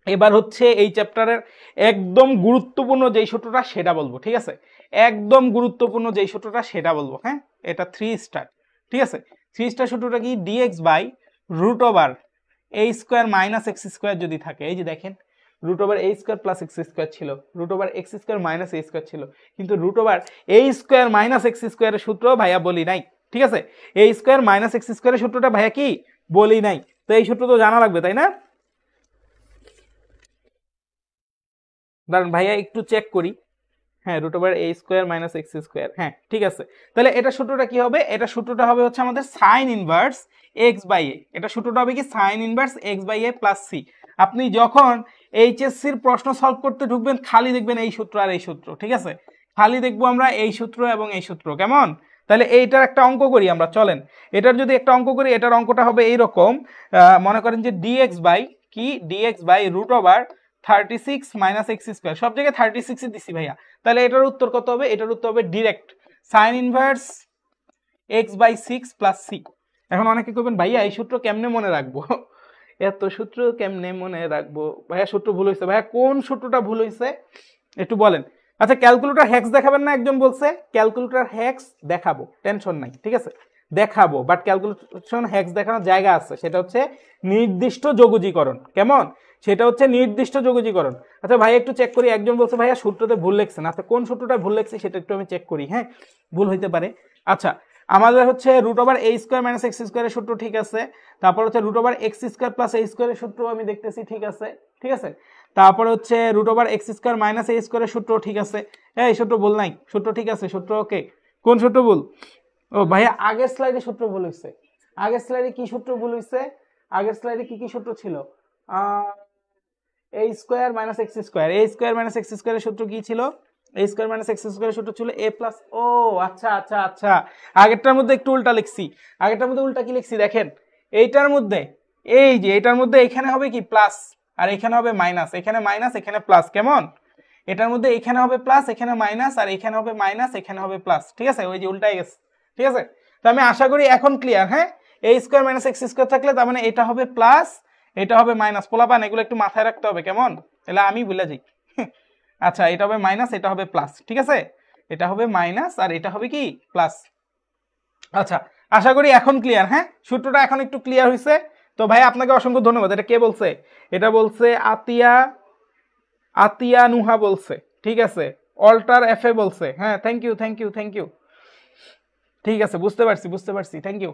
এবার হচ্ছে এই চ্যাপ্টারের একদম গুরুত্বপূর্ণ যেই সূত্রটা সেটা বলবো, ঠিক আছে, একদম গুরুত্বপূর্ণ যেই সূত্রটা সেটা বলবো, হ্যাঁ, এটা 3 স্টার, ঠিক আছে, 3 স্টার সূত্রটা কি, dx by root over a square minus x square যদি থাকে, এই যে দেখেন root over a square plus x square ছিল, root over x square minus a square ছিল, কিন্তু root over a square minus x স্কোয়ারের সূত্র ভাইয়া বলি নাই, ঠিক আছে, এ স্কোয়ার মাইনাস এক্স স্কোয়ারের সূত্রটা ভাইয়া কি বলি নাই, তো এই সূত্র তো জানা লাগবে তাই না, দাঁড়ান ভাইয়া একটু চেক করি, হ্যাঁ root over a square minus x square, হ্যাঁ ঠিক আছে, তাহলে এটা সূত্রটা কি হবে, এটা সূত্রটা হবে হচ্ছে আমাদের sine inverse x by a, এটা সূত্রটা হবে কি sine inverse x by a plus c. আপনি যখন এইচএসসির প্রশ্ন সলভ করতে ঢুকবেন খালি দেখবেন এই সূত্র আর এই সূত্র, ঠিক আছে, খালি দেখবো আমরা এই সূত্র এবং এই সূত্র, কেমন, তাহলে এইটার একটা অঙ্ক করি আমরা, চলেন এটার যদি একটা অঙ্ক করি, এটার অঙ্কটা হবে এইরকম, মনে করেন যে ডিএক্স বাই কি, dx by root over 36 minus x square, সব জায়গায় 36 দিছি ভাইয়া, তাহলে এটার উত্তর কত হবে, এটার উত্তর হবে direct sine inverse x by 6 plus c. এখন অনেকে কইবেন ভাইয়া এই সূত্র কেমনে মনে রাখবো, এত সূত্র কেমনে মনে রাখবো ভাইয়া, সূত্র ভুল হয়েছে ভাইয়া, কোন সূত্রটা ভুল হয়েছে একটু বলেন। আচ্ছা, ক্যালকুলেটর হ্যাক্স দেখাবেন না, একজন বলছে ক্যালকুলেটর হ্যাক্স দেখাবো, টেনশন নাই, ঠিক আছে দেখাবো, বাট ক্যালকুলেশন হ্যাক্স দেখানোর জায়গা আছে, সেটা হচ্ছে নির্দিষ্ট যোগজীকরণ, কেমন, সেটা হচ্ছে নির্দিষ্ট যোগজীকরণ। আচ্ছা ভাই একটু চেক করি, একজন বলছে ভাইয়া সূত্রতে ভুল লিখছেন, আচ্ছা কোন সূত্রটা ভুল লিখছে সেটা একটু আমি চেক করি, হ্যাঁ ভুল হইতে পারে। আচ্ছা, আমাদের হচ্ছে root over a square minus x স্কোয়ারের সূত্র ঠিক আছে, তারপর হচ্ছে root over x square plus a স্কোয়ারের সূত্র আমি দেখতেছি ঠিক আছে, ঠিক আছে, তারপর হচ্ছে root over x square minus a স্কোয়ারের সূত্র ঠিক আছে, এই সূত্র ভুল নাই, সূত্র ঠিক আছে, সূত্র ওকে, কোন সূত্র ভুল, ও ভাইয়া আগের স্লাইডে সূত্র ভুল হয়েছে, আগের স্লাইডে কি সূত্র ভুল হয়েছে, আগের স্লাইডে কি কি সূত্র ছিল, a square minus x square, a square minus x স্কোয়ারের সূত্র কি ছিল, এ স্কোয়ার মাইনাস এক্স স্কোয়ারের সূত্র ছিল এ প্লাস, ও আচ্ছা আচ্ছা আচ্ছা, আগেরটার মধ্যে একটু উল্টা লিখছি, আগেরটার মধ্যে উল্টা কি লিখছি দেখেন, এইটার মধ্যে এই যে এটার মধ্যে এখানে হবে কি প্লাস, আর এখানে হবে মাইনাস, এখানে মাইনাস এখানে প্লাস, কেমন, এটার মধ্যে এখানে হবে প্লাস এখানে মাইনাস, আর এখানে হবে মাইনাস এখানে হবে প্লাস, ঠিক আছে, ওই যে উল্টাই গেছে, ঠিক আছে, তো আমি আশা করি এখন ক্লিয়ার, হ্যাঁ, এ স্কোয়ার মাইনাস এক্স স্কোয়ার থাকলে তার মানে এটা হবে প্লাস এটা হবে মাইনাস, পোলাপান এগুলো একটু মাথায় রাখতে হবে, কেমন, তাহলে আমি ভুলে যাই, আচ্ছা এটা হবে মাইনাস এটা হবে প্লাস, ঠিক আছে, এটা হবে মাইনাস আর এটা হবে কি প্লাস। আচ্ছা, আশা করি এখন ক্লিয়ার, হ্যাঁ সূত্রটা এখন একটু ক্লিয়ার হয়েছে, তো ভাই আপনাকে অসংখ্য ধন্যবাদ। এটা কে বলছে, এটা বলছে আতিয়া, আতিয়া নুহা বলছে, ঠিক আছে, অল্টার এফ এ বলছে, হ্যাঁ thank you thank you thank you, ঠিক আছে বুঝতে পারছি থ্যাংক ইউ।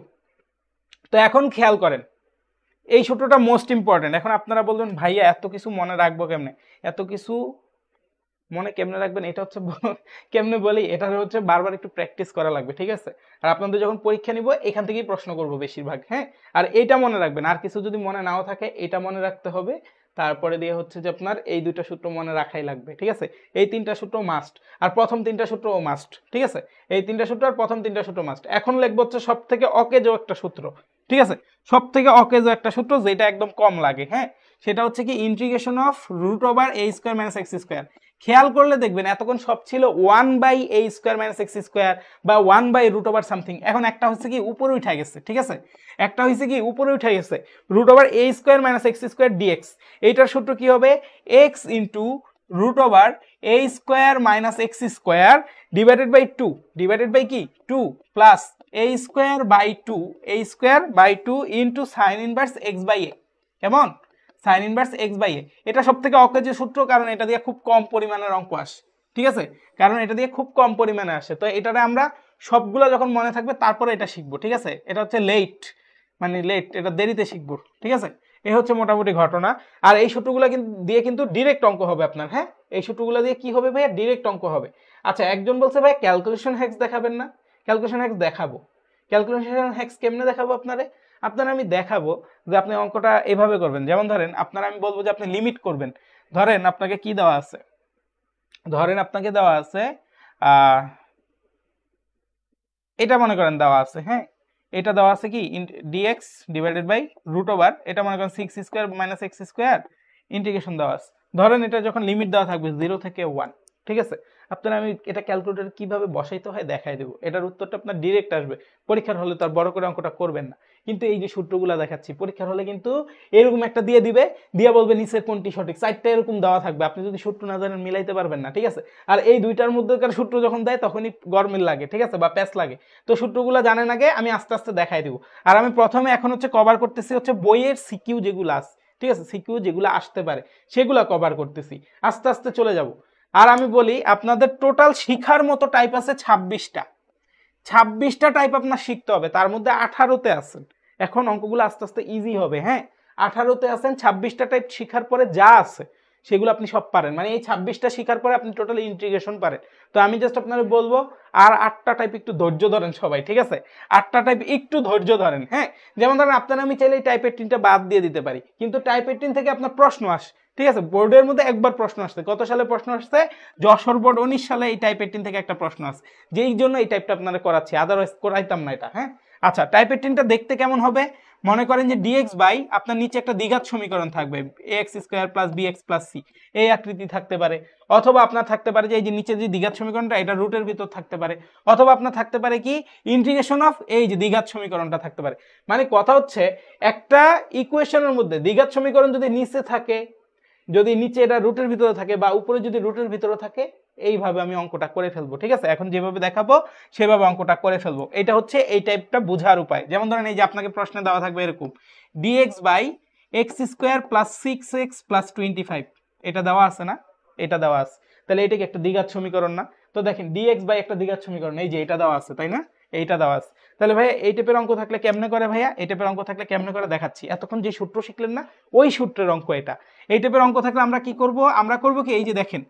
তো এখন খেয়াল করেন এই সূত্রটা মোস্ট ইম্পর্টেন্ট, এখন আপনারা বলবেন ভাইয়া এত কিছু মনে রাখবো কেমনে, এত কিছু মনে কেমনে রাখবেন, এটা হচ্ছে কেমনে বলি, এটা হচ্ছে বারবার একটু প্র্যাকটিস করা লাগবে, ঠিক আছে, আর আপনাদের যখন পরীক্ষা নিব এখান থেকেই প্রশ্ন করব বেশিরভাগ, হ্যাঁ, আর এইটা মনে রাখবেন, আর কিছু যদি মনে নাও থাকে এটা মনে রাখতে হবে, তারপরে দিয়ে হচ্ছে যে আপনার এই দুইটা সূত্র মনে রাখাই লাগবে, ঠিক আছে, এই তিনটা সূত্র মাস্ট, আর প্রথম তিনটা সূত্রও মাস্ট, ঠিক আছে, এই তিনটা সূত্র আর প্রথম তিনটা সূত্র মাস্ট। এখন লিখবো হচ্ছে সব থেকে অকেজো একটা সূত্র, ঠিক আছে, সব থেকে অকেজো একটা সূত্র যেটা একদম কম লাগে, হ্যাঁ, সেটা হচ্ছে কি integration of root over a square minus x square. খেয়াল করলে দেখবেন এতক্ষণ সব ছিল 1/a² মাইনাস এক্স স্কোয়ার বা 1/রুট ওভার সামথিং, এখন একটা হচ্ছে কি উপরে উঠে গেছে, ঠিক আছে, একটা হচ্ছে কি উপরে উঠে গেছে root over a² minus x square dx. এইটার সূত্র কি হবে, x into root over a² minus x square divided by 2, divided by কি 2 plus a² into sign inverse x by a. কেমন, sine inverse x by a. এটা সব থেকে অকেজো সূত্র, কারণ এটা দিয়ে খুব কম পরিমাণের অঙ্ক আসে, ঠিক আছে, কারণ এটা দিয়ে খুব কম পরিমাণে আসে। তো এটারে আমরা সবগুলো যখন মনে থাকবে তারপরে এটা শিখবো, ঠিক আছে, এটা হচ্ছে লেট, মানে লেট, এটা দেরিতে শিখবো, ঠিক আছে। এই হচ্ছে মোটামুটি ঘটনা। আর এই সূত্রগুলো কিন্তু দিয়ে কিন্তু ডিরেক্ট অঙ্ক হবে আপনার, হ্যাঁ, এই সূত্রগুলো দিয়ে কি হবে ভাইয়া, ডিরেক্ট অঙ্ক হবে। আচ্ছা, একজন বলছে ভাই ক্যালকুলেশন হ্যাক্স দেখাবেন না, ক্যালকুলেশন হ্যাক্স দেখাবো। ক্যালকুলেশন হ্যাক্স কেমনে দেখাবো আপনারা আমি দেখাবো যে আপনি অঙ্কটা এভাবে করবেন। যেমন ধরেন আপনারা, আমি বলবো যে আপনি লিমিট করবেন। ধরেন আপনাকে কি দেওয়া আছে, ধরেন আপনাকে দেওয়া আছে এটা মনে করেন দেওয়া আছে, হ্যাঁ, এটা দেওয়া আছে কি d x divided by root over, এটা মনে করেন 6² মাইনাস এক্স স্কোয়ার ইন্টিগ্রেশন দেওয়া আছে। ধরেন এটা যখন লিমিট দেওয়া থাকবে 0 থেকে 1, ঠিক আছে, আপনারা আমি এটা ক্যালকুলেটর কিভাবে বসাইতে হয় দেখাই দেবো, এটার উত্তরটা আপনার ডিরেক্ট আসবে। পরীক্ষার হলে তো আর বড় করে অঙ্কটা করবেন না, কিন্তু এই যে সূত্রগুলো দেখাচ্ছি পরীক্ষার হলে কিন্তু এরকম একটা দিয়ে দিবে, দিয়ে বলবে নিচের কোনটি সঠিক, চারটা এরকম দেওয়া থাকবে, আপনি যদি সূত্র না জানেন মিলাইতে পারবেন না, ঠিক আছে। আর এই দুইটার মধ্যেকার সূত্র যখন দেয় তখনই গরমিল লাগে, ঠিক আছে, বা প্যাচ লাগে। তো সূত্রগুলো জানেন আগে, আমি আস্তে আস্তে দেখাই দিব। আর আমি প্রথমে এখন হচ্ছে কভার করতেছি হচ্ছে বইয়ের সিকিউ যেগুলো আছে, ঠিক আছে, সিকিউ যেগুলো আসতে পারে সেগুলো কভার করতেছি, আস্তে আস্তে চলে যাব। আর আমি বলি আপনাদের টোটাল শিখার মতো টাইপ আছে 26টা, 26টা টাইপ আপনার শিখতে হবে, তার মধ্যে 18তে আছেন। এখন অঙ্কগুলো আস্তে আস্তে ইজি হবে, হ্যাঁ, 18তে আছেন, 26টা টাইপ শিখার পরে যা আছে সেগুলো আপনি সব পারেন, মানে এই 26টা শিখার পরে আপনি টোটালি ইন্টিগ্রেশন পারেন। তো আমি জাস্ট আপনাদের বলবো আর 8টা টাইপ একটু ধৈর্য ধরেন সবাই, ঠিক আছে, 8টা টাইপ একটু ধৈর্য ধরেন, হ্যাঁ। যেমন ধরেন আপনারা, আমি চাইলে টাইপ 18টা বাদ দিয়ে দিতে পারি, কিন্তু টাইপ 18 থেকে আপনার প্রশ্ন আসে, ঠিক আছে, বোর্ডের মধ্যে একবার প্রশ্ন আসছে, কত সালে প্রশ্ন আসছে, যশোর বোর্ড 19 সালে এই টাইপ 18 থেকে একটা প্রশ্ন আসছে, যেই জন্য এই টাইপটা আপনারা করাচ্ছি, আদারওয়াইজ করাইতাম না এটা, হ্যাঁ। আচ্ছা, টাইপ 18টা দেখতে কেমন হবে, মনে করেন যে ডিএক্স বাই আপনার নিচে একটা দ্বিঘাত সমীকরণ থাকবে, ax² plus bx plus c, এই আকৃতি থাকতে পারে, অথবা আপনার থাকতে পারে যে এই যে নিচে যে দ্বিঘাত সমীকরণটা এটা রুটের ভিতর থাকতে পারে, অথবা আপনার থাকতে পারে কি ইন্টিগ্রেশন অফ এই যে দ্বিঘাত সমীকরণটা থাকতে পারে। মানে কথা হচ্ছে একটা ইকুয়েশনের মধ্যে দ্বিঘাত সমীকরণ যদি নিচে থাকে, যদি নিচে এটা রুটের ভিতরে থাকে, বা উপরে যদি রুটের ভিতরে থাকে, এইভাবে আমি অঙ্কটা করে ফেলবো, ঠিক আছে, এখন যেভাবে দেখাবো সেভাবে অঙ্কটা করে ফেলবো। এটা হচ্ছে এই টাইপটা বোঝার উপায়। যেমন ধরেন এই যে আপনাকে প্রশ্নে দেওয়া থাকবে এরকম dx by x² plus 6x plus 25, এটা দেওয়া আছে না, এটা দেওয়া আছে, তাহলে এটা কি একটা দ্বিঘাত সমীকরণ না? তো দেখেন ডিএক্স বাই একটা দ্বিঘাত সমীকরণ, এই যে এটা দেওয়া আছে, তাই না, এইটা দেওয়া আছে। তাহলে ভাইয়া এই টাইপের অঙ্ক থাকলে কেমনে করে, ভাইয়া এই টাইপের অঙ্ক থাকলে কেমনে করে দেখাচ্ছি, এতক্ষণ যে সূত্র শিখলেন না ওই সূত্রের অঙ্ক এটা। এই টাইপের অঙ্ক থাকলে আমরা কি করব, আমরা করব কি, এই যে দেখেন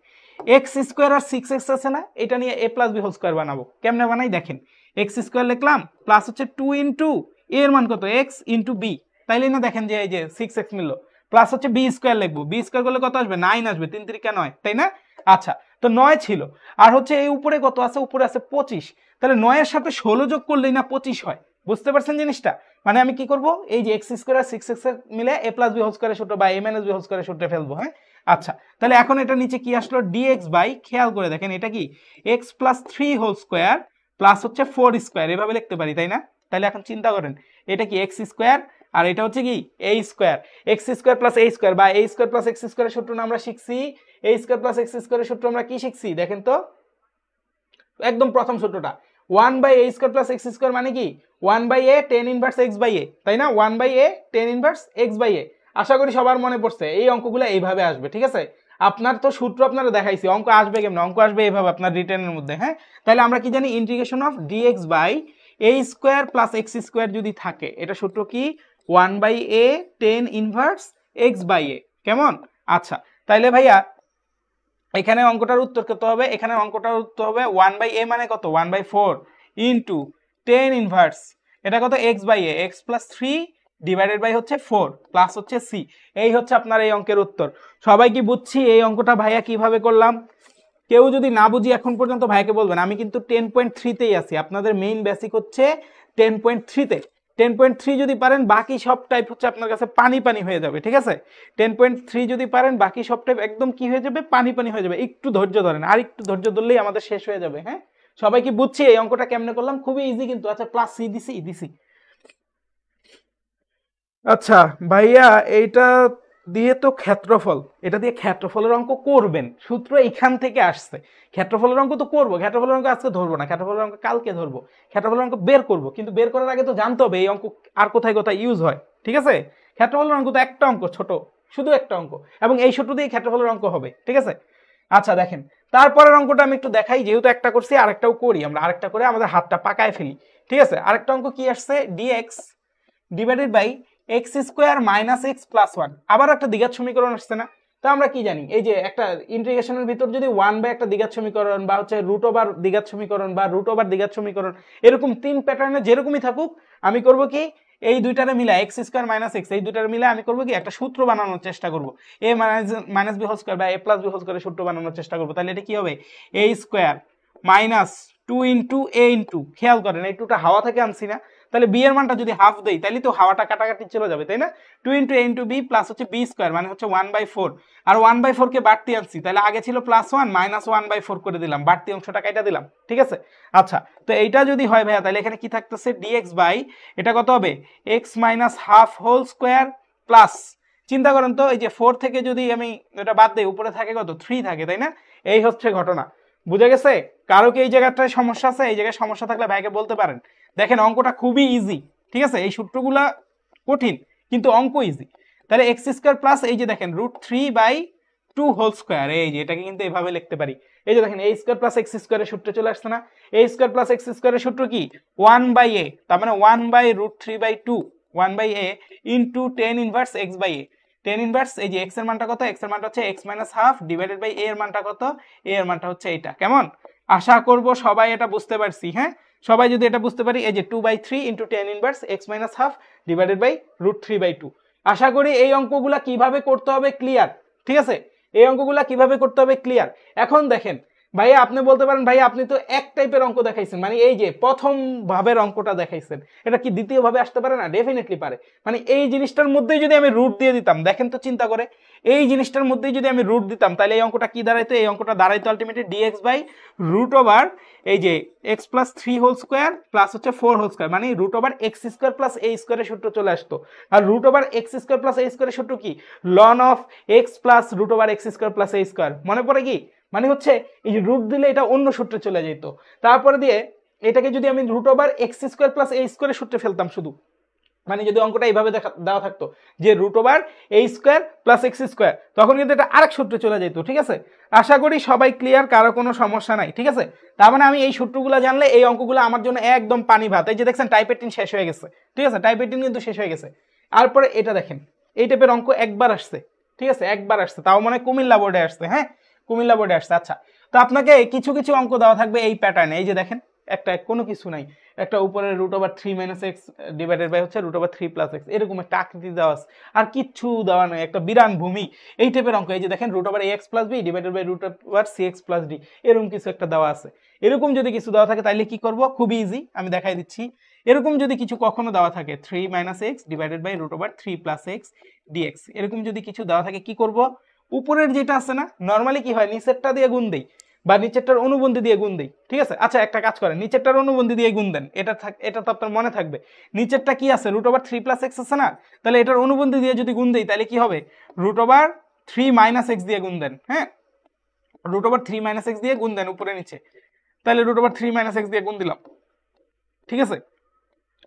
x² আর 6x আছে না, এটা নিয়ে a plus b whole square বানাবো। কেমনে বানাই দেখেন, x² লিখলাম প্লাস হচ্ছে 2 ইনটু a এর মান কত, x ইনটু b, তাইলে না দেখেন যে এই যে 6x মিললো, প্লাস হচ্ছে b² লিখবো, b² করলে কত আসবে, 9 আসবে, 3 3 9, তাই না। আচ্ছা, তো 9 ছিল, আর হচ্ছে এই উপরে কত আছে, উপরে আছে 25, তাহলে 9 এর সাথে 16 যোগ করলেই না 25 হয়। বুঝতে পারছেন জিনিসটা, মানে আমি কি করব, এই যে x² আর 6x মিলে a প্লাস b হোল স্কয়ারের সূত্র বা a মাইনাস b হোল স্কয়ারের সূত্রে ফেলবো, হ্যাঁ। আচ্ছা, তাহলে এখন এটা নিচে কি আসলো, dx বাই, খেয়াল করে দেখেন এটা কি x plus 3 whole square plus হচ্ছে 4 স্কয়ার, এভাবে লিখতে পারি, তাই না। তাহলে এখন চিন্তা করেন এটা কি x স্কয়ার আর এটা হচ্ছে কি a square, x² plus a square বা a² প্লাস x স্কয়ারের সূত্র আমরা শিখছি, a² প্লাস x স্কয়ারের সূত্র আমরা কি শিখছি দেখেন তো, একদম প্রথম সূত্রটা 1/a² প্লাস x স্কয়ার মানে কি 1/a tan inverse x by a, তাই না, 1/a tan inverse x by a। আশা করি সবার মনে পড়ছে, এই অঙ্কগুলো এইভাবে আসবে, ঠিক আছে। আপনার তো সূত্র আপনারা দেখাইছি, অঙ্ক আসবে কেমন, অঙ্ক আসবে এইভাবে আপনার রিটেনের মধ্যে, হ্যাঁ। তাহলে আমরা কি জানি, integration of dx by a² plus x square যদি থাকে, এটা সূত্র কি 1/a tan inverse x by a, কেমন। আচ্ছা, তাইলে ভাইয়া এখানে অঙ্কটার উত্তর কত হবে, এখানে অঙ্কটার উত্তর হবে 1/a মানে কত, 1/4 ইন্টু tan ইনভার্স, এটা কত x by a, x plus 3 divided by হচ্ছে 4 প্লাস হচ্ছে c। এই হচ্ছে আপনার এই অঙ্কের উত্তর। সবাই কি বুঝছি এই অঙ্কটা ভাইয়া কিভাবে করলাম? কেউ যদি না বুঝি এখন পর্যন্ত ভাইয়াকে বলবেন, আমি কিন্তু 10.3তেই আছি, আপনাদের মেইন বেসিক হচ্ছে 10.3তে, 10.3 যদি পারেন বাকি সব টাইপ হচ্ছে আপনার কাছে পানি পানি হয়ে যাবে, ঠিক আছে? 10.3 যদি পারেন বাকি সব টাইপ একদম কি হয়ে যাবে, পানি পানি হয়ে যাবে। একটু ধৈর্য ধরেন, আর একটু ধৈর্য ধরলেই আমাদের শেষ হয়ে যাবে। হ্যাঁ, সবাই কি বুঝছি এই অঙ্কটা কেমনে করলাম? খুবই ইজি কিন্তু। আচ্ছা, প্লাস সি দিছি। আচ্ছা ভাইয়া, এইটা দিয়ে তো ক্ষেত্রফল, এটা দিয়ে ক্ষেত্রফলের অঙ্ক করবেন, সূত্র এখান থেকে আসছে। ক্ষেত্রফলের অঙ্ক তো করবো, ক্ষেত্রফলের অঙ্ক আজকে ধরবো না, ক্ষেত্রফলের অঙ্ক কালকে ধরবো। ক্ষেত্রফলের অঙ্ক বের করবো, কিন্তু বের করার আগে তো জানতে হবে এই অঙ্ক আর কোথায় কোথায় ইউজ হয়, ঠিক আছে? ক্ষেত্রফলের অঙ্ক তো একটা অঙ্ক, ছোট, শুধু একটা অঙ্ক, এবং এই সূত্র দিয়ে ক্ষেত্রফলের অঙ্ক হবে, ঠিক আছে? আচ্ছা দেখেন, তারপরের অঙ্কটা আমি একটু দেখাই, যেহেতু একটা করছি আরেকটাও করি আমরা, আরেকটা করে আমাদের হাতটা পাকায় ফেলি, ঠিক আছে? আরেকটা অঙ্ক কি আসছে, d x divided by x square minus x plus one. আবার একটা দ্বিঘাত সমীকরণ আসছে না? তো আমরা কি জানি, এই যে একটা ইন্টিগ্রেশনের ভিতর যদি ওয়ান বাই একটা দ্বিঘাত সমীকরণ, বা হচ্ছে রুট ওভার দ্বিঘাত সমীকরণ, বা রুট ওভার দ্বিঘাত সমীকরণ, এরকম তিন প্যাটার্নে যেরকমই থাকুক, আমি করব কি, এই দুইটারে মিলা এক্স স্কোয়ার মাইনাস এক্স, এই দুইটারে মিলা আমি করবো কি, একটা সূত্র বানানোর চেষ্টা করব, এ মাইনাস বি হোল স্কোয়ার বা এ প্লাস বি হোল স্কোয়ারের সূত্র বানানোর চেষ্টা করবো। তাহলে এটা কি হবে, এ স্কোয়ার মাইনাস 2 ইন্টু এ ইন্টু, খেয়াল করেন এই টুটা হাওয়া থেকে আনছি না, তাহলে বি এর মানটা যদি হাফ দেই তাহলে তো হাওয়াটা কাটাকাটি চলে যাবে, তাই না? 2 ইন্টু এ ইন্টু বি প্লাস হচ্ছে বি স্কোয়ার, মানে হচ্ছে 1/4, আর 1/4 কে বাড়তি আনছি, তাহলে আগে ছিল প্লাস 1 মাইনাস 1/4 করে দিলাম, বাড়তি অংশটা কাটা দিলাম, ঠিক আছে? আচ্ছা, তো এইটা যদি হয় ভাইয়া, তাহলে এখানে কি থাকতেছে, ডিএক্স বাই এটা কত হবে, x minus half whole square plus, চিন্তা করেন তো, এই যে 4 থেকে যদি আমি এটা বাদ দিই, উপরে থাকে কত, 3 থাকে, তাই না? এই হচ্ছে ঘটনা, বুঝে গেছে? কারো কি এই জায়গাটায় সমস্যা আছে? এই জায়গায় সমস্যা থাকলে ভাইকে বলতে পারেন। দেখেন অঙ্কটা খুবই ইজি, ঠিক আছে? এই সূত্রগুলা কঠিন কিন্তু অঙ্ক ইজি। তাহলে এক্স স্কোয়ার প্লাস এই যে দেখেন √3/2 হোল স্কোয়ার, এই যে এটাকে কিন্তু এভাবে লিখতে পারি। এই যে দেখেন এ স্কোয়ার প্লাস এক্স স্কোয়ারের সূত্র চলে আসছে না? এ স্কোয়ার প্লাস এক্স স্কোয়ারের সূত্র কি, 1/a, তার মানে 1/√3/2, 1/a into 10 inverse x by a. 10 inverse, এই যে এক্স এর মানটা কত, এক্স এর মানটা হচ্ছে x minus half divided by a এর মানটা কত, এ এর মানটা হচ্ছে এইটা। কেমন? আশা করব সবাই এটা বুঝতে পারছি। হ্যাঁ, সবাই যদি এটা বুঝতে পারি, এই যে 2/3 into 10 inverse x minus half divided by √3/2। আশা করি এই অঙ্কগুলা কিভাবে করতে হবে ক্লিয়ার, ঠিক আছে? এই অঙ্কগুলা কিভাবে করতে হবে ক্লিয়ার। এখন দেখেন ভাইয়া, আপনি বলতে পারেন ভাইয়া আপনি তো এক টাইপের অঙ্ক দেখাইছেন, মানে এই যে প্রথম ভাবের অঙ্কটা দেখাইছেন, এটা কি দ্বিতীয় ভাবে আসতে পারে না? ডেফিনেটলি পারে। মানে এই জিনিসটার মধ্যেই যদি আমি রুট দিয়ে দিতাম, দেখেন তো চিন্তা করে, এই জিনিসটার মধ্যেই যদি আমি রুট দিতাম, তাহলে এই অঙ্কটা কি দাঁড়াইতো, এই অঙ্কটা দাঁড়াইতো ultimately dx by root over এই যে x plus 3 whole square plus হচ্ছে 4 হোল স্কোয়ার, মানে root over x square plus a স্কোয়ারের সূত্র চলে আসতো। আর root over x square plus a স্কোয়ারের সূত্র কি, ln of x plus root over x square plus a square, মনে পড়ে কি? মানে হচ্ছে এই যে রুট দিলে এটা অন্য সূত্রে চলে যেত, তারপরে দিয়ে এটাকে যদি আমি root over x square plus a স্কোয়ারের সূত্রে ফেলতাম শুধু, মানে যদি অঙ্কটা এইভাবে দেওয়া থাকতো যে root over a square plus x square, তখন কিন্তু এটা আরেক সূত্রে চলে যেত, ঠিক আছে? আশা করি সবাই ক্লিয়ার, কারো কোনো সমস্যা নাই, ঠিক আছে? তার মানে আমি এই সূত্রগুলো জানলে এই অঙ্কগুলো আমার জন্য একদম পানি ভাত। এই যে দেখছেন টাইপ 18 শেষ হয়ে গেছে, ঠিক আছে? টাইপ 18 কিন্তু শেষ হয়ে গেছে। তারপরে এটা দেখেন, এই টাইপের অঙ্ক একবার আসছে, ঠিক আছে? একবার আসছে, তাও মনে হয় কুমিল্লা বোর্ডে আসছে। হ্যাঁ, কুমিল্লা বোর্ডে আসছে। আচ্ছা, তো আপনাকে কিছু কিছু অঙ্ক দেওয়া থাকবে এই প্যাটার্নে, এই যে দেখেন একটা কোনো কিছু নাই, একটা উপরে root over 3 minus x divided by হচ্ছে রুট ওভার 3 প্লাস এক্স, এরকম একটা আকৃতি দেওয়া আছে, আর কিচ্ছু দেওয়া নেই, একটা বিরান ভূমি, এই টাইপের অঙ্ক। এই যে দেখেন root over x plus b divided by root over c x plus d, এরকম কিছু একটা দেওয়া আছে। এরকম যদি কিছু দেওয়া থাকে তাহলে কি করব, খুবই ইজি, আমি দেখাই দিচ্ছি। এরকম যদি কিছু কখনো দেওয়া থাকে 3 minus x divided by root over 3 plus x dx, এরকম যদি কিছু দেওয়া থাকে কি করব, উপরের যেটা আছে না, নর্মালি কি হয়, নিচেরটা দিয়ে গুণ দেই বা নিচেরটার অনুবন্ধী দিয়ে গুণ দেই, ঠিক আছে? আচ্ছা, একটা কাজ করেন, নিচেরটার অনুবন্ধী দিয়ে গুণ দেন, এটা তো আপনার মনে থাকবে। নিচেরটা কি আছে, রুট ওভার 3 প্লাস এক্স আছে না, তাহলে এটার অনুবন্ধী দিয়ে যদি গুণ দেই তাহলে কি হবে, রুট ওভার 3 মাইনাস এক্স দিয়ে গুণ দেন। হ্যাঁ, রুট ওভার 3 মাইনাস এক্স দিয়ে গুণ দেন উপরে নিচে, তাহলে রুট ওভার 3 মাইনাস এক্স দিয়ে গুণ দিলাম, ঠিক আছে?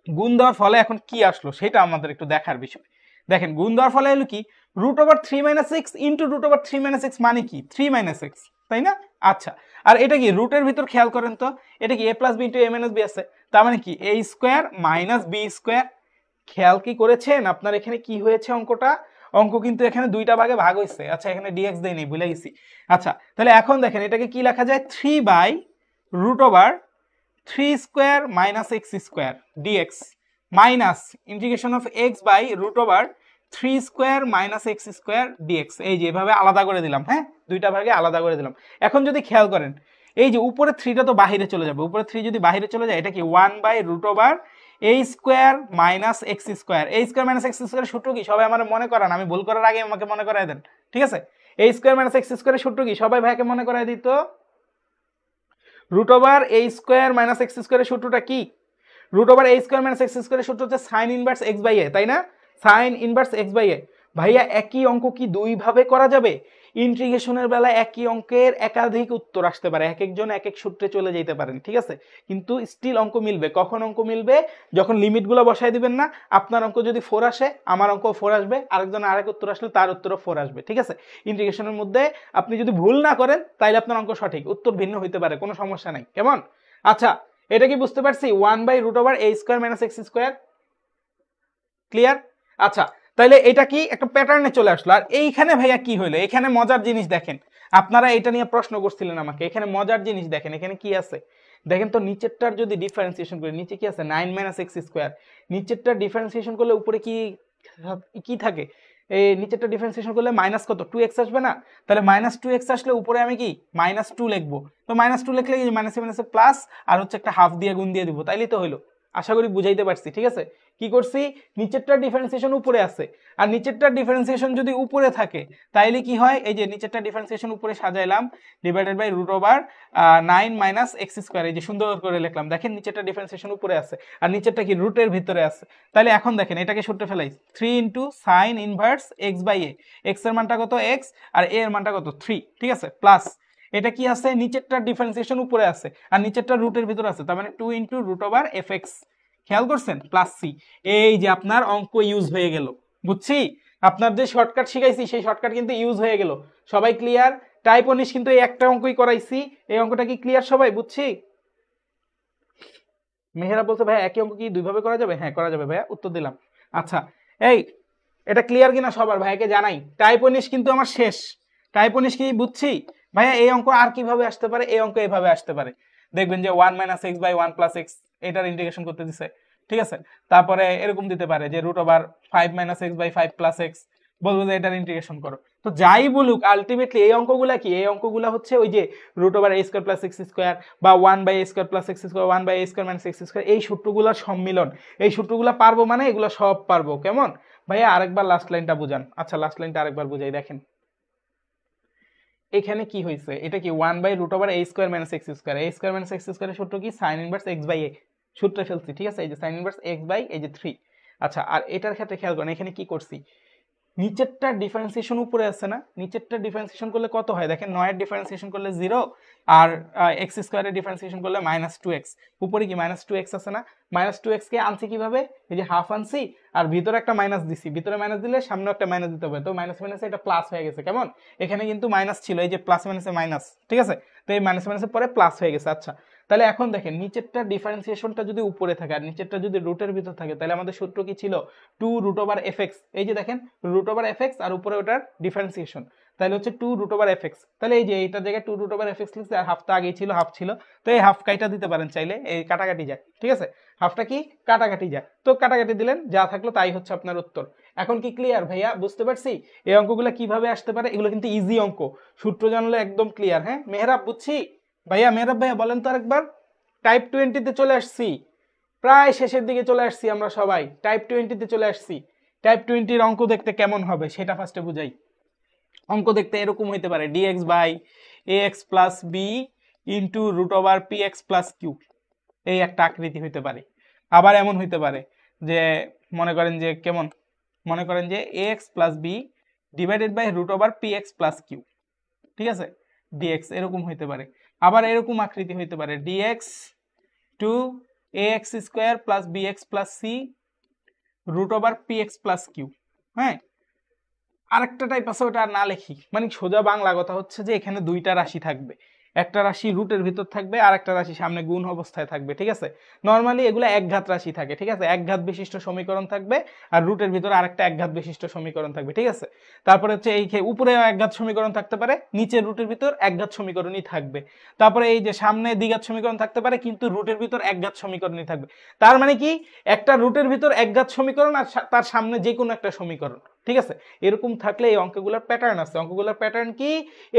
গুণ দেওয়ার ফলে এখন কি আসলো সেটা আমাদের একটু দেখার বিষয়। দেখেন গুণ দেওয়ার ফলে এলো কি, root over 3 minus x into root over 3 minus x মানে কি, 3 মাইনাস এক্স, তাই না? আচ্ছা, আর এটা কি রুটের ভিতর খেয়াল করেন তো, এটা কি এ প্লাস বি ইন্টু এ মাইনাস বি আছে, তার মানে কি এ স্কোয়ার মাইনাস বি স্কোয়ার। খেয়াল কি করেছেন আপনার এখানে কি হয়েছে অঙ্কটা, অঙ্ক কিন্তু এখানে দুইটা ভাগে ভাগ হয়েছে। আচ্ছা, এখানে ডিএক্স দেয়নি, ভুলে গেছি। আচ্ছা, তাহলে এখন দেখেন এটাকে কি লেখা যায়, 3 by root over 3 square minus x square dx minus integration of x by root over 3 square minus x square dx. এই যে এভাবে আলাদা করে দিলাম, হ্যাঁ, দুইটা ভাগে আলাদা করে দিলাম। এখন যদি খেয়াল করেন, এই যে উপরে 3টা তো বাহিরে চলে যাবে, উপরে 3 যদি বাহিরে চলে যায়, এটা কি 1 by root over a square minus x square. A square minus x স্কোয়ারের সূত্র কি সবাই আমার মনে করান, আমি ভুল করার আগে আমাকে মনে করাই দেন, ঠিক আছে? এ স্কোয়ার মাইনাস এক্স স্কোয়ারের সূত্র কি সবাই ভাইকে মনে করাই দিত। Root over a square minus x স্কোয়ারের সূত্রটা কি? Root over a square minus x স্কোয়ারের সূত্র হচ্ছে সাইন ইনভার্স এক্স বাই এ, তাই না? সাইন ইনভার্স এক্স বাই এ। ভাইয়া একই অঙ্ক কি দুই ভাবে করা যাবে? ইন্টিগ্রেশনের বেলায় একই অঙ্কের একাধিক উত্তর আসতে পারে, এক একজন এক এক সূত্রে চলে যেতে পারেন, ঠিক আছে? কিন্তু স্টিল অঙ্ক মিলবে। কখন অঙ্ক মিলবে? যখন লিমিটগুলো বসাই দিবেন না, আপনার অঙ্ক যদি 4 আসে আমার অঙ্ক 4 আসবে, আরেকজন আরেক উত্তর আসলে তার উত্তরও 4 আসবে, ঠিক আছে? ইন্টিগ্রেশনের মধ্যে আপনি যদি ভুল না করেন তাইলে আপনার অঙ্ক সঠিক, উত্তর ভিন্ন হইতে পারে, কোনো সমস্যা নাই, কেমন? আচ্ছা, এটা কি বুঝতে পারছি? 1/√a square minus x square, clear? আচ্ছা, তাহলে এটা কি একটা প্যাটার্নে চলে আসলো। আর এইখানে ভাইয়া কি হইলো? এখানে মজার জিনিস দেখেন, আপনারা এটা নিয়ে প্রশ্ন করছিলেন আমাকে, এখানে মজার জিনিস দেখেন, এখানে কি আছে দেখেন তো। নিচেরটার যদি ডিফারেন্সিয়েশন করি, নিচে কি আছে? 9 মাইনাস এক্স স্কোয়ার। নিচেরটা ডিফারেন্সিয়েশন করলে উপরে কি কি থাকে? এই নিচেরটা ডিফারেন্সিয়েশন করলে মাইনাস কত 2x আসবে না? তাহলে মাইনাস 2x আসলে উপরে আমি কি -2 লিখবো। তো -2 লিখলে কি মাইনাসে মাইনাসে প্লাস, আর হচ্ছে একটা হাফ দিয়ে গুণ দিয়ে দিব, তাইলেই তো হইলো। আশা করি বুঝাইতে পারছি, ঠিক আছে? কি করছি? নিচেরটার ডিফারেন্সিয়েশন উপরে আছে, আর নিচেরটার ডিফারেন্সিয়েশন যদি উপরে থাকে তাইলে কি হয়? এই যে নিচেরটা ডিফারেন্সিয়েশন উপরে সাজাইলাম, divided by √9 minus x square, এই যে সুন্দর করে লিখলাম। দেখেন নিচেরটা ডিফারেন্সিয়েশন উপরে আছে আর নিচেরটা কি রুটের ভিতরে আছে। তাহলে এখন দেখেন এটাকে সূত্রে ফেলাই, 3 into sign inverse x by a. X এর মানটা কত? এক্স, আর এ এর মানটা কত? 3, ঠিক আছে? প্লাস এটা কি আছে? নিচেরটার ডিফারেন্সিয়েশন উপরে আছে আর নিচেরটা রুটের ভিতরে আছে, তার মানে 2 ইন্টু √f(x), খেয়াল করছেন? Plus c. এই যে আপনার অঙ্ক ইউজ হয়ে গেল, বুঝছি? আপনার যে শর্টকাট শিখাইছি সেই শর্টকাট কিন্তু ইউজ হয়ে গেল। সবাই ক্লিয়ার? টাইপ 19 কিন্তু এই একটা অঙ্কই করাইছি, এই অঙ্কটা কি ক্লিয়ার সবাই? বুঝছি? মেহেরা বলছে ভাই একই অঙ্ক কি দুই ভাবে করা যাবে? হ্যাঁ করা যাবে ভাইয়া, উত্তর দিলাম। আচ্ছা, এই এটা ক্লিয়ার কিনা সবার ভাইকে জানাই। টাইপ 19 কিন্তু আমার শেষ। টাইপ 19 কি বুঝছি? ভাইয়া এই অঙ্ক আর কিভাবে আসতে পারে? এই অঙ্ক এইভাবে আসতে পারে, দেখবেন যে 1 minus x by 1 plus x, এটার ইন্টিগ্রেশন করতে দিছে, ঠিক আছে? তারপরে এরকম দিতে পারে যে √5 minus x by 5 plus x, বলবো যে এটার ইন্টিগ্রেশন করো। তো যাই বলুক আলটিমেটলি এই অঙ্কগুলা কি? এই অঙ্কগুলা হচ্ছে ওই যে √a² প্লাস এক্স স্কোয়ার বা 1/a² plus x square, 1/a² minus x square, এই সূত্রগুলোর সম্মিলন। এই সূত্রগুলা পারবো মানে এগুলো সব পারবো, কেমন? ভাইয়া আরেকবার লাস্ট লাইনটা বুঝান। আচ্ছা, লাস্ট লাইনটা আরেকবার বুঝাই। দেখেন এখানে কি হয়েছে? এটা কি 1/√a² minus x square. a² minus x স্কোয়ারের সূত্র কি? সাইন ইনভার্স এক্স বাই এ, সূত্রে ফেলছি, ঠিক আছে? এই যে সাইন ইনভার্স এক্স বাই এই যে 3। আচ্ছা, আর এটার ক্ষেত্রে খেয়াল করেন এখানে কি করছি? নিচেরটা ডিফারেন্সিয়েশন উপরে আছে না? নিচেরটা ডিফারেন্সিয়েশন করলে কত হয়? দেখেন 9 এর ডিফারেন্সিয়েশন করলে 0, আর এক্স স্কোয়ারের ডিফারেন্সিয়েশন করলে -2x। উপরে কি -2x আছে না? -2x কে আনছি কিভাবে? এই যে হাফ আনছি আর ভিতরে একটা মাইনাস দিছি, ভিতরে মাইনাস দিলে সামনে একটা মাইনাস দিতে হবে, তো মাইনাস মাইনাসে এটা প্লাস হয়ে গেছে, কেমন? এখানে কিন্তু মাইনাস ছিল, এই যে প্লাস মাইনাসে মাইনাস, ঠিক আছে? তো এই মাইনাস মাইনাসের পরে প্লাস হয়ে গেছে। আচ্ছা, তাহলে এখন দেখেন নিচেরটা ডিফারেন্সিয়েশনটা যদি উপরে থাকে আর নিচেরটা যদি রুটের ভিতর থাকে, তাহলে আমাদের সূত্র কি ছিল? 2√f(x), এই যে দেখেন √f(x) আর উপরে ওটার ডিফারেন্সিয়েশন, তাহলে হচ্ছে 2√f(x). তাহলে এই যে এইটার জায়গায় 2√f(x) লিখছি, আর হাফটা আগেই ছিল, হাফ ছিল, তো এই হাফ কাইটা দিতে পারেন চাইলে, এই কাটাকাটি যায়, ঠিক আছে? হাফটা কি কাটাকাটি যায়, তো কাটাকাটি দিলেন, যা থাকলো তাই হচ্ছে আপনার উত্তর। এখন কি ক্লিয়ার ভাইয়া? বুঝতে পারছি এই অঙ্কগুলো কিভাবে আসতে পারে? এগুলো কিন্তু ইজি অঙ্ক, সূত্র জানলে একদম ক্লিয়ার। হ্যাঁ মেহরাব, বুঝছি ভাইয়া? মেহরাব ভাইয়া বলেন তো আরেকবার। টাইপ 20-তে চলে আসছি, প্রায় শেষের দিকে চলে আসছি আমরা সবাই, টাইপ 20-তে চলে আসছি। টাইপ 20-র অঙ্ক দেখতে কেমন হবে সেটা ফার্স্টে বুঝাই। অঙ্ক দেখতে এরকম হইতে পারে, dx by ax plus b into √px plus q, এই একটা আকৃতি হইতে পারে। আবার এমন হইতে পারে যে মনে করেন যে কেমন, মনে করেন যে ax plus b divided by √px plus q, ঠিক আছে? dx এরকম হইতে পারে। আবার এরকম আকৃতি হইতে পারে, dx to ax square plus bx plus c √px plus q. হ্যাঁ, আরেকটা টাইপ আছে, ওটা আর না লেখি, মানে সোজা বাংলা কথা হচ্ছে যে এখানে দুইটা রাশি থাকবে, একটা রাশি রুটের ভিতর থাকবে আর একটা রাশি সামনে গুণ অবস্থায় থাকবে, ঠিক আছে? নর্মালি এগুলো একঘাত রাশি থাকে, ঠিক আছে? একঘাত বিশিষ্ট সমীকরণ থাকবে আর রুটের ভিতরে আরেকটা একঘাত বিশিষ্ট সমীকরণ থাকবে, ঠিক আছে? তারপরে হচ্ছে এই উপরে একঘাত সমীকরণ থাকতে পারে, নিচের রুটের ভিতর একঘাত সমীকরণই থাকবে। তারপরে এই যে সামনে দ্বিঘাত সমীকরণ থাকতে পারে কিন্তু রুটের ভিতর একঘাত সমীকরণই থাকবে। তার মানে কি, একটা রুটের ভিতর একঘাত সমীকরণ আর তার সামনে যে কোনো একটা সমীকরণ, ঠিক আছে, এরকম থাকলে এই অঙ্কগুলোর প্যাটার্ন আছে। অঙ্কগুলোর প্যাটার্ন কি,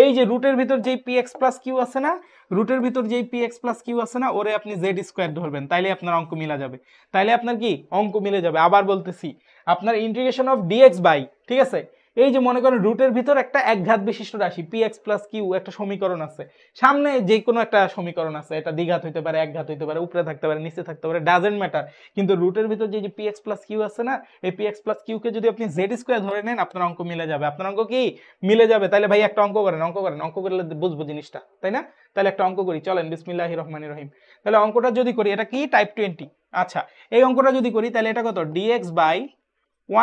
এই যে রুটের ভিতর যেই পি এক্স প্লাস কিউ আছে না, রুটের ভিতর যেই পি এক্স প্লাস কিউ আছে না, ওরে আপনি জেড স্কোয়ার ধরবেন, তাইলে আপনার অঙ্ক মিলা যাবে। তাইলে আপনার কি অঙ্ক মিলে যাবে। আবার বলতেছি, আপনার ইন্টিগ্রেশন অফ ডিএক্স বাই, ঠিক আছে, এই যে মনে করেন রুটের ভিতর একটা একঘাত বিশিষ্ট রাশি পি এক্স প্লাস কিউ একটা সমীকরণ আছে, সামনে যে কোনো একটা সমীকরণ আছে, এটা দ্বিঘাত হইতে পারে, একঘাত হইতে পারে, উপরে থাকতে পারে, নিচে থাকতে পারে, ডাজেন্ট ম্যাটার। কিন্তু রুটের ভিতর যে পি এক্স প্লাস কিউ আছে না, এই পি এক্স প্লাস কিউ কে যদি আপনি জেড স্কোয়ার ধরে নেন, আপনার অঙ্ক মিলে যাবে। আপনার অঙ্ক কি মিলে যাবে। তাহলে ভাই একটা অঙ্ক করেন, অঙ্ক করলে বুঝবো জিনিসটা, তাই না? তাহলে একটা অঙ্ক করি, চলেন, বিসমিল্লাহির রহমানির রহিম। তাহলে অঙ্কটা যদি করি, এটা কি টাইপ 20। আচ্ছা, এই অঙ্কটা যদি করি তাহলে এটা কত, dx by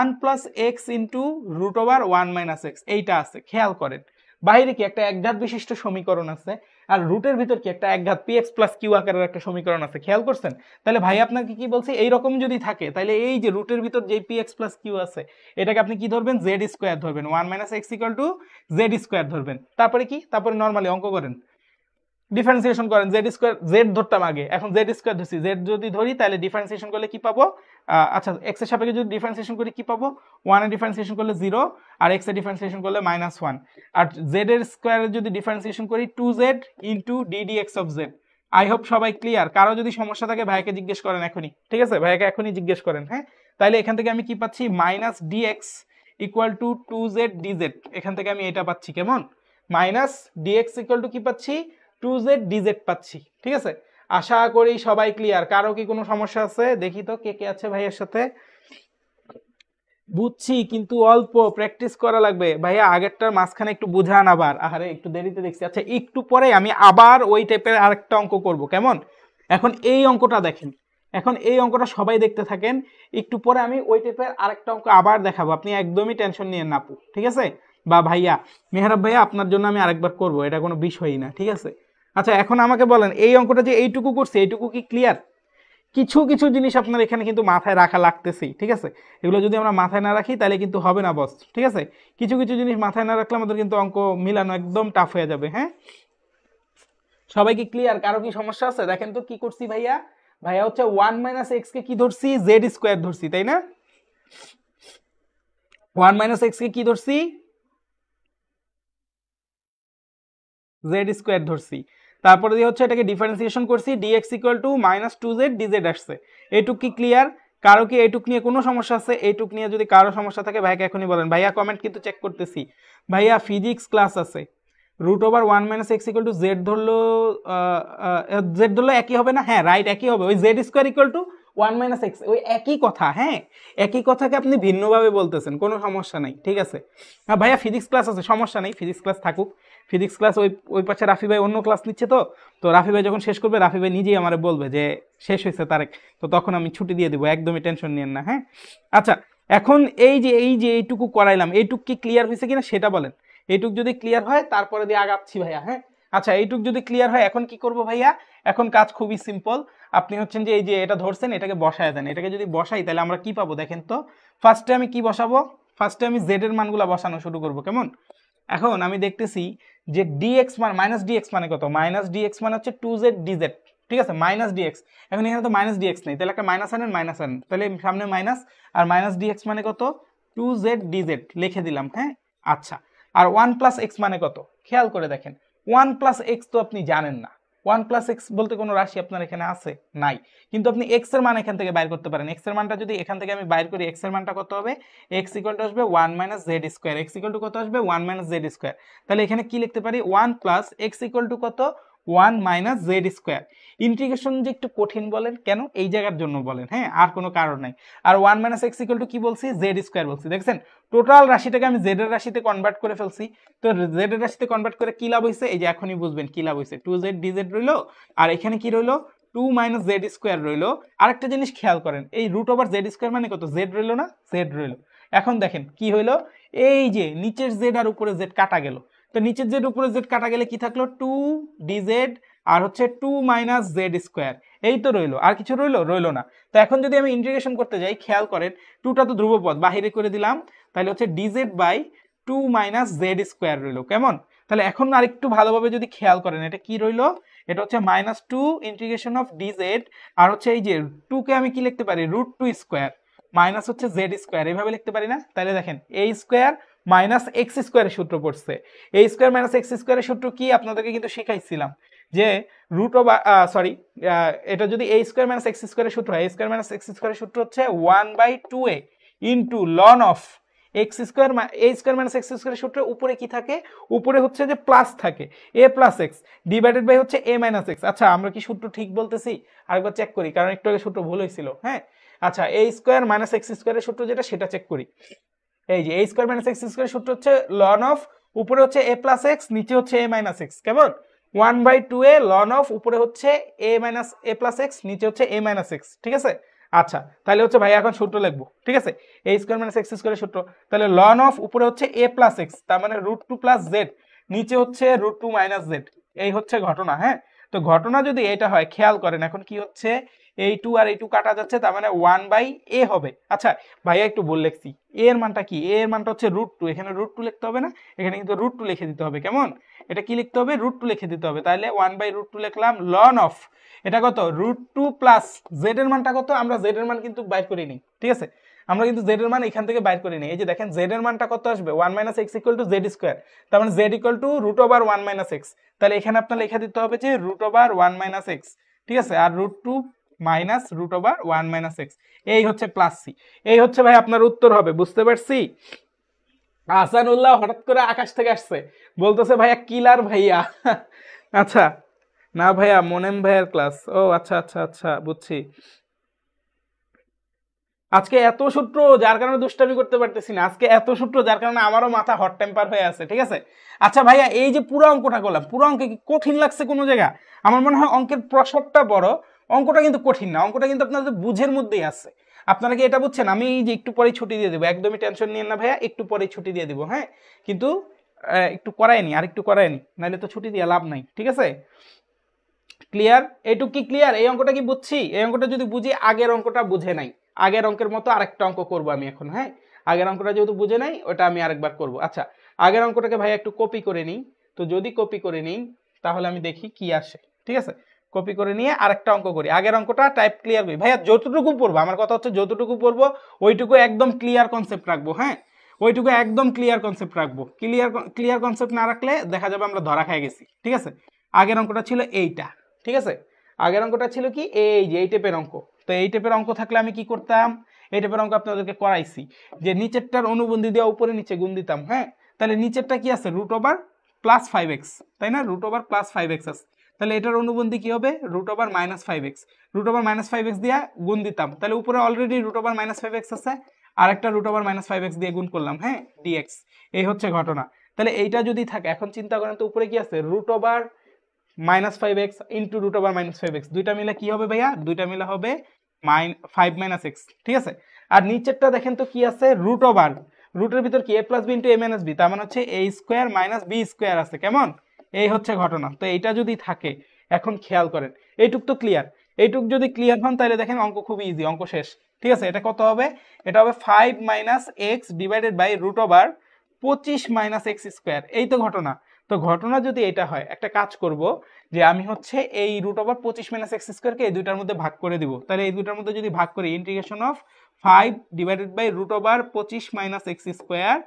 1 plus x into root over 1 minus x, এইটা আছে। খেয়াল করেন বাইরে কি একটা একঘাত বিশিষ্ট সমীকরণ আছে, আর রুটের ভিতর কি একটা একঘাত পি এক্স প্লাস কিউ আকারের একটা সমীকরণ আছে। খেয়াল করছেন? তাহলে ভাই আপনাকে কি বলছি, এইরকম যদি থাকে তাহলে এই যে রুটের ভিতর যে পি এক্স প্লাস কিউ আছে, এটাকে আপনি কি ধরবেন, জেড স্কোয়ার ধরবেন, 1 minus x equal to Z square ধরবেন। তারপরে কি, তারপরে নর্মালি অঙ্ক করেন, ডিফারেন্সিয়েশন করেন, জেড স্কোয়ার, জেড ধরতাম আগে, এখন জেড স্কোয়ার ধরছি, জেড যদি ধরি তাহলে ডিফারেন্সিয়েশন করলে কি পাবো, আচ্ছা এক্স এর সাপেক্ষে যদি ডিফারেন্সিয়েশন করি কি পাবো, 1 এর ডিফারেন্সিয়েশন করলে 0, আর এক্স এর ডিফারেন্সিয়েশন করলে -1, আর জেড এর স্কোয়ারের যদি ডিফারেন্সিয়েশন করি 2z into ddx of Z. I hope সবাই ক্লিয়ার। কারো যদি সমস্যা থাকে ভাইকে জিজ্ঞেস করেন এখনই, ঠিক আছে, ভাইকে এখনই জিজ্ঞেস করেন। হ্যাঁ, তাহলে এখান থেকে আমি কি পাচ্ছি, minus dx equal to 2z dz, এখান থেকে আমি এটা পাচ্ছি, কেমন, মাইনাস ডিএক্স ইকুয়াল টু কি পাচ্ছি, 2z dz পাচ্ছি। ঠিক আছে, আশা করি সবাই ক্লিয়ার। কারো কি কোনো সমস্যা আছে? দেখি তো কে কে আছে ভাইয়ের সাথে। বুঝছি, কিন্তু অল্প প্র্যাকটিস করা লাগবে ভাইয়া। আগেরটার মাঝখানে একটু বুঝান আবার, আরে একটু দেরিতে দেখছি। আচ্ছা, একটু পরে আমি আবার ওই টাইপের আরেকটা অঙ্ক করব, কেমন? এখন এই অঙ্কটা দেখেন, এখন এই অঙ্কটা সবাই দেখতে থাকেন, একটু পরে আমি ওই টাইপের আরেকটা অঙ্ক আবার দেখাবো, আপনি একদমই টেনশন নিয়েন না আপু, ঠিক আছে? বা ভাইয়া, মেহরাব ভাইয়া, আপনার জন্য আমি আরেকবার করব, এটা কোনো বিষয়ই না, ঠিক আছে? আচ্ছা, এখন আমাকে বলেন, এই অঙ্কটা যে এইটুকু করছে, এইটুকু কি ক্লিয়ার? কিছু কিছু জিনিস আপনার এখানে কিন্তু মাথায় রাখা লাগতেছেই, ঠিক আছে? এগুলো যদি আমরা মাথায় না রাখি তাহলে কিন্তু হবে না বস, ঠিক আছে? কিছু কিছু জিনিস মাথায় না রাখলে আমাদের কিন্তু অঙ্ক মিলানো একদম টাফ হয়ে যাবে। হ্যাঁ, সবাই কি ক্লিয়ার? কারো কি সমস্যা আছে? দেখেন তো কি করছি ভাইয়া। ভাইয়া হচ্ছে 1 মাইনাস এক্স কে কি ধরছি, জেড স্কোয়ার ধরছি, তাই না? 1 মাইনাস এক্স কে কি ধরছি, জেড স্কোয়ার ধরছি। তারপরে দিয়ে হচ্ছে এটাকে ডিফারেন্সিয়েশন করছি, dx equal to minus 2z dz আসছে। এইটুক কি ক্লিয়ার? কারো কি এইটুক নিয়ে কোনো সমস্যা আছে? এইটুক নিয়ে যদি কারো সমস্যা থাকে ভাইকে এখনই বলেন। ভাইয়া কমেন্ট কিন্তু চেক করতেছি। ভাইয়া ফিজিক্স ক্লাস আছে, root over 1 minus x equal to z ধরলো, জেড ধরলো একই হবে না? হ্যাঁ রাইট, একই হবে। ওই z square equal to 1 minus x, ওই একই কথা। হ্যাঁ, একই কথাকে আপনি ভিন্নভাবে বলতেছেন, কোনো সমস্যা নাই, ঠিক আছে? হ্যাঁ ভাইয়া ফিজিক্স ক্লাস আছে, সমস্যা নেই, ফিজিক্স ক্লাস থাকুক। ফিজিক্স ক্লাস ওই ওই পাশে রাফি ভাই অন্য ক্লাস নিচ্ছে, তো রাফি ভাই যখন শেষ করবে, রাফি ভাই নিজেই আমারে বলবে যে শেষ হয়েছে তারেক, তো তখন আমি ছুটি দিয়ে দেবো, একদমই টেনশন নিয়েন না। হ্যাঁ, আচ্ছা, এখন এই যে এইটুকু করাইলাম, এইটুক কি ক্লিয়ার হয়েছে কিনা সেটা বলেন। এইটুক যদি ক্লিয়ার হয় তারপরে দিয়ে আগাচ্ছি ভাইয়া। হ্যাঁ, আচ্ছা, এইটুক যদি ক্লিয়ার হয় এখন কি করব ভাইয়া? এখন কাজ খুবই সিম্পল। আপনি হচ্ছেন যে এই যে এটা ধরছেন, এটাকে বসায় দেন। এটাকে যদি বসাই তাহলে আমরা কি পাবো দেখেন তো। ফার্স্টে আমি কি বসাবো? ফার্স্টে আমি জেড এর মানগুলো বসানো শুরু করব, কেমন? এখন আমি দেখতেছি যে ডিএক্স মান, মাইনাস ডিএক্স মানে কত, মাইনাস ডিএক্স মানে হচ্ছে 2z dz, ঠিক আছে, মাইনাস ডিএক্স। এখন এখানে তো মাইনাস ডিএক্স নেই, তাহলে একটা মাইনাস আনেন, মাইনাস আনেন, তাহলে সামনে মাইনাস, আর মাইনাস ডিএক্স মানে কত, 2z dz লিখে দিলাম। হ্যাঁ, আচ্ছা, আর 1 প্লাস এক্স মানে কত? খেয়াল করে দেখেন, 1 প্লাস এক্স তো আপনি জানেন না। 1 প্লাস এক্স বলতে কোনো রাশি আপনার এখানে আছে? নাই। কিন্তু আপনি এক্স এর মান এখান থেকে বাইর করতে পারেন। এক্স এর মানটা যদি এখান থেকে আমি বাইর করি, এক্স এর মানটা কত হবে? এক্স ইকুয়াল টু আসবে 1 minus z square. X equal to কত আসবে? 1 মাইনাস জেড স্কোয়ার। তাহলে এখানে কি লিখতে পারি? 1 প্লাস এক্স ইকুয়াল টু কত? 1 মাইনাস জেড স্কোয়ার। ইন্টিগ্রেশন যে একটু কঠিন বলেন কেন? এই জায়গার জন্য বলেন, হ্যাঁ, আর কোনো কারণ নাই। আর 1 মাইনাস এক্স ইকুয়াল টু কি বলছি? জেড স্কোয়ার বলছি। দেখছেন, টোটাল রাশিটাকে আমি জেড এর রাশিতে কনভার্ট করে ফেলছি। তো জেড এর রাশিতে কনভার্ট করে কি লাভ হয়েছে? এই যে এখনই বুঝবেন কি লাভ হয়েছে। 2z dz রইলো, আর এখানে কি রইলো? 2 মাইনাস জেড স্কোয়ার রইলো। আরেকটা জিনিস খেয়াল করেন, এই রুট ওভার জেড স্কোয়ার মানে কত? জেড রইলো না? জেড রইলো। এখন দেখেন কি হইলো, এই যে নিচের জেড আর উপরে জেড কাটা গেল। তো নিচের জেড উপরে জেড কাটা গেলে কি থাকলো? 2 dz আর হচ্ছে 2 মাইনাস জেড স্কোয়ার, এই তো রইলো। আর কিছু রইলো? রইলো না। তো এখন যদি আমি ইন্টিগ্রেশন করতে যাই, খেয়াল করেন, 2টা তো ধ্রুবপদ, বাহিরে করে দিলাম, তাহলে হচ্ছে dz by 2 minus z square রইলো, কেমন? তাহলে এখন আর একটু ভালোভাবে যদি খেয়াল করেন, এটা কি রইলো? এটা হচ্ছে -2 ইন্টিগ্রেশন অফ dz, আর হচ্ছে এই যে 2 কে আমি কি লিখতে পারি? √2 স্কোয়ার, মাইনাস হচ্ছে জেড স্কোয়ার, এইভাবে লিখতে পারি না? তাহলে দেখেন এ স্কোয়ার মাইনাস এক্স স্কোয়ারের সূত্র পড়ছে। এ স্কোয়ার মাইনাস এক্স স্কোয়ারের সূত্র কি আপনাদেরকে কিন্তু শিখাইছিলাম যে রুট ওভার সরি এটা যদি এ স্কোয়ার মাইনাস এক্স স্কোয়ারের সূত্র হয়, এ স্কোয়ার মাইনাস এক্স স্কোয়ারের সূত্র হচ্ছে 1/2a into loan of x square a square minus x স্কোয়ারের সূত্রে উপরে কি থাকে, উপরে হচ্ছে যে প্লাস থাকে এ প্লাস এক্স ডিভাইডেড বাই হচ্ছে এ মাইনাস এক্স। আচ্ছা আমরা কি সূত্র ঠিক বলতেছি? আরেকবার চেক করি, কারণ একটু আগে সূত্র ভুল হয়েছিল। হ্যাঁ আচ্ছা, এ স্কোয়ার মাইনাস এক্স স্কোয়ারের সূত্র যেটা সেটা চেক করি। এই যে এ স্কোয়ার মাইনাস এক্স স্কোয়ারের সূত্র হচ্ছে লন অফ উপরে হচ্ছে এ প্লাস এক্স নিচে হচ্ছে এ মাইনাস এক্স, কেমন 1/2a লন অফ উপরে হচ্ছে এ মাইনাস এ প্লাস এক্স নিচে হচ্ছে এ মাইনাস এক্স, ঠিক আছে? আচ্ছা তাহলে হচ্ছে ভাই এখন সূত্র লিখবো, ঠিক আছে? এ স্কোয়ার মাইনাস এক্স স্কোয়ারের সূত্র, তাহলে লন অফ উপরে হচ্ছে এ প্লাস এক্স তার মানে √2 প্লাস জেড নিচে হচ্ছে √2 মাইনাস জেড, এই হচ্ছে ঘটনা। হ্যাঁ তো ঘটনা যদি এটা হয়, খেয়াল করেন এখন কি হচ্ছে, এই 2 আর এই 2 কাটা যাচ্ছে তার মানে 1/a হবে। আচ্ছা ভাইয়া একটু বল লিখছি, এ এর মানটা কি? এ এর মানটা হচ্ছে √2, এখানে √2 লিখতে হবে না, এখানে কিন্তু √2 লিখে দিতে হবে, কেমন? এটা কি লিখতে হবে? √2 লিখে দিতে হবে। তাহলে 1/√2 লিখলাম, লন অফ এটা কত √2 প্লাস জেড এর মানটা কত, আমরা জেড এর মান কিন্তু বাইর করে নিই, ঠিক আছে? আমরা কিন্তু জেড এর মান এখান থেকে বাইর করে নিই। এই যে দেখেন জেড এর মানটা কত আসবে, 1 minus x equal to Z square, তার মানে Z equal to √1 minus x. তাহলে এখানে আপনার লিখে দিতে হবে যে √1 মাইনাস এক্স, ঠিক আছে? আর √2 মাইনাস √1 মাইনাস এক্স, এই হচ্ছে প্লাস সি। এই হচ্ছে ভাই আপনার উত্তর হবে, বুঝতে পারছি? আহসানুল্লাহ হঠাৎ করে আকাশ থেকে আসছে, বলতেছে ভাইয়া কিলার ভাইয়া। আচ্ছা না ভাইয়া মোনেম ভাইয়ার ক্লাস, ও আচ্ছা আচ্ছা আচ্ছা বুঝছি। আজকে এত সূত্র যার কারণে দুষ্টামি করতে পারতেছি না, আজকে এত সূত্র যার কারণে আমারও মাথা হট টেম্পার হয়ে আছে, ঠিক আছে? আচ্ছা ভাইয়া এই যে পুরো অঙ্কটা করলাম, পুরো অঙ্কে কি কঠিন লাগছে কোনো জায়গা? আমার মনে হয় অঙ্কের প্রসবটা বড়, অঙ্কটা কিন্তু কঠিন না, অঙ্কটা কিন্তু আপনাদের বুঝের মধ্যেই আছে। আপনারা কি এটা বুঝছেন? আমি এই যে একটু পরেই ছুটি দিয়ে দেবো, একদমই টেনশন নিয়েন না ভাইয়া, একটু পরেই ছুটি দিয়ে দিব। হ্যাঁ কিন্তু একটু করায়নি, আর একটু করায়নি, নাহলে তো ছুটি দিয়ে লাভ নাই, ঠিক আছে? ক্লিয়ার? এইটুক কি ক্লিয়ার? এই অঙ্কটা কি বুঝছি? এই অঙ্কটা যদি বুঝি, আগের অঙ্কটা বুঝে নাই, আগের অঙ্কের মতো আরেকটা অঙ্ক করবো আমি এখন। হ্যাঁ আগের অঙ্কটা যেহেতু বুঝে নাই, ওটা আমি আরেকবার করব। আচ্ছা আগের অঙ্কটাকে ভাই একটু কপি করে নিই, তো যদি কপি করে নিই তাহলে আমি দেখি কি আসে, ঠিক আছে? কপি করে নিয়ে আরেকটা অঙ্ক করি, আগের অঙ্কটা টাইপ ক্লিয়ার করি। ভাইয়া যতটুকু পড়বো, আমার কথা হচ্ছে যতটুকু পড়বো ওইটুকু একদম ক্লিয়ার কনসেপ্ট রাখবো। হ্যাঁ ওইটুকু একদম ক্লিয়ার কনসেপ্ট রাখবো, ক্লিয়ার কনসেপ্ট না রাখলে দেখা যাবে আমরা ধরা খাই গেছি, ঠিক আছে? আগের অঙ্কটা ছিল এইটা, ঠিক আছে? আগের অঙ্কটা ছিল কি, এই যে এই টাইপের অঙ্ক। তো এই টাইপের অঙ্ক থাকলে আমি কি করতাম, এই টাইপের অঙ্ক আপনাদেরকে করাইছি যে নিচেরটার অনুবন্ধী দেওয়া উপরে নিচে গুণ দিতাম। হ্যাঁ তাহলে নিচেরটা কি আছে, √+5x, তাই না? √+5x আছে, তাহলে এটার অনুবন্ধী কি হবে, √−5x, √−5x দিয়া গুণ দিতাম, তাহলে উপরে অলরেডি √−5x আছে, আর একটা √−5x দিয়ে গুণ করলাম, হ্যাঁ dx। এই হচ্ছে ঘটনা। তাহলে এইটা যদি থাকে, এখন চিন্তা করেন তো উপরে কি আছে, √−5x ইন্টু √−5x, দুইটা মিলে কি হবে ভাইয়া, দুইটা মিলে হবে 5 - x, ঠিক আছে? আর নিচেরটা দেখেন তো কি আছে, রুটের ভিতর কি a plus b into a minus b, তার মানে হচ্ছে a square minus b square আছে, কেমন? এই হচ্ছে ঘটনা। তো এইটা যদি থাকে, এখন খেয়াল করেন এইটুক তো ক্লিয়ার, এইটুক যদি ক্লিয়ার হন তাহলে দেখেন অঙ্ক খুবই ইজি, অঙ্ক শেষ, ঠিক আছে? এটা কত হবে, এটা হবে 5 - x divided by √25 - x square, এই তো ঘটনা। তো ঘটনা যদি এটা হয়, একটা কাজ করব যে আমি হচ্ছে এই √25 - x স্কোয়ারকে এই দুইটার মধ্যে ভাগ করে দিব। তাহলে এই দুইটার মধ্যে যদি ভাগ করি, integration of 5 divided by √25 - x square,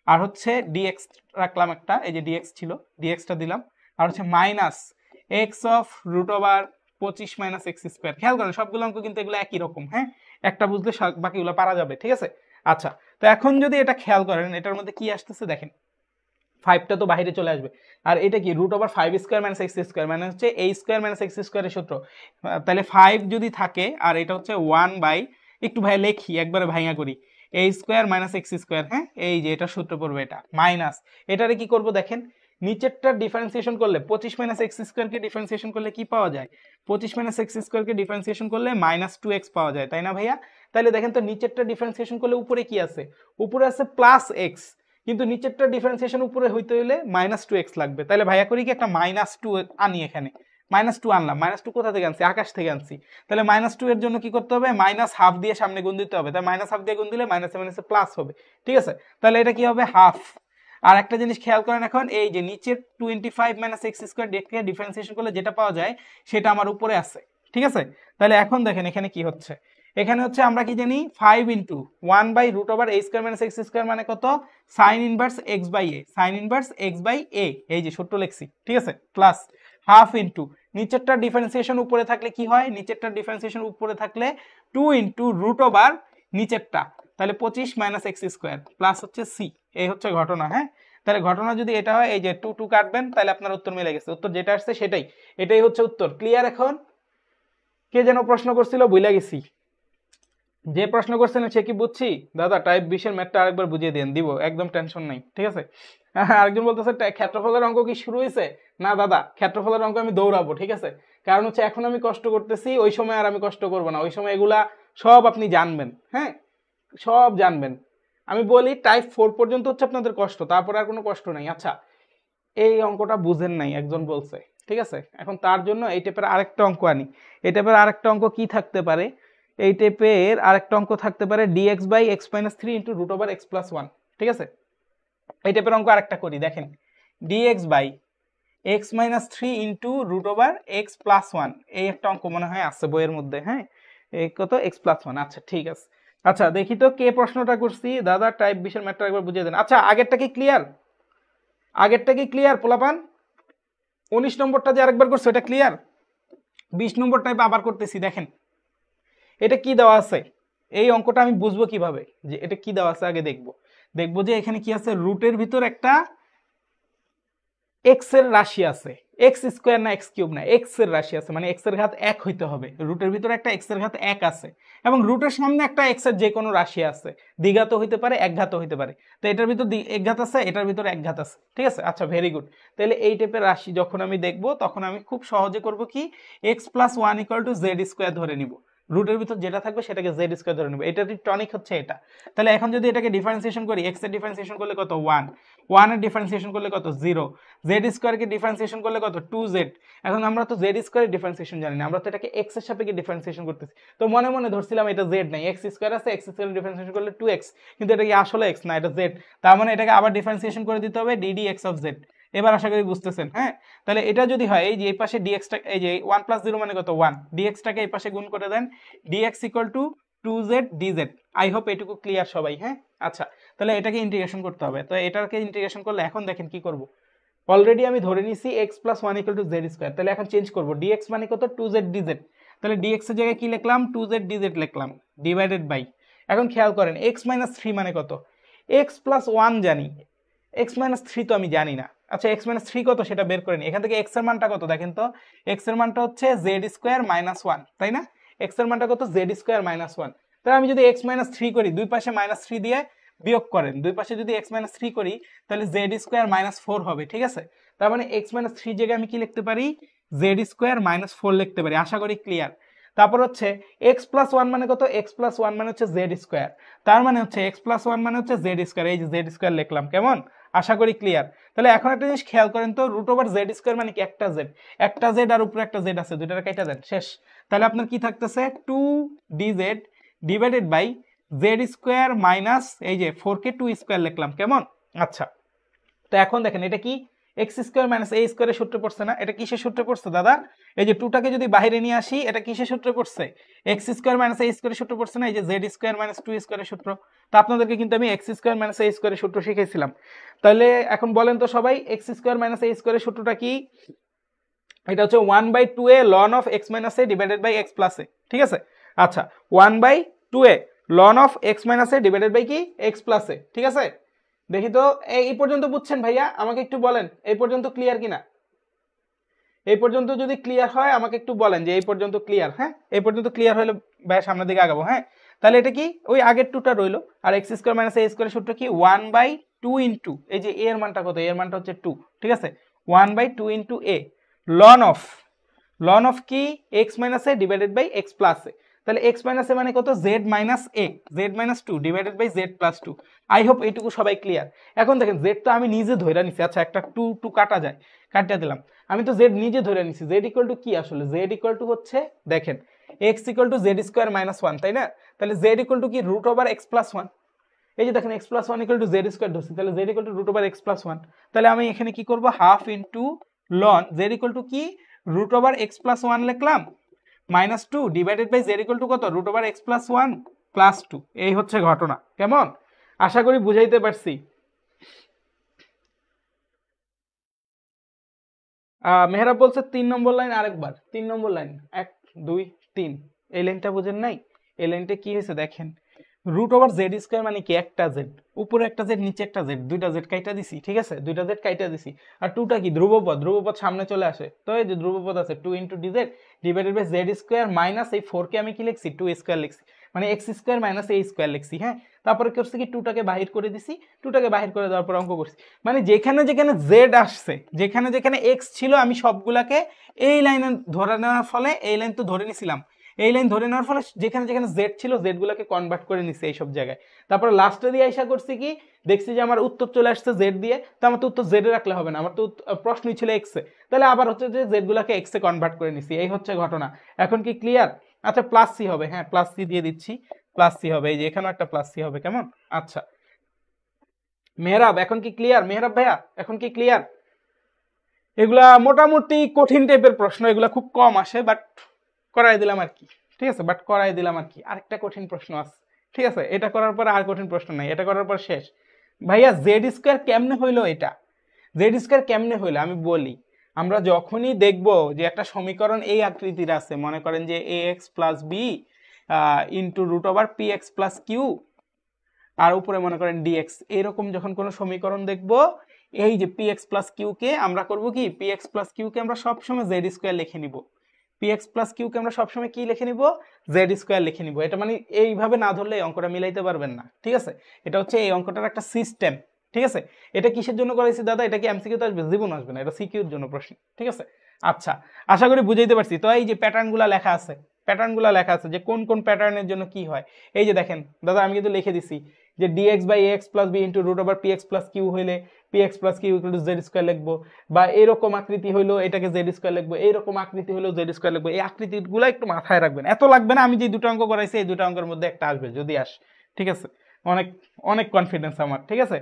আর হচ্ছে dx রাখলাম একটা, এই যে dx ছিল, dxটা দিলাম, আর হচ্ছে minus x of √25 - x square. খেয়াল করেন সবগুলো অঙ্ক কিন্তু এগুলো একই রকম। হ্যাঁ একটা বুঝলে বাকিগুলো পারা যাবে, ঠিক আছে? আচ্ছা তো এখন যদি এটা খেয়াল করেন, এটার মধ্যে কি আসতেছে দেখেন, 5টা তো বাইরে চলে আসবে, আর এটা কি √5² - x স্কোয়ার, মানে হচ্ছে a স্কোয়ার মাইনাস x স্কোয়ারের সূত্র। তাহলে 5 যদি থাকে, আর এটা হচ্ছে 1 বাই, একটু ভাই লেখি একবারে ভাইয়া করি, a square minus x square. হ্যাঁ এই যে এটা সূত্র পড়বে, এটা মাইনাস, এটারে কি করব দেখেন, নিচেরটা ডিফারেন্সিয়েশন করলে 25 - x স্কোয়ারকে ডিফারেন্সিয়েশন করলে কি পাওয়া যায়, 25 - x স্কোয়ারকে ডিফারেন্সিয়েশন করলে -2x পাওয়া যায়, তাই না ভাইয়া? তাহলে দেখেন তো নিচেরটা ডিফারেন্সিয়েশন করলে উপরে কি আছে, উপরে আছে +x, কিন্তু নিচেরটা ডিফারেন্সিয়েশন উপরে হইতে হইলে -2x লাগবে। তাহলে ভাইয়া করি কি, একটা -2 আনি, এখানে -2 আনলাম। -2 কোথা থেকে আনছি, আকাশ থেকে আনছি। তাহলে -2 এর জন্য কি করতে হবে, -½ দিয়ে সামনে গুণ দিতে হবে, তাই -½ দিয়ে গুণ দিলে মাইনাসে মাইনাসে প্লাস হবে, ঠিক আছে? তাহলে এটা কি হবে, হাফ। আর একটা জিনিস খেয়াল করেন, এখন এই যে নিচের 25 - x স্কোয়ার কে ডিফারেন্সিয়েশন করলে যেটা পাওয়া যায় সেটা আমার উপরে আছে, ঠিক আছে? তাহলে এখন দেখেন এখানে কি হচ্ছে, এখানে হচ্ছে আমরা কি জানি 5 into 1 by root over a square minus x square মানে কত sine inverse x by a, sine inverse x by a, এই যে ছোট্ট লেখছি, ঠিক আছে, প্লাস হাফ ইন্টু নিচেরটা ডিফারেন্সিয়েশন উপরে থাকলে কি হয়, নিচেরটা ডিফারেন্সিয়েশন উপরে থাকলে 2 ইন্টু রুট ওভার নিচেরটা, তাহলে 25 মাইনাস এক্স স্কোয়ার প্লাস হচ্ছে সি। এই হচ্ছে ঘটনা। হ্যাঁ, তাহলে ঘটনা যদি এটা হয়, এই যে 2 2 কাটবেন, তাহলে আপনার উত্তর মিলে গেছে, উত্তর যেটা আসছে সেটাই, এটাই হচ্ছে উত্তর। ক্লিয়ার? এখন কে যেন প্রশ্ন করছিল, ভুলে গেছি, যে প্রশ্ন করছিলেন সে কি বুঝছি দাদা টাইপ 20 এর ম্যাথটা আরেকবার বুঝিয়ে দেন, দিব, একদম টেনশন নাই, ঠিক আছে। আরেকজন বলতেছে ক্ষেত্রফলের অঙ্ক কি শুরু হয়েছে? না দাদা, ক্ষেত্রফলের অঙ্ক আমি দৌড়াবো, ঠিক আছে, কারণ হচ্ছে এখন আমি কষ্ট করতেছি, ওই সময় আর আমি কষ্ট করবো না, ওই সময় এগুলা সব আপনি জানবেন, হ্যাঁ সব জানবেন। আমি বলি টাইপ 4 পর্যন্ত হচ্ছে আপনাদের কষ্ট, তারপর আর কোনো কষ্ট নাই। আচ্ছা, এই অঙ্কটা বুঝেন নাই একজন বলছে, ঠিক আছে, এখন তার জন্য এই টাইপের আরেকটা অঙ্ক আনি। এই টাইপের আরেকটা অঙ্ক কি থাকতে পারে, এই টাইপের আরেকটা অঙ্ক থাকতে পারে dx by x minus three into root over x plus one, ঠিক আছে। এই টাইপের অঙ্ক আরেকটা করি, দেখেন dx by x minus three into root over x plus one, এই একটা অঙ্ক মনে হয় আছে বইয়ের মধ্যে, হ্যাঁ এই কত এক্স প্লাস ওয়ান। আচ্ছা ঠিক আছে, আচ্ছা দেখি তো কে প্রশ্নটা করছি, দাদা টাইপ 20 এর ম্যাথটা একবার বুঝিয়ে দেন। আচ্ছা আগেরটা কি ক্লিয়ার? আগেরটা কি ক্লিয়ার পোলাপান? 19 নম্বরটা যে আরেকবার করছে ওটা ক্লিয়ার? 20 নম্বর টাইপ আবার করতেছি, দেখেন এটা কি দেওয়া আছে, এই অঙ্কটা আমি বুঝবো কিভাবে যে এটা কি দেওয়া আছে, আগে দেখবো, দেখবো যে এখানে কি আছে, রুটের ভিতর একটা এক্স এর রাশি আছে, এক্স স্কোয়ার না এক্স কিউব না, এক্স এর রাশি আছে, মানে এক্স এর ঘাত 1 হইতে হবে, রুটের ভিতরে একটা এক্স এর ঘাত 1 আছে, এবং রুটের সামনে একটা এক্স এর যে কোনো রাশি আছে, দ্বিঘাত হইতে পারে একঘাত হইতে পারে, তো এটার ভিতর একঘাত আছে, এটার ভিতর একঘাত আছে, ঠিক আছে। আচ্ছা ভেরি গুড, তাহলে এই টাইপের রাশি যখন আমি দেখবো তখন আমি খুব সহজে করব কি, x plus one equal to Z square ধরে নিব, রুটের ভিতর যেটা থাকবে সেটাকে জেড স্কোয়ার ধরে নেব, এটারই টনিক হচ্ছে এটা। তাহলে এখন যদি এটাকে ডিফারেন্সিয়েশন করি, এক্স এর ডিফারেন্সিয়েশন করলে কত 1, 1 এর ডিফারেন্সিয়েশন করলে কত 0, জেড স্কোয়ারকে ডিফারেন্সিয়েশন করলে কত 2z। এখন আমরা তো জেড স্কোয়ারের ডিফারেন্সিয়েশন জানি না, আমরা তো এটাকে এক্স এর সাপেক্ষে ডিফারেন্সিয়েশন করতেছি, তো মনে মনে ধরছিলাম এটা জেড নাই, এক্স স্কোয়ার আছে, এক্স স্কোয়ারের ডিফারেন্সিয়েশন করলে 2x, কিন্তু এটা কি আসলে এক্স না, এটা জেড, তার মানে এটাকে আবার ডিফারেন্সিয়েশন করে দিতে হবে ডিডি এক্স অফ জেড। এবার আশা করি বুঝতেছেন। হ্যাঁ, তাহলে এটা যদি হয়, এই যে এই পাশে ডিএক্সটা, এই যে 1 + 0 মানে কত 1, ডিএক্সটাকে এই পাশে গুণ করে দেন, dx = 2z dz। I hope এটুকু ক্লিয়ার সবাই। হ্যাঁ আচ্ছা, তাহলে এটাকে ইন্টিগ্রেশন করতে হবে, তো এটাকে ইন্টিগ্রেশন করলে এখন দেখেন কি করব, অলরেডি আমি ধরে নিছি x + 1 = z², তাহলে এখন চেঞ্জ করব, dx মানে কত 2z dz, তাহলে dx এর জায়গায় কি লিখলাম 2z dz লিখলাম, ডিভাইডেড বাই, এখন খেয়াল করেন x - 3 মানে কত, x + 1 জানি, x - 3 তো আমি জানি না। আচ্ছা x - 3 কত সেটা বের করে নিই, এখান থেকে x এর মানটা কত দেখেন তো, x এর মানটা হচ্ছে z² - 1, তাই না, x এর মানটা কত z² - 1, তাহলে আমি যদি x - 3 করি, দুই পাশে -3 দিয়ে বিয়োগ করেন, দুই পাশে যদি x - 3 করি তাহলে z² - 4 হবে, ঠিক আছে। তার মানে x - 3 জায়গায় আমি কি লিখতে পারি, z² - 4 লিখতে পারি, আশা করি ক্লিয়ার। তারপর হচ্ছে x + 1 মানে কত, x + 1 মানে হচ্ছে z², তার মানে হচ্ছে x + 1 মানে হচ্ছে z², এই যে z² লিখলাম, কেমন, আশা করি ক্লিয়ার। তাহলে এখন একটা জিনিস খেয়াল করেন তো, √z² মানে কি, একটা z আর উপরে একটা z আছে, দুইটার কেটে দেন, শেষ। তাহলে আপনার কি থাকতেছে 2dz divided by z² minus এই যে 4 কে 2² লিখলাম, কেমন। আচ্ছা, তো এখন দেখেন এটা কি x² - a² এর সূত্রে পড়ছে না, এটা কিসের সূত্রে পড়ছে দাদা, এই যে 2টাকে যদি বাইরে নিয়ে আসি, এটা কিসের সূত্রে পড়ছে, x² - a² এর সূত্রে পড়ছে না, এই যে z² - 2² এর সূত্র। তো আপনাদেরকে কিন্তু আমি x² - a² এর সূত্র শিখাইছিলাম। তাহলে এখন বলেন তো সবাই, x² - a² এর সূত্রটা কি, এটা হচ্ছে 1/2a ln of x - a divided by x + a, ঠিক আছে। আচ্ছা 1/2a ln of x - a divided by কি x + a, ঠিক আছে। দেখি তো এই পর্যন্ত বুঝছেন ভাইয়া, আমাকে একটু বলেন এই পর্যন্ত ক্লিয়ার কিনা, এই পর্যন্ত যদি ক্লিয়ার হয় আমাকে একটু বলেন যে এই পর্যন্ত ক্লিয়ার। হ্যাঁ, এই পর্যন্ত ক্লিয়ার হলে ভাই সামনের দিকে আগাবো। হ্যাঁ, তাহলে এটা কি ওই আগের 2টা রইলো, আর x² - a² সূত্র কি 1/2 ইন্টু এই যে a এর মানটা কত, a এর মানটা হচ্ছে 2, ঠিক আছে, 1/2 ইন্টু a ln of কি x - a divided by x + a, তাহলে x - a মানে কত z - a, z - 2 divided by z + 2। I hope এইটুকু সবাই ক্লিয়ার। এখন দেখেন z তো আমি নিজে ধরে নিছি, আচ্ছা একটা 2 কাটা যায়, কাটিয়ে দিলাম, আমি তো z নিজে ধরে নিছি, z = কি আসলে, z = হচ্ছে দেখেন x = z² - 1, তাই না, তাহলে z = কি √x + 1, এই যে দেখেন x + 1 = z² ধরছি, তাহলে z = √x + 1, তাহলে আমি এখানে কি করব, হাফ ইনটু ln z = কি √x + 1 লিখলাম -2 divided by z equal to কত √(x+1 + 2)। এই হচ্ছে ঘটনা। কেমন? আশা করি বুঝাইতে পারছি। মেহরাব বলছে 3 নম্বর লাইন আরেকবার। 3 নম্বর লাইন 1 2 3 এই লাইনটা বুঝেন নাই? এই লাইনটা কি হয়েছে দেখেন, √(z² মানে কি একটা জেড, উপরে একটা জেড নিচে একটা জেড, দুইটা জেড কাইটা দিছি, ঠিক আছে, দুইটা জেড কাইটা দিছি। আর 2টা কি ধ্রুবপদ, ধ্রুবপদ সামনে চলে আসে, তো এই যে ধ্রুবপদ আছে 2 * dz divided by z² minus এই 4 কে আমি কি লিখছি 2² লিখছি, মানে x² মাইনাস a² লিখছি। হ্যাঁ, তারপরে কি করছি কি 2টাকে বাহির করে দিছি, 2টাকে বাহির করে দেওয়ার পর অঙ্ক করছি। মানে যেখানে যেখানে জেড আসছে, যেখানে যেখানে এক্স ছিল, আমি সবগুলাকে এই লাইনে ধরে নেওয়ার ফলে, এই লাইন তো ধরে নিছিলাম, এই লাইন ধরে নেওয়ার ফলে যেখানে যেখানে জেড ছিল জেড গুলাকে কনভার্ট করে নিচ্ছে এইসব জায়গায়। তারপরে লাস্টে দিয়ে আইসা করছি কি, দেখছি যে আমার উত্তর চলে আসছে জেড দিয়ে, তো আমার তো উত্তর জেডে রাখলে হবে না, আমার তো প্রশ্নই ছিল এক্সে, তাহলে আবার হচ্ছে যে জেড গুলাকে এক্সে কনভার্ট করে নিছি। এই হচ্ছে ঘটনা। এখন কি ক্লিয়ার? আচ্ছা প্লাস সি হবে, হ্যাঁ প্লাস সি দিয়ে দিচ্ছি, প্লাস সি হবে, এই যে এখানেও একটা প্লাস সি হবে। কেমন? আচ্ছা মেহরাব এখন কি ক্লিয়ার? মেহরাব ভাইয়া এখন কি ক্লিয়ার? এগুলা মোটামুটি কঠিন টাইপের প্রশ্ন, এগুলা খুব কম আসে, বাট করাই দিলাম আর কি, ঠিক আছে, বাট করাই দিলাম আর কি। আরেকটা কঠিন প্রশ্ন আছে, ঠিক আছে, এটা করার পর আর কঠিন প্রশ্ন নাই, এটা করার পর শেষ। ভাইয়া z² কেমনে হইলো? এটা z² কেমনে হইলো আমি বলি। আমরা যখনই দেখব যে একটা সমীকরণ এই আকৃতির আছে, মনে করেন যে ax + b into √px + q আর উপরে মনে করেন dx, এরকম যখন কোনো সমীকরণ দেখব, এই যে px + q কে আমরা করব কি, px + q কে আমরা সবসময় z² লিখে নিব, px + q কে আমরা সবসময় কি লিখে নিব, z² লিখে নিব। এটা মানে এইভাবে না ধরলে অঙ্কটা মিলাইতে পারবেন না, ঠিক আছে। এটা হচ্ছে এই অঙ্কটার একটা সিস্টেম, ঠিক আছে। এটা কিসের জন্য করাইছি দাদা? এটা কি এমসিকিউ তে আসবে? জীবন আসবে না, এটা সিকিউর জন্য প্রশ্ন, ঠিক আছে। আচ্ছা আশা করি বুঝাইতে পারছি। তো এই যে প্যাটার্নগুলো লেখা আছে, প্যাটার্নগুলো লেখা আছে যে কোন কোন প্যাটার্নের জন্য কি হয়। এই যে দেখেন দাদা, আমি কিন্তু লিখে দিছি যে dx/ax + b into √px + q হইলে px + q = z² লিখবো, বা এরকম আকৃতি হইলো এটাকে z² লিখবো, এইরকম আকৃতি হইলো z² লিখবো। এই আকৃতিগুলো একটু মাথায় রাখবেন, এত লাগবে না। আমি যে দুটো অঙ্ক করাইছি এই দুটো অঙ্কের মধ্যে একটা আসবে যদি আসে, ঠিক আছে। অনেক অনেক কনফিডেন্স আমার, ঠিক আছে।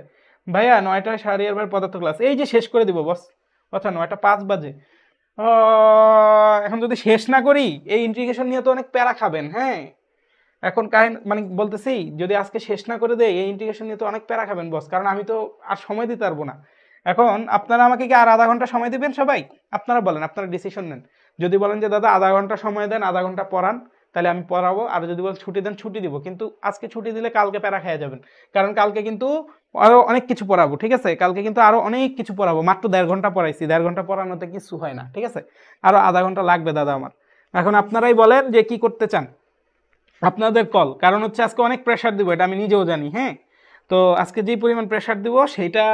ভাইয়া 9টায় শাহরিয়ার পদার্থ ক্লাস, এই যে শেষ করে দিব বস। আচ্ছা 9টা 5 বাজে, এখন যদি শেষ না করি এই ইন্টিগ্রেশন নিয়ে তো অনেক প্যারা খাবেন। হ্যাঁ, এখন কাহিনী মানে বলতেছি, যদি আজকে শেষ না করে দেয় এই ইন্টিগ্রেশন নিয়ে তো অনেক প্যারা খাবেন বস, কারণ আমি তো আর সময় দিতে পারবো না। এখন আপনারা আমাকে কি আর আধা ঘন্টা সময় দিবেন সবাই? আপনারা বলেন, আপনারা ডিসিশন নেন। যদি বলেন যে দাদা আধা ঘন্টা সময় দেন, আধা ঘন্টা পড়ান, তাহলে আমি পড়াবো। আর যদি বলেন ছুটি দেন, ছুটি দিব। কিন্তু আজকে ছুটি দিলে কালকে প্যারা খেয়ে যাবেন, কারণ কালকে কিন্তু আরো অনেক কিছু পড়াবো, ঠিক আছে। কালকে কিন্তু আরো অনেক কিছু পড়াবো, মাত্র 1.5 ঘন্টা পড়াইছি, 1.5 ঘন্টা পড়ানোতে কিছু হয় না, ঠিক আছে। আরো আধা ঘন্টা লাগবে দাদা আমার। এখন আপনারাই বলেন যে কি করতে চান, আপনাদের কল। কারণ হচ্ছে আজকে অনেক প্রেশার দিব, এটা আমি নিজেও জানি। হ্যাঁ, তো আজকে যে পরিমাণ প্রেশার দিব সেটা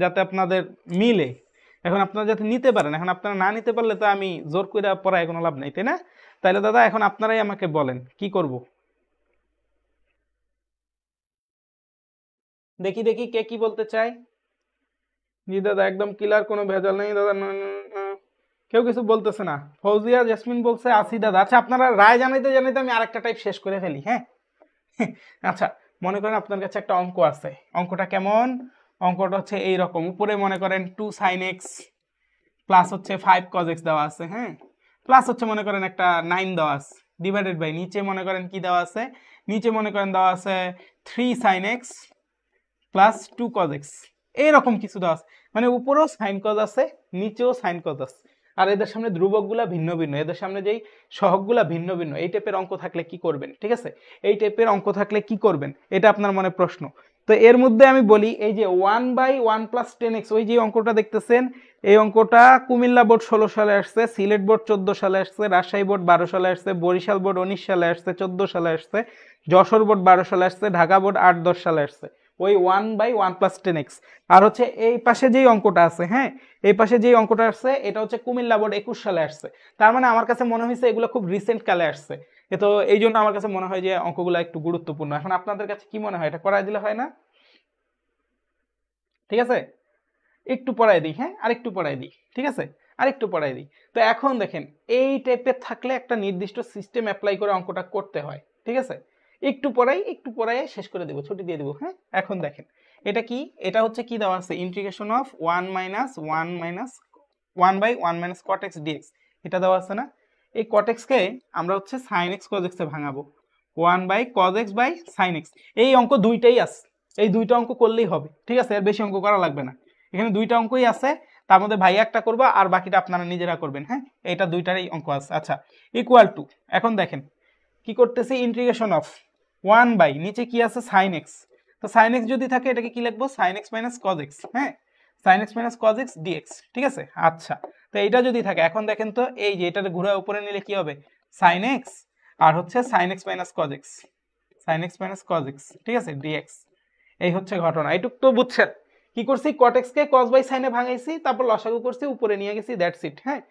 যাতে আপনাদের মিলে, এখন আপনারা যাতে নিতে পারেন। এখন আপনারা না নিতে পারলে তো আমি জোর করে পড়ায় কোনো লাভ নাই, তাই না? তাইলে দাদা এখন আপনারাই আমাকে বলেন কি করব। দেখি দেখি কে কি বলতে চায়। জি দাদা একদম ক্লিয়ার, কোনো ভেজাল নেই দাদা। কেউ কিছু বলতেছে না। ফৌজিয়া জেসমিন বলছে আসি দাদা। আচ্ছা আপনারা রায় জানাইতে জানাইতে আমি আরেকটা টাইপ শেষ করে ফেলি। হ্যাঁ আচ্ছা, মনে করেন আপনার কাছে একটা অঙ্ক আছে। অঙ্কটা কেমন? অঙ্কটা হচ্ছে এইরকম, উপরে মনে করেন 2 sin x প্লাস হচ্ছে 5 cos x দেওয়া আছে। হ্যাঁ, প্লাস হচ্ছে মনে করেন একটা 9 দেওয়া আছে, ডিভাইডেড বাই নিচে মনে করেন কি দেওয়া আছে, নিচে মনে করেন দেওয়া আছে 3 sin x plus 2 cos x, এইরকম কিছু দেওয়া আছে। মানে উপরেও সাইন কজ আছে, নিচেও সাইন কজ আছে, আর এদের সামনে ধ্রুবকগুলা ভিন্ন ভিন্ন, এদের সামনে যেই সহগগুলা ভিন্ন ভিন্ন। এই টাইপের অঙ্ক থাকলে কি করবেন, ঠিক আছে, এই টাইপের অঙ্ক থাকলে কি করবেন, এটা আপনার মনে প্রশ্ন। তো এর মধ্যে আমি বলি, এই যে 1/1 + 10x, ওই যে অঙ্কটা দেখতেছেন, এই অঙ্কটা কুমিল্লা বোর্ড 16 সালে আসছে, সিলেট বোর্ড 14 সালে আসছে, রাজশাহী বোর্ড 12 সালে আসছে, বরিশাল বোর্ড 19 সালে আসছে, 14 সালে আসছে, যশোর বোর্ড 12 সালে আসছে, ঢাকা বোর্ড 8-10 সালে আসছে। ওই 1/1 + 10x। আর হচ্ছে এই পাশে যেই অঙ্কটা আছে, হ্যাঁ এই পাশে যেই অঙ্কটা আসছে এটা হচ্ছে কুমিল্লা বোর্ড 21 সালে আসছে। তার মানে আমার কাছে মনে হয়েছে এগুলো খুব রিসেন্ট কালে আসছে, তো এই জন্য আমার কাছে মনে হয় যে অঙ্কগুলো একটু গুরুত্বপূর্ণ। এখন আপনাদের কাছে কি মনে হয়, এটা করাই দিলে হয় না? ঠিক আছে, একটু পড়াই দিই। হ্যাঁ, আরেকটু পড়াই দিই, ঠিক আছে, আরেকটু পড়াই দিই। তো এখন দেখেন এই টাইপের থাকলে একটা নির্দিষ্ট সিস্টেম অ্যাপ্লাই করে অঙ্কটা করতে হয়, ঠিক আছে। একটু পড়াই, একটু পড়াই শেষ করে দেবো, ছুটি দিয়ে দেবো। হ্যাঁ, এখন দেখেন এটা কি, এটা হচ্ছে কি দেওয়া আছে, integration of 1/1 cot x dx, এটা দেওয়া আছে না। এই cot x কে আমরা হচ্ছে sin x cos x এ ভাঙাবো 1/cos x sin x। এই অঙ্ক দুইটাই আছে, এই দুইটা অঙ্ক করলেই হবে, ঠিক আছে, এর বেশি অঙ্ক করা লাগবে না। এখানে দুইটা অঙ্কই আছে, তার মধ্যে ভাইয়া একটা করবা আর বাকিটা আপনারা নিজেরা করবেন। হ্যাঁ, এটা দুইটারই অঙ্ক আছে। আচ্ছা, ইকুয়াল টু, এখন দেখেন কি করতেছি, ইন্টিগ্রেশন অফ 1 নিচে কি আছে sin x, তো sin x যদি থাকে এটাকে কি লিখবো, sin x cos x। হ্যাঁ, sin x cos x dx, ঠিক আছে। আচ্ছা, তো এইটা যদি থাকে, এখন দেখেন তো এই যে এটার ঘুরে উপরে নিলে কি হবে, sin x আর হচ্ছে sin x cos x, sin x cos x, ঠিক আছে, dx। এই হচ্ছে ঘটনা, এইটুক তো বুঝছেন। কি করছি, cot x কে cos sin এ ভাঙাইছি, তারপর লসাগু করছি, উপরে নিয়ে গেছি, দ্যাটস ইট। হ্যাঁ,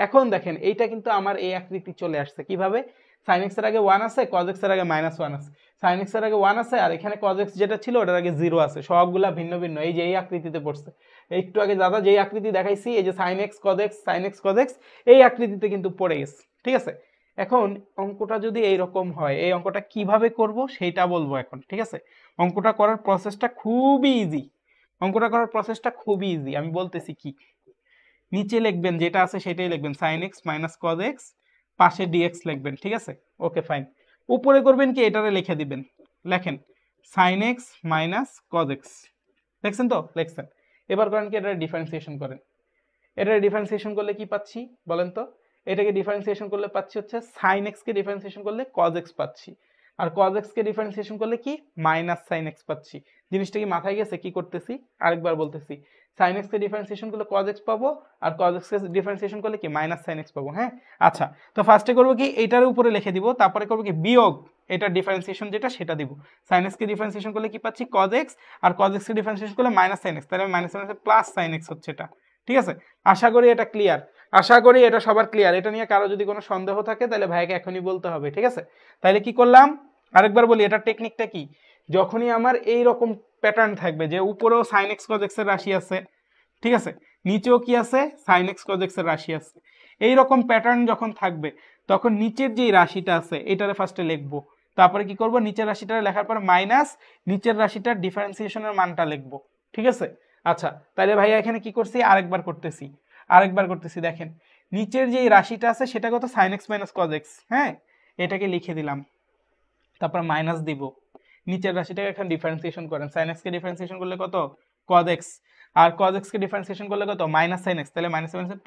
এখন দেখেন এইটা কিন্তু আমার এই আকৃতি চলে আসছে কিভাবে, sin x এর আগে 1 আছে, cos x এর আগে -1 আছে, sin x এর আগে 1 আছে, আর এখানে cos x যেটা ছিল ওটার আগে 0 আছে, সবগুলা ভিন্ন ভিন্ন, এই যে এই আকৃতিতে পড়ছে। একটু আগে দাদা যেই আকৃতি দেখাইছি, এই যে sin x cos x sin x cos x, এই আকৃতিতে কিন্তু পড়ে গেছে, ঠিক আছে। এখন অঙ্কটা যদি এইরকম হয়, এই অঙ্কটা কিভাবে করব সেইটা বলবো এখন, ঠিক আছে। অঙ্কটা করার প্রসেসটা খুবই ইজি, অঙ্কটা করার প্রসেসটা খুবই ইজি, আমি বলতেছি কি। নিচে লিখবেন যেটা আছে সেটাই লিখবেন, sin x cos x, পাশে dx লিখবেন, ঠিক আছে। Okay fine. উপরে করবেন কি, এটারে লিখে দিবেন, লেখেন sin x cos x, দেখছেন তো, লিখছেন। এবার করেন কি, এটা ডিফারেন্সিয়েশন করেন। এটা ডিফারেন্সিয়েশন করলে কি পাচ্ছি বলেন তো, এটাকে ডিফারেন্সিয়েশন করলে পাচ্ছি হচ্ছে sin x কে ডিফারেন্সিয়েশন করলে cos x পাচ্ছি, আর cos x কে ডিফারেন্সিয়েশন করলে কি sin x পাচ্ছি। জিনিসটা কি মাথায় গেছে, কি করতেছি আরেকবার বলতেছি, sin x কে ডিফারেন্সিয়েশন করলে cos x পাবো, আর cos x কে ডিফারেন্সিয়েশন করলে কি sin x পাবো। হ্যাঁ, আচ্ছা, তো ফার্স্টে করবো কি, এইটার উপরে লিখে দিব, তারপরে করবো কি বিয়োগ, এটা ডিফারেন্সিয়েশন যেটা সেটা দিব। sin x কে ডিফারেন্সিয়েশন করলে কি পাচ্ছি cos x, আর cos x কে ডিফারেন্সিয়েশন করলে sin x, তাহলে sin x হচ্ছে এটা, ঠিক আছে। আশা করি এটা ক্লিয়ার, আশা করি এটা সবার ক্লিয়ার। এটা নিয়ে কারো যদি কোনো সন্দেহ থাকে তাহলে ভাইকে এখনই বলতে হবে, ঠিক আছে। তাহলে কি করলাম, আরেকবার বলি, এটা টেকনিকটা কি, যখনই আমার এই রকম প্যাটার্ন থাকবে যে উপরেও sin x cos x এর রাশি আছে, ঠিক আছে, নিচেও কি আছে sin x cos x এর রাশি আছে, এই রকম প্যাটার্ন যখন থাকবে তখন নিচের যে রাশিটা আছে এটারে ফার্স্টে লিখবো, তারপরে কি করব, নিচের রাশিটা লেখার পর মাইনাস নিচের রাশিটার ডিফারেন্সিয়েশনের মানটা লিখবো, ঠিক আছে। আচ্ছা, তাহলে ভাইয়া এখানে কি করছি, আরেকবার করতেছি, দেখেন নিচের যে রাশিটা আছে সেটা কত, sin x cos x। হ্যাঁ, এটাকে লিখে দিলাম, তারপর মাইনাস দিব, নিচের রাশিটাকে এখন ডিফারেন্সিয়েশন করেন, sin x কে ডিফারেন্সিয়েশন করলে কত cos x, আর cos x কে ডিফারেন্সিয়েশন করলে কত sin x, তাহলে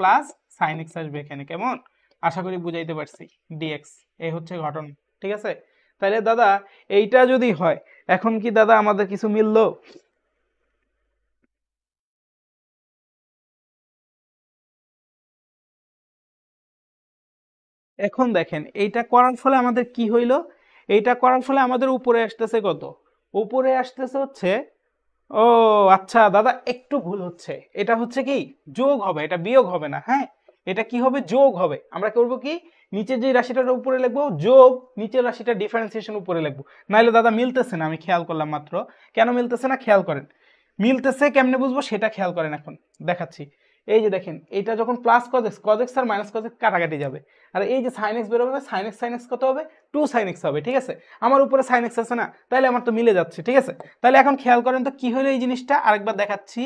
প্লাস sin x আসবে এখানে, কেমন, আশা করি বুঝাইতে পারছি, dx। এই হচ্ছে ঘটনা, ঠিক আছে। তাহলে দাদা এইটা যদি হয়, এখন কি দাদা আমাদের কিছু মিললো, এখন দেখেন এইটা করার ফলে আমাদের কি হইলো, এইটা করার ফলে আমাদের উপরে আসতেছে কত, উপরে আসতেছে হচ্ছে, ও আচ্ছা দাদা একটু ভুল হচ্ছে, এটা হচ্ছে কি যোগ হবে, এটা বিয়োগ হবে না। হ্যাঁ, এটা কি হবে, যোগ হবে। আমরা করবো কি, নিচের যে রাশিটার উপরে লিখবো যোগ, নিচের রাশিটা ডিফারেন্সিয়েশন উপরে লিখবো। নাইলে দাদা মিলতেছে না, আমি খেয়াল করলাম মাত্র, কেন মিলতেছে না খেয়াল করেন, মিলতেছে কেমনে বুঝবো সেটা খেয়াল করেন, এখন দেখাচ্ছি। এই যে দেখেন, এটা যখন প্লাস cos x আর cos x কাটাকাটি যাবে, আর এই যে sin x বেরোবে, sin x কত হবে, 2 sin x হবে, ঠিক আছে। আমার উপরে sin x আছে না, তাহলে আমার তো মিলে যাচ্ছে, ঠিক আছে। তাহলে এখন খেয়াল করেন তো কি হলো এই জিনিসটা, আরেকবার দেখাচ্ছি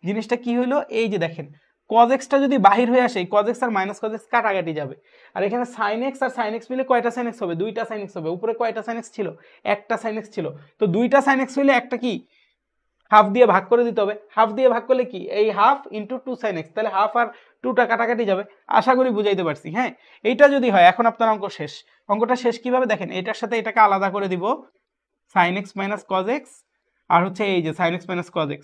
জিনিসটা কি হলো। এই যে দেখেন, cos x টা যদি বাহির হয়ে আসে, cos x আর cos x কাটাকাটি যাবে, আর এখানে sin x আর sin x মিলে কয়টা sin x হবে, দুইটা sin x হবে। উপরে কয়টা sin x ছিল, একটা sin x ছিল, তো দুইটা sin x হইলে একটা কি হাফ দিয়ে ভাগ করে দিতে হবে, হাফ দিয়ে ভাগ করলে কি এই হাফ ইন্টু 2 sin x, তাহলে হাফ আর 2টা কাটাকাটি যাবে। আশা করি বুঝাইতে পারছি। হ্যাঁ, এইটা যদি হয়, এখন আপনার অঙ্ক শেষ। অঙ্কটা শেষ কিভাবে দেখেন, এটার সাথে এটাকে আলাদা করে দিব, sin x cos x, আর হচ্ছে এই যে sin x cos x,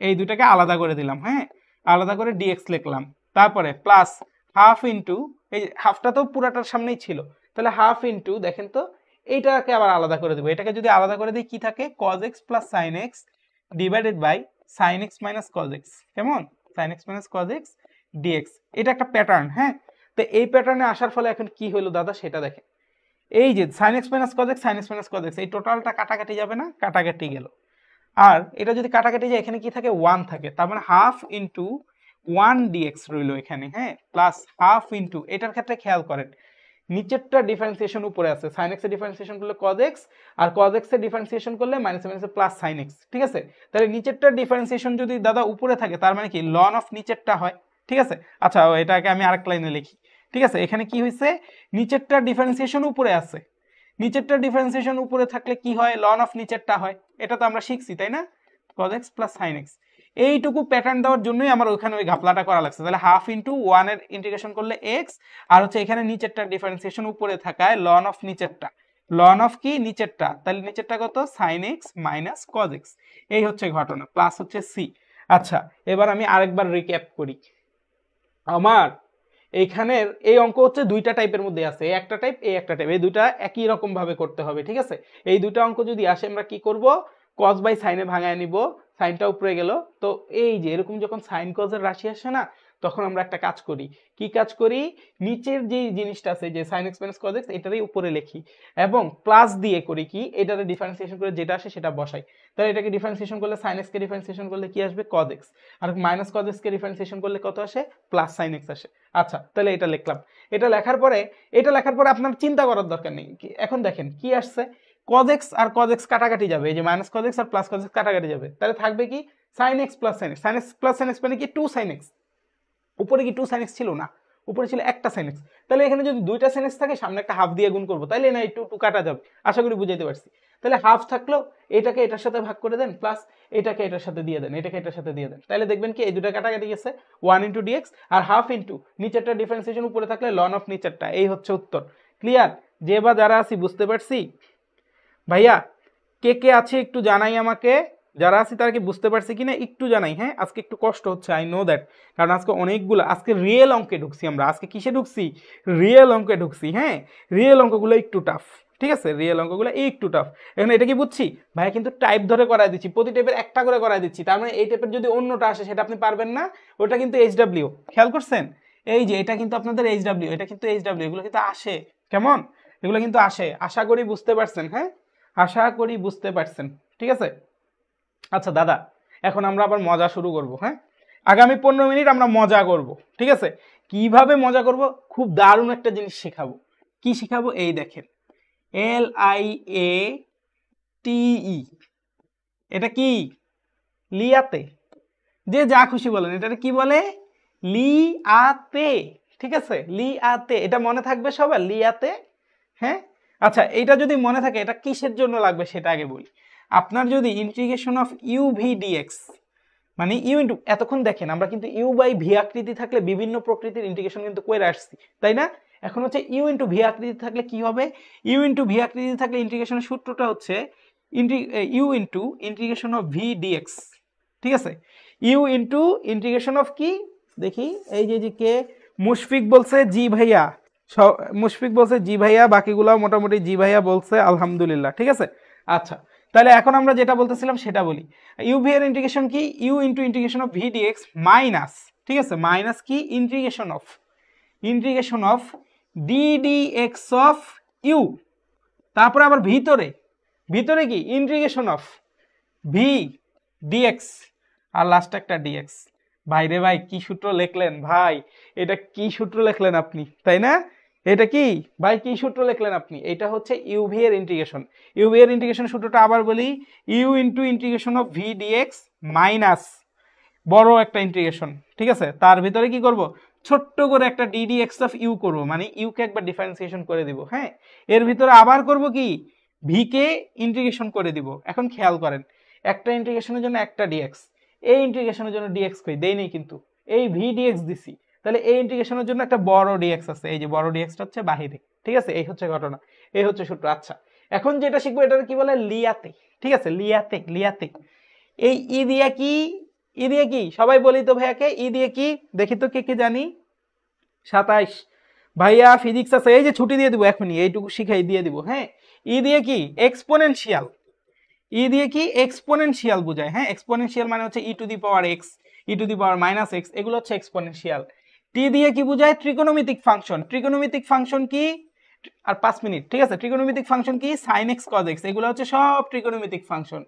এই দুটাকে আলাদা করে দিলাম। হ্যাঁ, আলাদা করে dx লিখলাম, তারপরে প্লাস হাফ ইন্টু, এই হাফটা তো পুরাটার সামনেই ছিল, তাহলে হাফ ইন্টু, দেখেন তো এইটাকে আবার আলাদা করে দেবো, এটাকে যদি আলাদা করে দিই কি থাকে, cos x plus sin x divided by sin x cos x, কেমন, sin x cos x dx। এটা একটা প্যাটার্ন। হ্যাঁ, তো এই প্যাটার্নে আসার ফলে এখন কি হলো দাদা সেটা দেখেন, এই যে sin x cos x sin x cos x, এই টোটালটা কাটাকাটি যাবে না, কাটাকাটি গেল, আর এটা যদি কাটাকাটি যায় এখানে কি থাকে 1 থাকে, তার মানে হাফ ইন্টু 1 dx রইল এখানে। হ্যাঁ, প্লাস হাফ ইন্টু, এটার ক্ষেত্রে খেয়াল করেন নিচেরটা ডিফারেন্সিয়েশন উপরে আছে, sin x এর ডিফারেন্সিয়েশন করলে cos x, আর cos x এর ডিফারেন্সিয়েশন করলে প্লাস sin x, ঠিক আছে। তাহলে নিচেরটা ডিফারেন্সিয়েশন যদি দাদা উপরে থাকে তার মানে কি ln অফ নিচেরটা হয়, ঠিক আছে। আচ্ছা, এটাকে আমি আরেক লাইনে লিখি, ঠিক আছে, এখানে কি হয়েছে, নিচেরটা ডিফারেন্সিয়েশন উপরে আছে, নিচেরটা ডিফারেন্সিয়েশন উপরে থাকলে কি হয়, লন অফ নিচেরটা হয়, এটা তো আমরা শিখছি তাই না, cos x plus sin x। এইটুকু প্যাটার্ন দেওয়ার জন্যই আমার ওইখানে ওই ঘাপলাটা করা লাগছে। তাহলে হাফ ইন্টু ওয়ানের ইন্টিগ্রেশন করলে এক্স, আর হচ্ছে এখানে নিচেরটা ডিফারেন্সিয়েশন উপরে থাকায় লন অফ নিচেরটা, লন অফ কি নিচেরটা, তাহলে নিচেরটা কত sin x minus cos x, এই হচ্ছে ঘটনা, প্লাস হচ্ছে সি। আচ্ছা এবার আমি আরেকবার রিক্যাপ করি। আমার এইখানের এই অঙ্ক হচ্ছে দুইটা টাইপের মধ্যে আছে, এই একটা টাইপ এই একটা টাইপ, এই দুইটা একই রকম ভাবে করতে হবে, ঠিক আছে। এই দুইটা অঙ্ক যদি আসে আমরা কি করব, cos বাই সাইনে ভাঙায় নিব, সাইনটা উপরে গেল, তো এই যে এরকম যখন সাইন কজের রাশি আসে না, তখন আমরা একটা কাজ করি, কি কাজ করি, নিচের যে জিনিসটা আছে যে sin x minus cos x এটারই উপরে লিখি এবং প্লাস দিয়ে করি কি, এটারে ডিফারেন্সিয়েশন করে যেটা আসে সেটা বসাই। তাহলে এটাকে ডিফারেন্সিয়েশন করলে sin x কে ডিফারেন্সিয়েশন করলে কি আসবে, cos x, আর মাইনাস cos x কে ডিফারেন্সিয়েশন করলে কত আসে, প্লাস sin x আসে। আচ্ছা তাহলে এটা লিখলাম, এটা লেখার পরে আপনার চিন্তা করার দরকার নেই। এখন দেখেন কি আসছে, cos x আর cos x কাটাকাটি যাবে, এই যে মাইনাস cos x আর প্লাস cos x কাটাকাটি যাবে, তাহলে থাকবে কি sin x plus sin x, sin x plus sin x মানে কি 2 sin x, উপরে কি 2 sin x ছিল না, উপরে ছিল একটা sin x, তাহলে এখানে যদি দুইটা sin x থাকে সামনে একটা হাফ দিয়ে গুণ করব, তাইলে না এই 2 কাটা যাবে, আশা করি বুঝাইতে পারছি। তাহলে হাফ থাকলো, এটাকে এটার সাথে ভাগ করে দেন, প্লাস এটাকে এটার সাথে দিয়ে দেন, এটাকে এটার সাথে দিয়ে দেন, তাহলে দেখবেন কি এই দুটো কাটাকাটি গেছে, 1 ইনটু dx আর হাফ ইনটু নিচেরটা ডিফারেন্সিয়েশন উপরে থাকলে লন অফ নিচেরটা, এই হচ্ছে উত্তর। ক্লিয়ার, যে বা যারা আছি বুঝতে পারছি ভাইয়া, কে কে আছে একটু জানাই আমাকে, যারা আছি তারা কি বুঝতে পারছি কিনা একটু জানাই। হ্যাঁ আজকে একটু কষ্ট হচ্ছে, আই নো দ্যাট, কারণ আজকে অনেকগুলো, আজকে রিয়েল অঙ্কে ঢুকছি আমরা, আজকে কিসে ঢুকছি, রিয়েল অঙ্কে ঢুকছি। হ্যাঁ রিয়েল অঙ্কগুলো একটু টাফ, ঠিক আছে, রিয়েল অঙ্কগুলো একটু টাফ। এখন এটা কি বুঝছি ভাইয়া, কিন্তু টাইপ ধরে করাই দিচ্ছি, প্রতি টাইপের একটা করে করাই দিচ্ছি, তার মানে এই টাইপের যদি অন্যটা আসে সেটা আপনি পারবেন না, ওটা কিন্তু HW, খেয়াল করছেন, এই যে এটা কিন্তু আপনাদের HW, এটা কিন্তু HW, এগুলো কিন্তু আসে, কেমন এগুলো কিন্তু আসে, আশা করি বুঝতে পারছেন। হ্যাঁ আশা করি বুঝতে পারছেন, ঠিক আছে। আচ্ছা দাদা, এখন আমরা আবার মজা শুরু করব। হ্যাঁ আগামী 15 মিনিট আমরা মজা করব, ঠিক আছে। কিভাবে মজা করব, খুব দারুণ একটা জিনিস শেখাবো। কি শেখাবো, এই দেখেন LIATE, এটা কি, লিয়াতে, যে যা খুশি বলেন, এটা কি বলে, লিয়াতে, ঠিক আছে, লিয়াতে, এটা মনে থাকবে সবার, লিয়াতে। হ্যাঁ আচ্ছা এইটা যদি মনে থাকে, এটা কিসের জন্য লাগবে সেটা আগে বলি। আপনার যদি integration of u v dx, মানে ইউ ইন্টু, এতক্ষণ দেখেন আমরা কিন্তু ইউ বাই ভি আকৃতি থাকলে বিভিন্ন প্রকৃতির ইন্টিগ্রেশন কিন্তু করে আসছি তাই না। এখন হচ্ছে ইউ ইন্টু ভি আকৃতি থাকলে কি হবে, ইউ ইন্টু ভি আকৃতি থাকলে ইন্টিগ্রেশনের সূত্রটা হচ্ছে u into integration of v dx, ঠিক আছে, ইউ ইন্টু ইন্টিগ্রেশন অফ কি, দেখি এই যে কে, মুশফিক বলছে জি ভাইয়া, মুশফিক বলছে জি ভাইয়া, বাকিগুলো মোটামুটি জি ভাইয়া বলছে, আলহামদুলিল্লাহ, ঠিক আছে। আচ্ছা তাহলে এখন আমরা যেটা বলতেছিলাম সেটা বলি, ইউ ভি এর ইন্টিগ্রেশন কি, u into integration of v dx minus, ঠিক আছে, মাইনাস কি integration of d dx of u, তারপরে আবার ভিতরে কি ইন্টিগ্রেশন অফ ভি ডিএক্স, আর লাস্ট একটা ডিএক্স। ভাই রে ভাই কি সূত্র লিখলেন ভাই, এটা কি সূত্র লিখলেন আপনি, তাই না, এটা কি ভাই কি সূত্র লিখলেন আপনি, এটা হচ্ছে ইউভি এর ইন্টিগ্রেশন। ইউভি এর ইন্টিগ্রেশন সূত্রটা আবার বলি, u into integration of v dx minus বড় একটা ইন্টিগ্রেশন, ঠিক আছে, তার ভিতরে কি করব, ছোট্ট করে একটা ডিডিএক্স অফ ইউ করবো, মানে ইউ কে একবার ডিফারেন্সিয়েশন করে দিব। হ্যাঁ এর ভিতরে আবার করব কি, ভি কে ইন্টিগ্রেশন করে দিব। এখন খেয়াল করেন, একটা ইন্টিগ্রেশনের জন্য একটা ডিএক্স, এই ইন্টিগ্রেশনের জন্য ডিএক্স কই দেই নেই, কিন্তু এই ভি ডিএক্স দিছি, তাহলে এই ইন্টিগ্রেশনের জন্য একটা বড় ডিএক্স আছে, এই যে বড় ডিএক্সটা হচ্ছে বাহিরে, ঠিক আছে, এই হচ্ছে ঘটনা, এই হচ্ছে সূত্র। আচ্ছা এখন যেটা শিখবো এটা কি বলে, লিয়াতে, ঠিক আছে, লিয়াতে। এই ই দিয়ে কি সবাই বলি তো ভাইয়াকে, ই দিয়ে কি দেখি তো কে কে জানি, 27 ভাইয়া ফিজিক্স আছে, এই যে ছুটি দিয়ে দিব এখনই, এইটুকু শিখাই দিয়ে দিব। হ্যাঁ ই দিয়ে কি এক্সপোনেনশিয়াল, ই দিয়ে কি এক্সপোনেনশিয়াল বোঝায়। হ্যাঁ এক্সপোনেনশিয়াল মানে হচ্ছে e to the power x, e to the power minus x, এগুলো হচ্ছে এক্সপোনেনশিয়াল। টি দিয়ে কি বোঝায়, ট্রিগোনোমেট্রিক ফাংশন কি, আর 5 মিনিট, ঠিক আছে, ট্রিগোনোমেট্রিক ফাংশন কি sin x cos x, এগুলো হচ্ছে সব ট্রিগোনোমেট্রিক ফাংশন।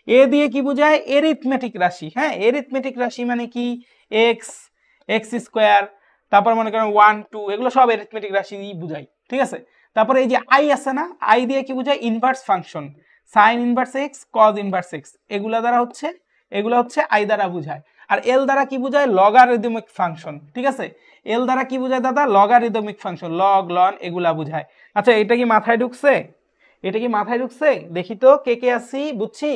এ দিয়ে কি বোঝায়, এরিথমেটিক রাশি। হ্যাঁ এরিথমেটিক রাশি মানে কি, এক্স স্কোয়ার, তারপর মনে করেন 1 2, এগুলো সব এরিথমেটিক রাশি বোঝায়, ঠিক আছে। তারপরে এই যে আই আছে না, আই দিয়ে কি বোঝায়, inverse function, sine inverse x, cos inverse x, এগুলো হচ্ছে আই দ্বারা বোঝায়। আর এল দ্বারা কি বোঝায়, লগারিদমিক ফাংশন, ঠিক আছে, এল দ্বারা কি বোঝায় দাদা? লগারিদমিক ফাংশন, লগ লন এগুলা বোঝায়। আচ্ছা এটা কি মাথায় ঢুকছে? এটা কি মাথায় ঢুকছে? দেখি তো কে কে আছি, বুঝছি।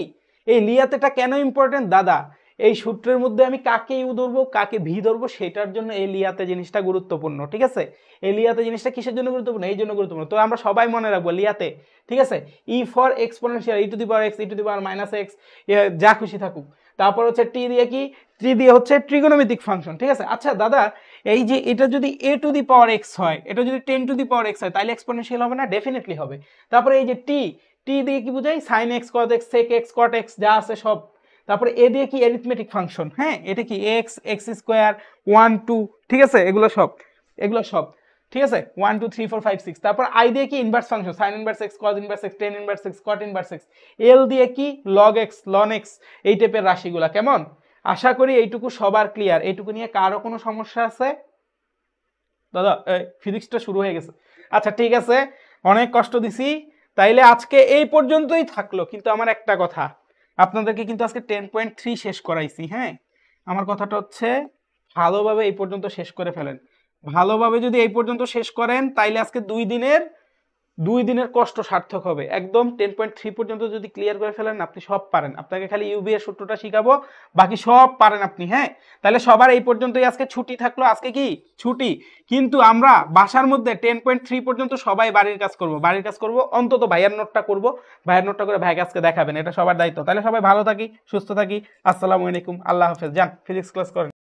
এই লিয়াতেটা কেন ইম্পর্টেন্ট দাদা? এই সূত্রের মধ্যে আমি কাকে ইউ ধরবো কাকে ভি ধরবো সেটার জন্য এই লিয়াতে জিনিসটা গুরুত্বপূর্ণ, ঠিক আছে? এই লিয়াতে জিনিসটা কিসের জন্য গুরুত্বপূর্ণ? এই জন্য গুরুত্বপূর্ণ। তো আমরা সবাই মনে রাখবো লিয়াতে, ঠিক আছে? E for exponential, E to the power x, e to the power minus x, যা খুশি থাকুক। তারপর হচ্ছে টি দিয়ে কি? টি দিয়ে হচ্ছে ট্রিগোনোমেট্রিক ফাংশন, ঠিক আছে? আচ্ছা দাদা এই যে এটা যদি এ টু দি পাওয়ার এক্স হয়, এটা যদি 10 টু দি পাওয়ার এক্স হয়, তাহলে এক্সপোনেনশিয়াল হবে না? ডেফিনেটলি হবে। তারপরে এই যে টি, টি দিয়ে কি বোঝাই? Sine x, cos x, sec x, cot x যা আছে সব। তারপরে এ দিয়ে কি? অ্যারিথমেটিক ফাংশন, হ্যাঁ এটা কি? এক্স, এক্স স্কোয়ার, 1 2, ঠিক আছে? এগুলো সব, এগুলো সব, ঠিক আছে? 1 2 3 4 5 6। তারপর আই দিয়ে কি? Inverse function, sine inverse x, cos inverse x, tan inverse x, cot inverse x. L দিয়ে কি? লগ এক্স, লন এক্স, এই টাইপের রাশিগুলা। কেমন? আশা করি এইটুকু সবার ক্লিয়ার। এইটুকু নিয়ে কারো কোনো সমস্যা আছে দাদা? ফিজিক্সটা শুরু হয়ে গেছে। আচ্ছা ঠিক আছে, অনেক কষ্ট দিছি, তাইলে আজকে এই পর্যন্তই থাকলো। কিন্তু আমার একটা কথা, আপনাদেরকে কিন্তু আজকে 10.3 শেষ করাইছি, হ্যাঁ? আমার কথাটা হচ্ছে ভালোভাবে এই পর্যন্ত শেষ করে ফেলেন। ভালোভাবে যদি এই পর্যন্ত শেষ করেন তাইলে আজকে 2 দিনের কষ্ট সার্থক হবে। একদম 10.3 পর্যন্ত যদি ক্লিয়ার করে ফেলেন আপনি সব পারেন। আপনাকে খালি ইউবি এর সূত্রটা শিখাবো, বাকি সব পারেন আপনি, হ্যাঁ? তাহলে সবার এই পর্যন্তই আজকে ছুটি থাকলো। আজকে কি ছুটি, কিন্তু আমরা বাসার মধ্যে 10.3 পর্যন্ত সবাই বাড়ির কাজ করব। বাড়ির কাজ করব অন্তত ভাইয়ের নোটটা করব, ভাইয়ের নোটটা করে ভাইকে আজকে দেখাবেন, এটা সবার দায়িত্ব। তাহলে সবাই ভালো থাকি, সুস্থ থাকি। আসসালামু আলাইকুম, আল্লাহ হাফেজ। যান ফিজিক্স ক্লাস করেন।